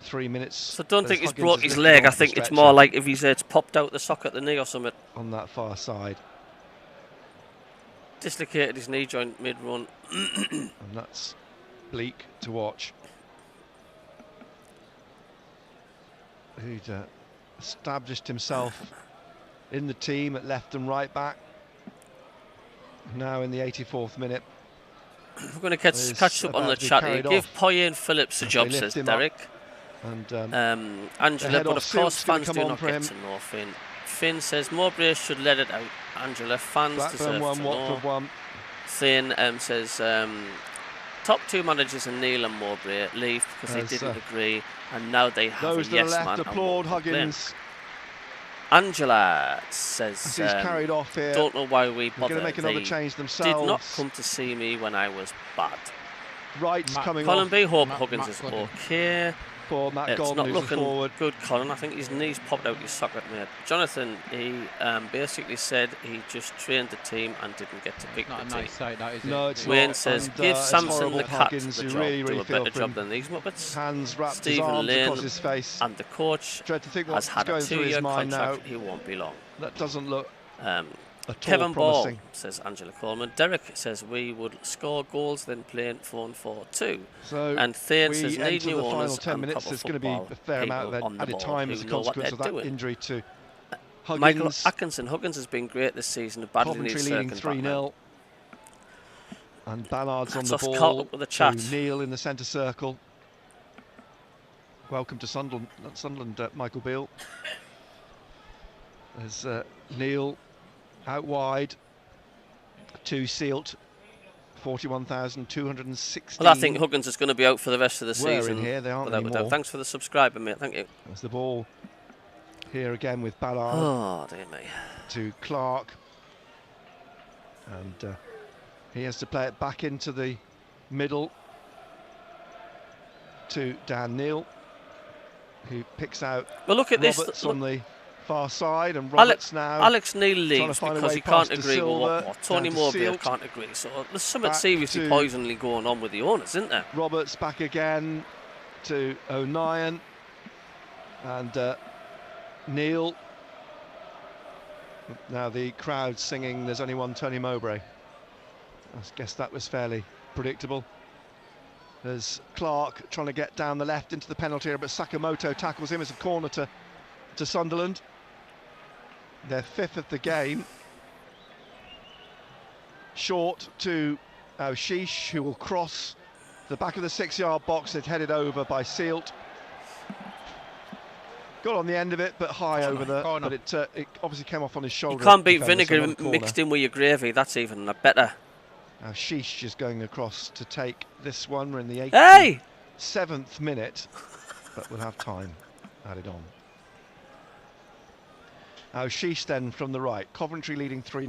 3 minutes. So don't think he's broke his leg. I think it's more like if it's popped out the socket, the knee or something. On that far side. Dislocated his knee joint mid-run. And that's bleak to watch. He'd established himself in the team at left and right back. Now in the 84th minute. We're going to catch up on the chat here. Give Poyet and Phillips a job, says Derek. And Angela, but of course fans do not get to know Finn. Finn says Mowbray should let it out. Angela, fans Blackburn deserve to know. Finn says top two managers are Neil and Mowbray leave because they didn't agree, and now they have those a yes that are man. left applaud Huggins. Angela says he's carried off here. Don't know why we bother. Going to make another change themselves. Did not come to see me when I was bad. Wright's coming Colin off. B. Hope Huggins is okay. Poor Matt It's Godden not looking forward. good, Colin. I think his knees popped out his socket, mate. Jonathan, he basically said he just trained the team and didn't get to pick the team. Nice sight, that is no, it's Wayne not. says, And, give it's Samson the cat Huggins, the you job, really do a feel better for job him. than these Muppets. Hands wrapped his Stephen arms Lane across his face. and the coach Dread to think has what's had a going through his 2-year mind contract. now. He won't be long. That doesn't look Kevin Ball, promising. says Angela Coleman. Derek says we would score goals then playing 4-4-2. So and Thane says need enter new the final owners 10 and minutes. proper There's going to be a fair amount of added time as a consequence of that injury to Huggins. Michael Atkinson. Huggins has been great this season. Badly needs leading 3-0. And Ballard's on the That's ball. caught up with the chat. Neil in the centre circle. Welcome to Sunderland, Michael Beal. There's Neil out wide. 2 sealed. 41,216. Well, I think Huggins is going to be out for the rest of the season. In here, they aren't anymore. Thanks for the subscriber, mate. Thank you. There's the ball here again with Ballard. Oh, dear me. To Clark. And he has to play it back into the middle to Dan Neil, who picks out look at Roberts on the far side, and Roberts now. Alex Neil leaves because he can't agree with what Tony Mowbray can't agree. So there's something seriously poisonally going on with the owners, isn't there? Roberts back again to O'Nien and Neil. Now the crowd singing "There's only one Tony Mowbray." I guess that was fairly predictable. There's Clark trying to get down the left into the penalty area, but Sakamoto tackles him as a corner to Sunderland. Their 5th of the game. Short to Sheesh, who will cross The back of the 6-yard box, it's headed over by Sealt. Got on the end of it, but high over the corner. But it obviously came off on his shoulder. You can't beat vinegar mixed in with your gravy. That's even better. Now Sheesh is going across to take this one. We're in the 87th minute, but we'll have time added on. Now Sheesh then from the right. Coventry leading 3-0.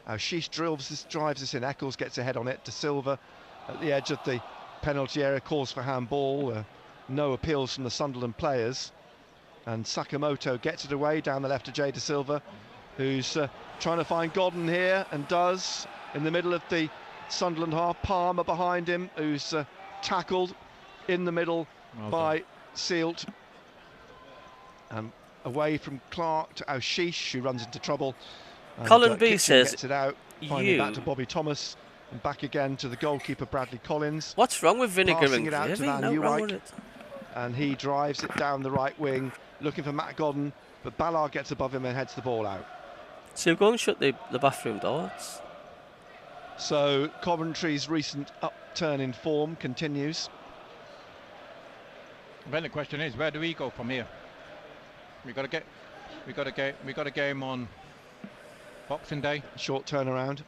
Now Sheesh drives this in. Eccles gets ahead on it. De Silva at the edge of the penalty area, calls for handball. No appeals from the Sunderland players. And Sakamoto gets it away down the left to Jay De Silva, who's trying to find Godden here, and does, in the middle of the Sunderland half. Palmer behind him, who's tackled in the middle by Sealt. And away from Clark to Aushish, who runs into trouble. And, Colin B says, gets it out, finally back to Bobby Thomas, and back again to the goalkeeper Bradley Collins. What's wrong with vinegar and it out gravy? to Van No wrong with Nieuwijk, it. and he drives it down the right wing, looking for Matt Godden, but Ballard gets above him and heads the ball out. So go and shut the bathroom doors. So Coventry's recent upturn in form continues. Well, the question is, where do we go from here? We got a game on Boxing Day. Short turnaround.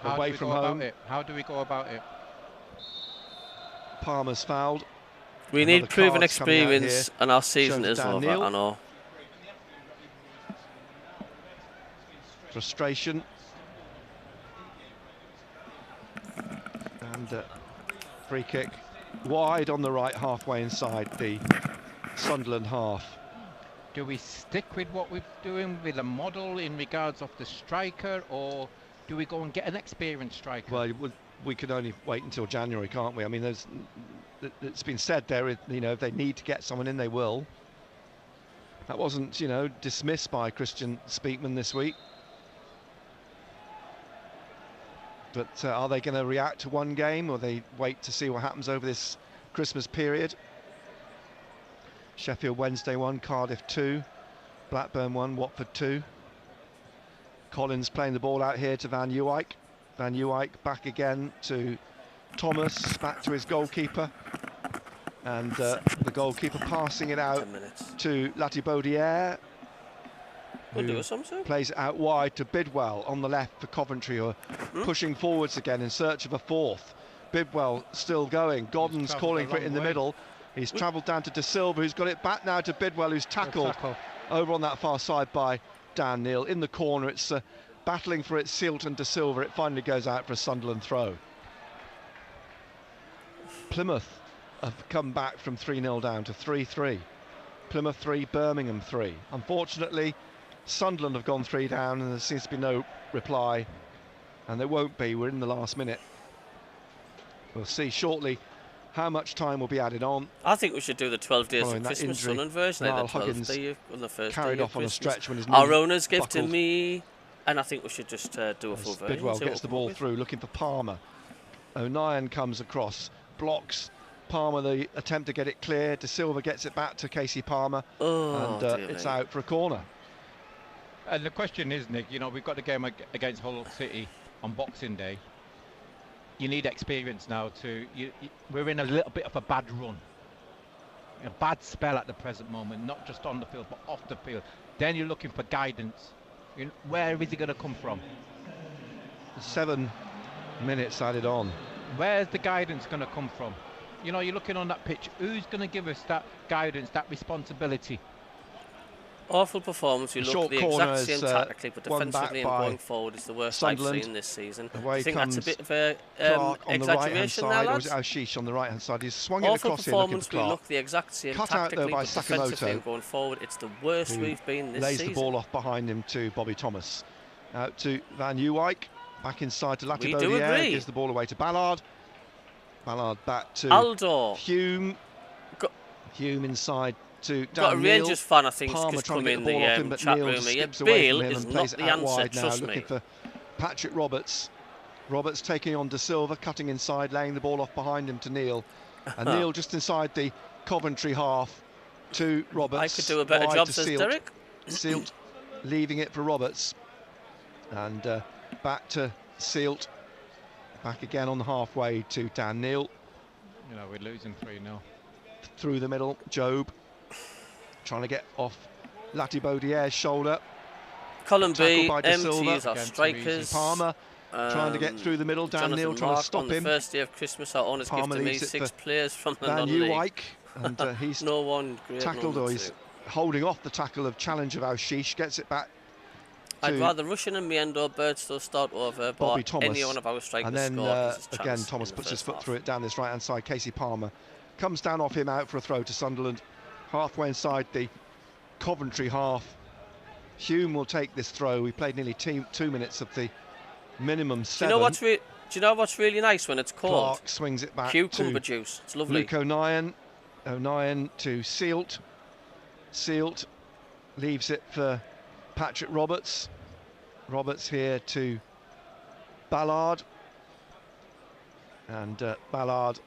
Away from home. How do we go about it? Palmer's fouled. We need proven experience, and our season is over. I know. Frustration. And free kick wide on the right, halfway inside the Sunderland half. Do we stick with what we're doing with a model in regards of the striker, or do we go and get an experienced striker? Well, we could only wait until January, can't we? I mean, it's been said there, you know, if they need to get someone in, they will. That wasn't, you know, dismissed by Christian Speakman this week. But are they going to react to one game, or they wait to see what happens over this Christmas period? Sheffield Wednesday 1, Cardiff 2, Blackburn 1, Watford 2. Collins playing the ball out here to Van Nieuwijk. Van Nieuwijk back again to Thomas, back to his goalkeeper. And the goalkeeper passing it out to Latibaudiere, who plays it out wide to Bidwell on the left for Coventry, who are pushing forwards again in search of a fourth. Bidwell still going. Godden's calling for it in the middle. He's travelled down to De Silva, who's got it back now to Bidwell, who's tackled over on that far side by Dan Neil. In the corner, it's battling for it, Sealt and De Silva. It finally goes out for a Sunderland throw. Plymouth have come back from 3-0 down to 3-3. Plymouth 3, Birmingham 3. Unfortunately, Sunderland have gone 3 down, and there seems to be no reply, and there won't be. We're in the last minute. We'll see shortly how much time will be added on. I think we should do the 12 days of Christmas Sunderland version. Niall Like the 12th Huggins day on the first carried day off of on a Christmas. stretch when his knee Our owners give to buckled. me, and I think we should just do a full version. Bidwell gets the ball through, looking for Palmer. O'Nien comes across, blocks Palmer, the attempt to get it clear. De Silva gets it back to Casey Palmer, and it's out for a corner. And the question is, Nick, you know, we've got a game against Hull City on Boxing Day. You need experience now we're in a little bit of a bad run. A bad spell at the present moment, not just on the field, but off the field. Then you're looking for guidance. Where is it going to come from? 7 minutes added on. Where's the guidance going to come from? You know, you're looking on that pitch. Who's going to give us that guidance, that responsibility? Awful performance. We look the exact same tactically, but defensively and going forward is the worst Sunderland. I've seen this season. Away I think that's a bit of a on exaggeration the right-hand now, side, lads. or was it Aushish on the right-hand side? He's swung it Awful across here looking for performance. We Clark. look the exact same Cut out tactically, though by but defensively and Sakamoto, going forward, it's the worst we've been this lays season. the ball off behind him to Bobby Thomas. Out to Van Nieuwijk, back inside to Latibaudiere, gives the ball away to Ballard. Ballard back to Aldo. Hume. Hume inside to Dan Got a Neil. Rangers fan, I think, Palmer just trying come to in get the ball off him, the but chat Neil room just here. skips away from Beal him is and not plays the it out answer, wide now, trust looking me. for Patrick Roberts. Roberts taking on De Silva, cutting inside, laying the ball off behind him to Neil. And Neil just inside the Coventry half to Roberts. I could do a better job, says Derek. Sealt leaving it for Roberts. And back to Sealt. Back again on the halfway to Dan Neil. You know, we're losing 3-0. Through the middle, Job trying to get off Latibaudier's shoulder. Colin B, MT's our strikers. Palmer trying to get through the middle. Dan Neil trying to stop him. On the first day of Christmas, our honours gift to me, 6 players from the non-league. And he's no one tackled, or he's holding off the tackle of challenge of Aushish, gets it back. I'd rather Russian and Miendo, Birdsall start over, Bobby but Thomas. Any one of our strikers and then again, Thomas puts his foot half. through it down this right-hand side. Casey Palmer comes down off him, out for a throw to Sunderland. Halfway inside the Coventry half. Hume will take this throw. We played nearly 2 minutes of the minimum 7. Do you know what's really nice when it's cold? Clark swings it back cucumber to juice. It's lovely. Luke O'Nien. O'Nien to Sealt. Sealt leaves it for Patrick Roberts. Roberts here to Ballard. And Ballard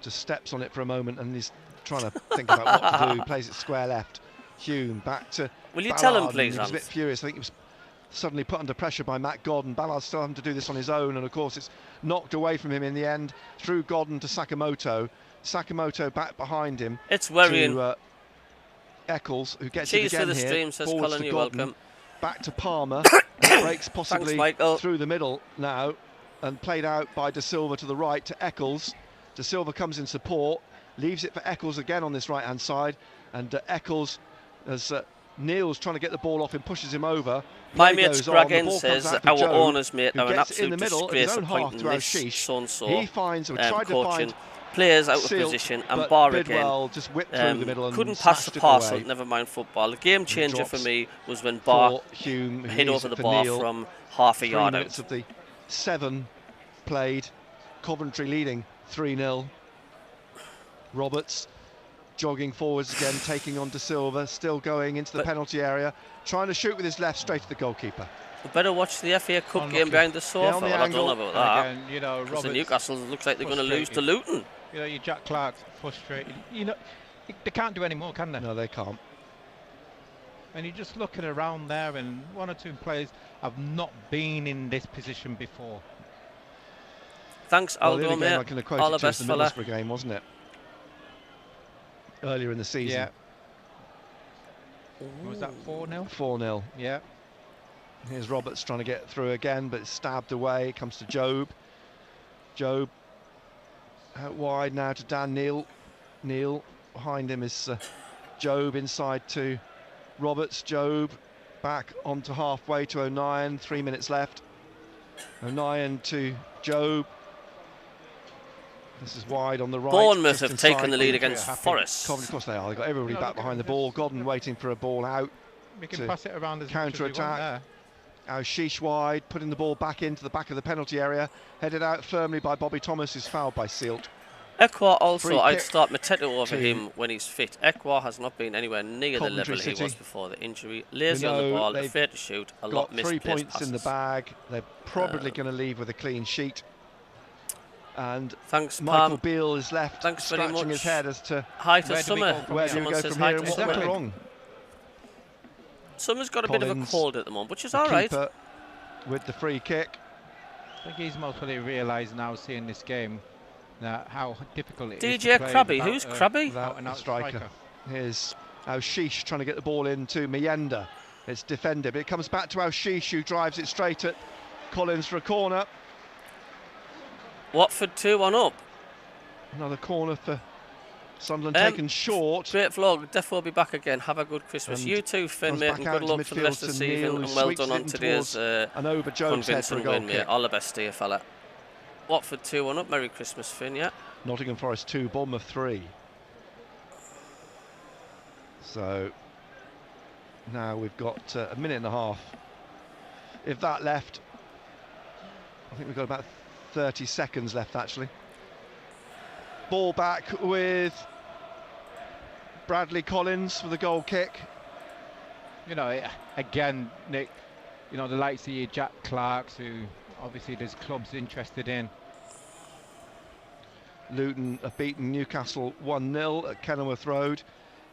just steps on it for a moment and he's trying to think about what to do. Plays it square left. Hume back to Will you Ballard, tell him, please, he was a bit furious. I think he was suddenly put under pressure by Matt Godden. Ballard's still having to do this on his own, and of course it's knocked away from him in the end. Through Godden to Sakamoto. Sakamoto back behind him. It's worrying. To Eccles, who gets Cheers it again for the here. stream, says Colin, you're welcome. Back to Palmer. Breaks possibly through the middle now, and played out by De Silva to the right to Eccles. De Silva comes in support, leaves it for Eccles again on this right-hand side, and Eccles, as Neil's trying to get the ball off him, pushes him over. My mate Scraggen says our owners, mate, are an absolute disgrace appointing this so-and-so he finds, or tried to find players out of Sealt, position, and Bar Bidwell again just whipped through the middle and couldn't pass the parcel, never mind football. The game changer for me was when Bar Hume hit over the bar Neil, from half a yard 3 minutes out. Of the 7 played, Coventry leading 3-0. Roberts jogging forwards again, taking on De Silva, still going into the penalty area, trying to shoot with his left straight to the goalkeeper. We better watch the FA Cup game behind the sofa. I don't know about that. Again, you know, because the Newcastle looks like they're going to lose to Luton. You know, your Jack Clark's frustrated. You know, they can't do any more, can they? No, they can't. And you're just looking around there, and 1 or 2 players have not been in this position before. Thanks, Aldo, mate. All the best, fella. The Middlesbrough game, wasn't it? Earlier in the season. Yeah. Was that 4-0? 4-0. Yeah. Here's Roberts trying to get through again, but it's stabbed away. It comes to Job. Job out wide now to Dan Neil. Neil behind him is Job inside to Roberts. Job back onto halfway to O'Nien. 3 minutes left. O'Nien to Job. This is wide on the right. Bournemouth have taken the lead against Forest. Of course they are. They've got everybody back behind the ball. Godden waiting for a ball out. We can pass it around as counter-attack. Aushish wide, putting the ball back into the back of the penalty area. Headed out firmly by Bobby Thomas, who's fouled by Sealt. Ekwa also, I'd start Mateto over him when he's fit. Ekwa has not been anywhere near the level he was before the injury. Lazy on the ball, afraid to shoot, a lot missed 3 points passes. in the bag. They're probably going to leave with a clean sheet. And thanks, Michael Beal is left scratching his head as to hi to Summer. Where do we go from here and what went wrong? Summer's got a bit of a cold at the moment, which is all right. With the free kick. I think he's mostly realised now, seeing this game, that how difficult it is to DJ play Krabby, without, who's Krabby? Without an striker. Here's Aushish trying to get the ball into Mienda. It's defended, but it comes back to Aushish, who drives it straight at Collins for a corner. Watford 2-1 up. Another corner for Sunderland taken short. Great vlog, defo be back again. Have a good Christmas. And you too, Finn, mate, and good luck for the rest of the season. And well done on today's convincing win, mate. All the best to you, fella. Watford 2-1 up. Merry Christmas, Finn, yeah. Nottingham Forest 2, Bournemouth 3. So now we've got a minute and a half. If that left, I think we've got about 30 seconds left, actually. Ball back with Bradley Collins for the goal kick. You know, again, Nick, you know, the likes of your Jack Clarks, who obviously there's clubs interested in. Luton have beaten Newcastle 1-0 at Kenilworth Road.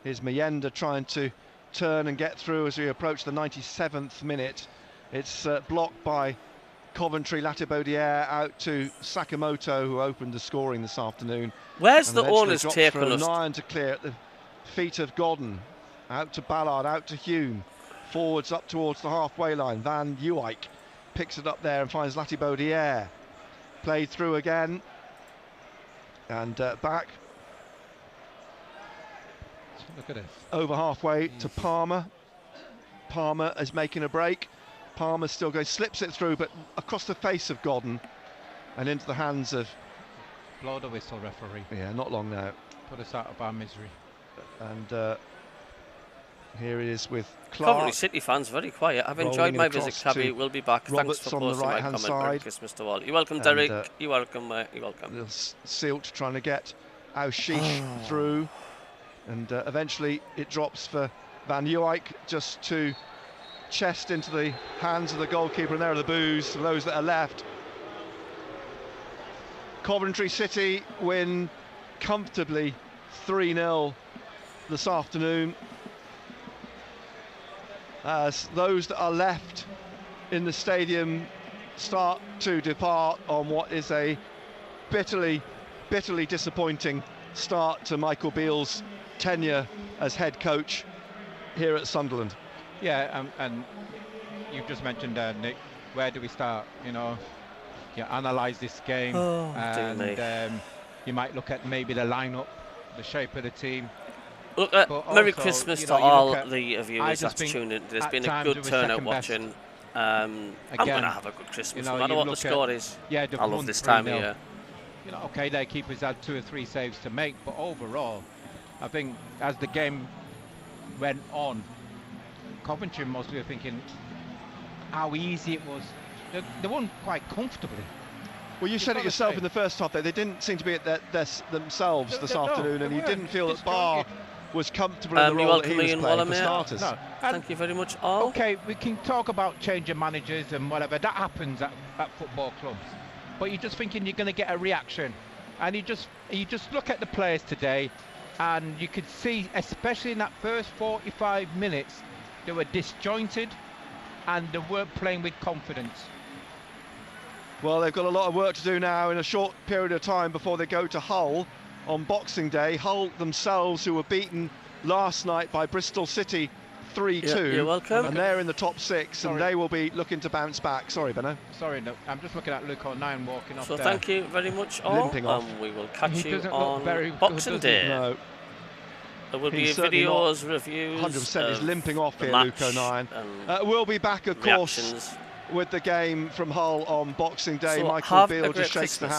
Here's Mienda trying to turn and get through as we approach the 97th minute. It's blocked by Coventry, Latibaudiere out to Sakamoto, who opened the scoring this afternoon. Where's the owners taken us? Nine to clear at the feet of Godden. Out to Ballard, out to Hume. Forwards up towards the halfway line. Van Uijk picks it up there and finds Latibaudiere. Played through again. And back. Look at this. Over halfway to Palmer. Palmer is making a break. Palmer still going, slips it through, but across the face of Godden and into the hands of... Blow the whistle, referee. Yeah, not long now. Put us out of our misery. And here it is with Clark. Coventry City fans very quiet. I've enjoyed my visit, Cabby. We'll be back. Roberts Thanks for on the posting my right-hand comment. Merry side. Christmas to all. You're welcome, Derek. You're welcome, mate. You're welcome. Silt trying to get Aushish through. And eventually it drops for Van Uijk just to chest into the hands of the goalkeeper, and there are the boos for those that are left. Coventry City win comfortably 3-0 this afternoon, as those that are left in the stadium start to depart on what is a bitterly disappointing start to Michael Beals' tenure as head coach here at Sunderland. Yeah, and you've just mentioned, Nick, where do we start? You know, you analyse this game, and you might look at maybe the lineup, the shape of the team. Look, Merry Christmas to all the viewers that's tuned in. There's been a good turnout watching. I'm going to have a good Christmas, no matter what the score is. Yeah, I love this time of year. You know, okay, their keepers had 2 or 3 saves to make, but overall, I think as the game went on, Coventry mostly were thinking how easy it was. They won quite comfortably. Well, you said it yourself in the first half there. They didn't seem to be at themselves this afternoon, and you didn't feel that Barr was comfortable in the role that he was playing for starters. No. Thank you very much, all. Okay, we can talk about changing managers and whatever. That happens at football clubs. But you're just thinking you're going to get a reaction. And you just look at the players today, and you could see, especially in that first 45 minutes, they were disjointed and they weren't playing with confidence. Well, they've got a lot of work to do now in a short period of time before they go to Hull on Boxing Day. Hull themselves, who were beaten last night by Bristol City 3-2. Yeah, you're welcome. And they're in the top 6, and they will be looking to bounce back. Sorry, Benno. Sorry, no, I'm just looking at Luke O'Nien walking off there. So thank you very much, all. Limping off. We will catch you on Boxing Day. No. There will be videos, reviews. 100% is limping off here, Luke O'Nien. We'll be back, of course, with the game from Hull on Boxing Day. So Michael Beale just shakes the hand.